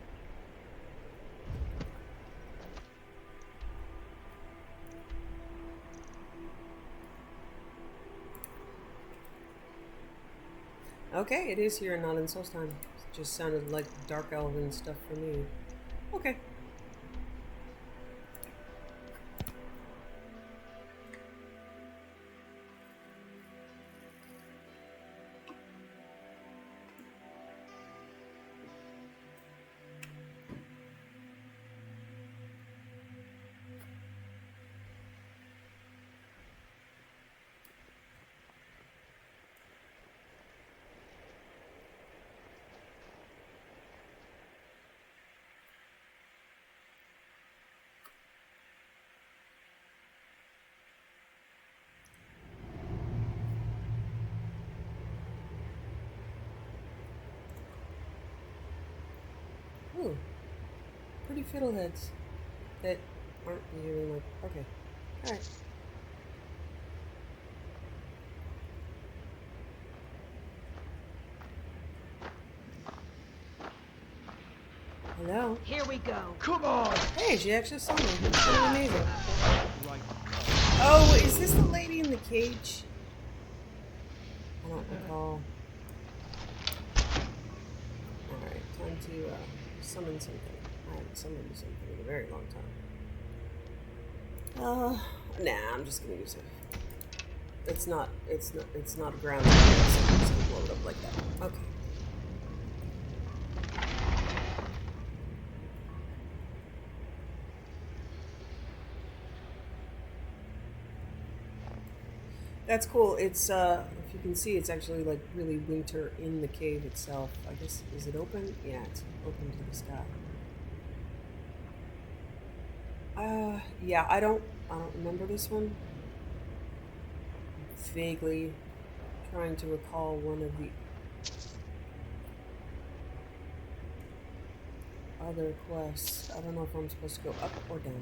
A: Okay, it is here, not in Solstheim. It just sounded like Dark Elven stuff for me. Okay. Ooh, pretty fiddleheads that aren't behaving like... Okay, alright. Hello?
N: Here we go.
K: Come on!
A: Hey, she actually saw me. That's really amazing. Oh, is this the lady in the cage? I don't recall. Alright, time to summon something. I haven't summoned something in a very long time. Nah, I'm just gonna use it. It's not a ground, so I'm just gonna blow it up like that. Okay. That's cool. It's if you can see, it's actually like really winter in the cave itself. I guess, is it open? Yeah, it's open to the sky. Yeah, I don't remember this one. I'm vaguely trying to recall one of the other quests. I don't know if I'm supposed to go up or down.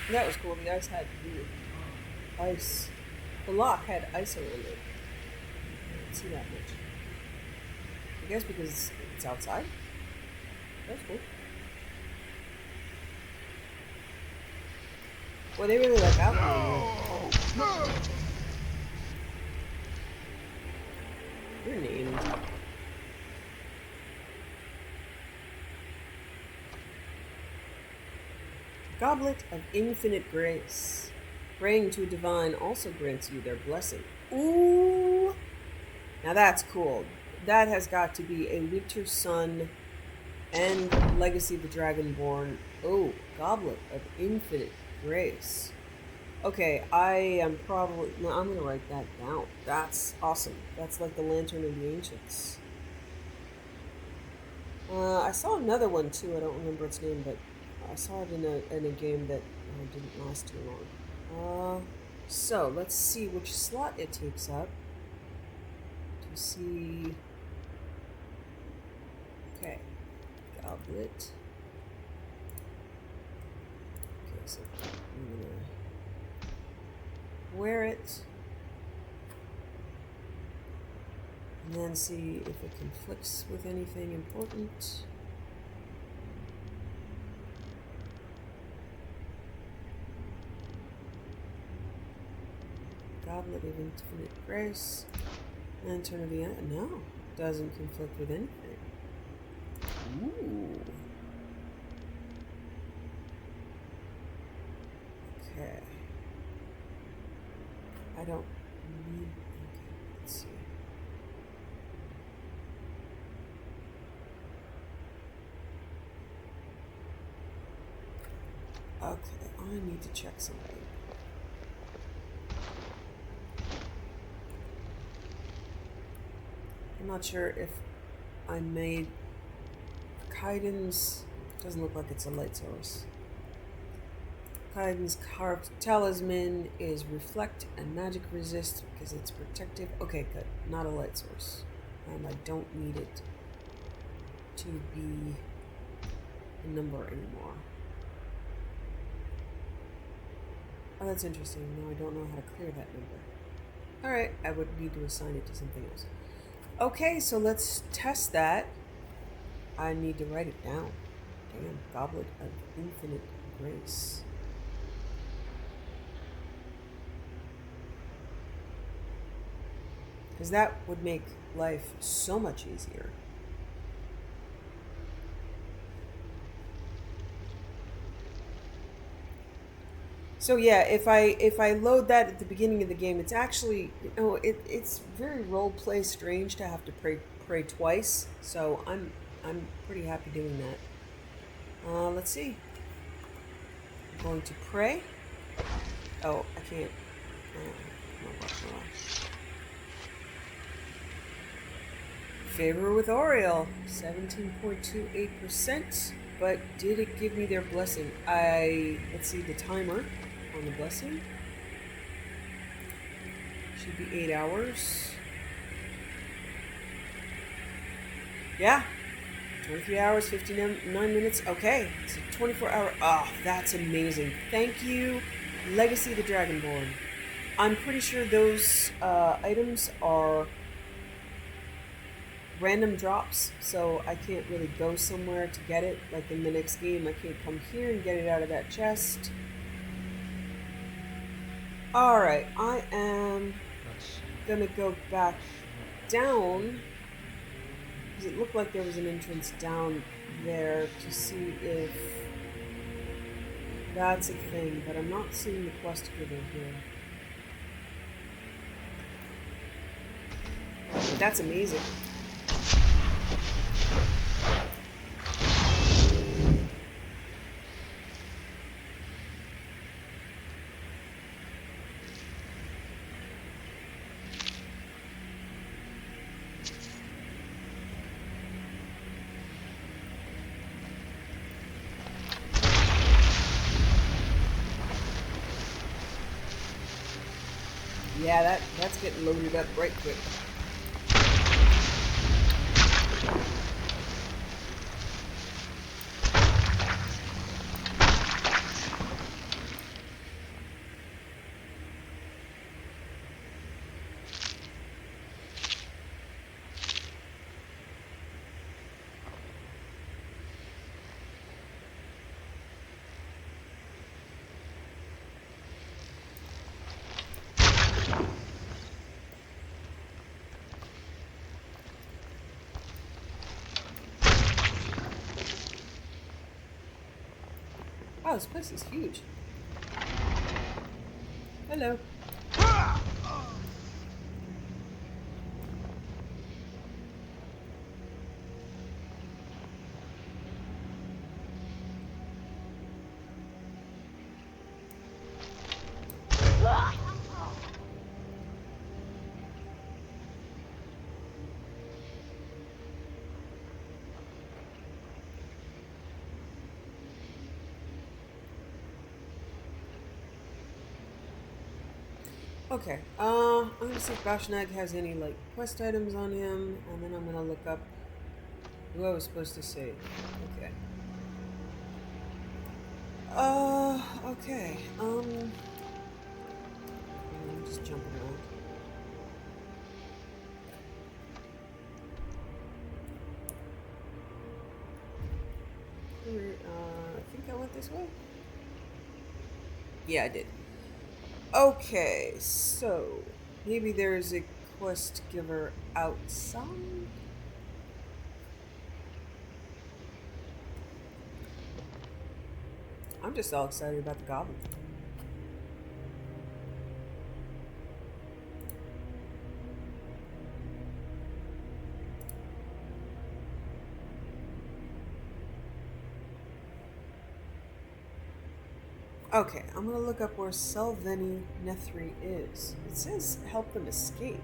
A: That was cool. The ice had ice. The lock had ice around it. I didn't see that much. I guess because it's outside. That's cool. Well, they really like alcohol. Oh. You're named. Goblet of Infinite Grace. Praying to a divine also grants you their blessing. Ooh! Now that's cool. That has got to be a Winter Sun and Legacy of the Dragonborn. Oh, Goblet of Infinite Grace. Okay, I am probably... No, I'm going to write that down. That's awesome. That's like the Lantern of the Ancients. I saw another one too. I don't remember its name, but I saw it in a game that didn't last too long. So let's see which slot it takes up. To see. Okay, goblet. Okay, so I'm gonna wear it, and then see if it conflicts with anything important. Goblet of Infinite Grace. Lantern of the End. No, doesn't conflict with anything. Ooh. Okay. I don't need. Okay, let's see. Okay, I need to check something. I'm not sure if I made Kaidan's. Doesn't look like it's a light source. Kaidan's carved talisman is reflect and magic resist because it's protective. Okay, good. Not a light source. And I don't need it to be a number anymore. Oh, that's interesting. Now I don't know how to clear that number. Alright, I would need to assign it to something else. Okay, so let's test that. I need to write it down. Damn, Goblet of Infinite Grace. Because that would make life so much easier. So yeah, if I load that at the beginning of the game, it's actually, you know, it's very roleplay strange to have to pray twice, so I'm pretty happy doing that. Let's see. I'm going to pray. Oh, I can't. Come on. Favor with Oriel, 17.28%. But did it give me their blessing? Let's see the timer on the blessing. Should be 8 hours. Yeah. 23 hours, 59 minutes. Okay, it's a 24-hour. Oh, that's amazing. Thank you, Legacy of the Dragonborn. I'm pretty sure those items are random drops, so I can't really go somewhere to get it. Like in the next game, I can't come here and get it out of that chest. Alright, I am gonna go back down. Because it looked like there was an entrance down there to see if that's a thing, but I'm not seeing the quest giver here. But that's amazing. Yeah, that's getting loaded up right quick. Wow, this place is huge. Hello. Okay, I'm gonna see if Bashnag has any, like, quest items on him, and then I'm gonna look up who I was supposed to save. Okay. Okay, I'm just jumping around. I think I went this way? Yeah, I did. Okay, so maybe there's a quest giver outside? I'm just all excited about the goblin. Okay, I'm gonna look up where Selveni Nethri is. It says help them escape.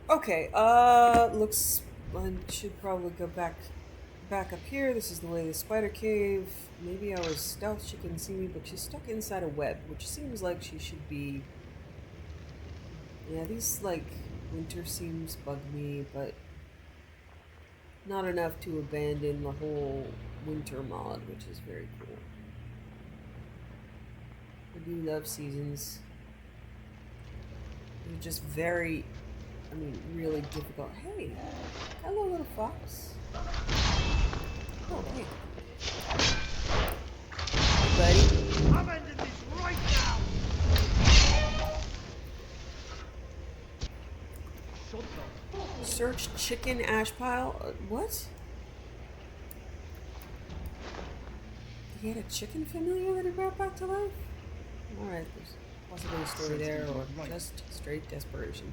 A: Okay, looks I should probably go back up here. This is the way to the spider cave. Maybe I was stealth, she couldn't see me, but she's stuck inside a web, which seems like she should be... Yeah, these, like, winter seams bug me, but not enough to abandon the whole winter mod, which is very cool. I do love seasons. They're just very, I mean, really difficult. Hey, hello, little fox. Oh, hey. Hey, buddy.
R: I'm ending this right now!
A: Search chicken ash pile. What? He had a chicken familiar that he brought back to life? Alright, there's possibly a story there, or just straight desperation,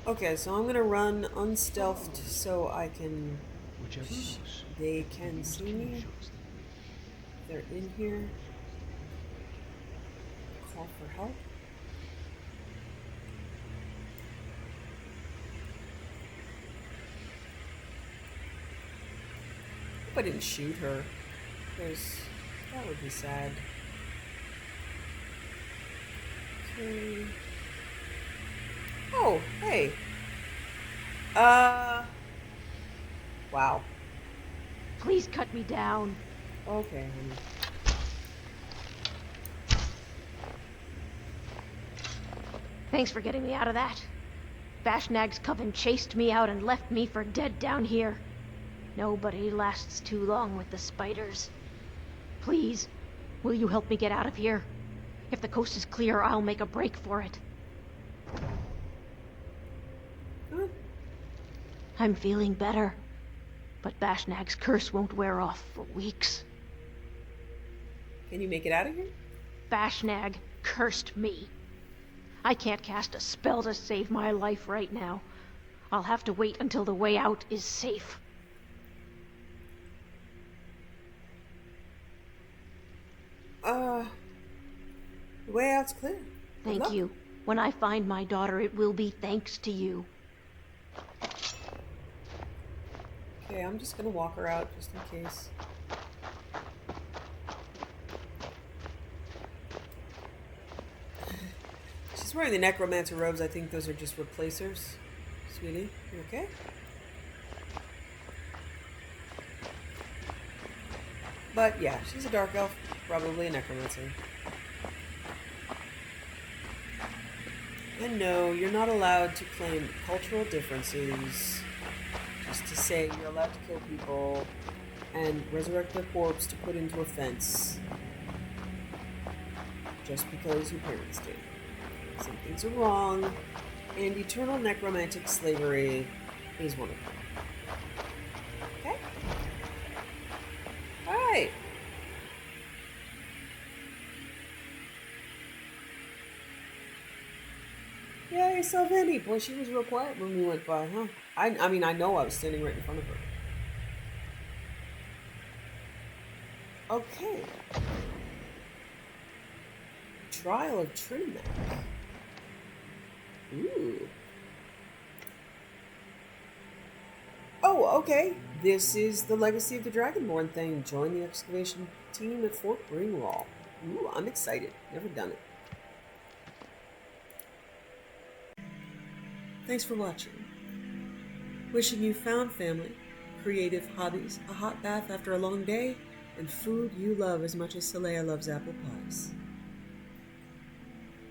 A: huh? Okay, so I'm gonna run unstealthed so I can... they can see me. They're in here. Call for help. Hope I didn't shoot her, because that would be sad. Okay. Oh, hey. Wow.
N: Please cut me down.
A: Okay, honey.
N: Thanks for getting me out of that. Bashnag's coven chased me out and left me for dead down here. Nobody lasts too long with the spiders. Please, will you help me get out of here? If the coast is clear, I'll make a break for it. I'm feeling better, but Bashnag's curse won't wear off for weeks.
A: Can you make it out of here?
N: Bashnag cursed me. I can't cast a spell to save my life right now. I'll have to wait until the way out is safe.
A: The way out's clear.
N: Thank you. When I find my daughter, it will be thanks to you.
A: Okay, I'm just gonna walk her out just in case. She's wearing the necromancer robes. I think those are just replacers. Sweetie, you okay? But yeah, she's a dark elf, probably a necromancer. And no, you're not allowed to claim cultural differences just to say you're allowed to kill people and resurrect their corpse to put into a fence just because your parents did. Some things are wrong, and eternal necromantic slavery is one of them. Okay? Alright. Yay, Salvini! Boy, she was real quiet when we went by, huh? I mean, I know I was standing right in front of her. Okay. Trial of Trinidad. Ooh. Oh, okay. This is the Legacy of the Dragonborn thing. Join the excavation team at Fort Ringwall. Ooh, I'm excited. Never done it. Thanks for watching. Wishing you found family, creative hobbies, a hot bath after a long day, and food you love as much as Saleya loves apple pies.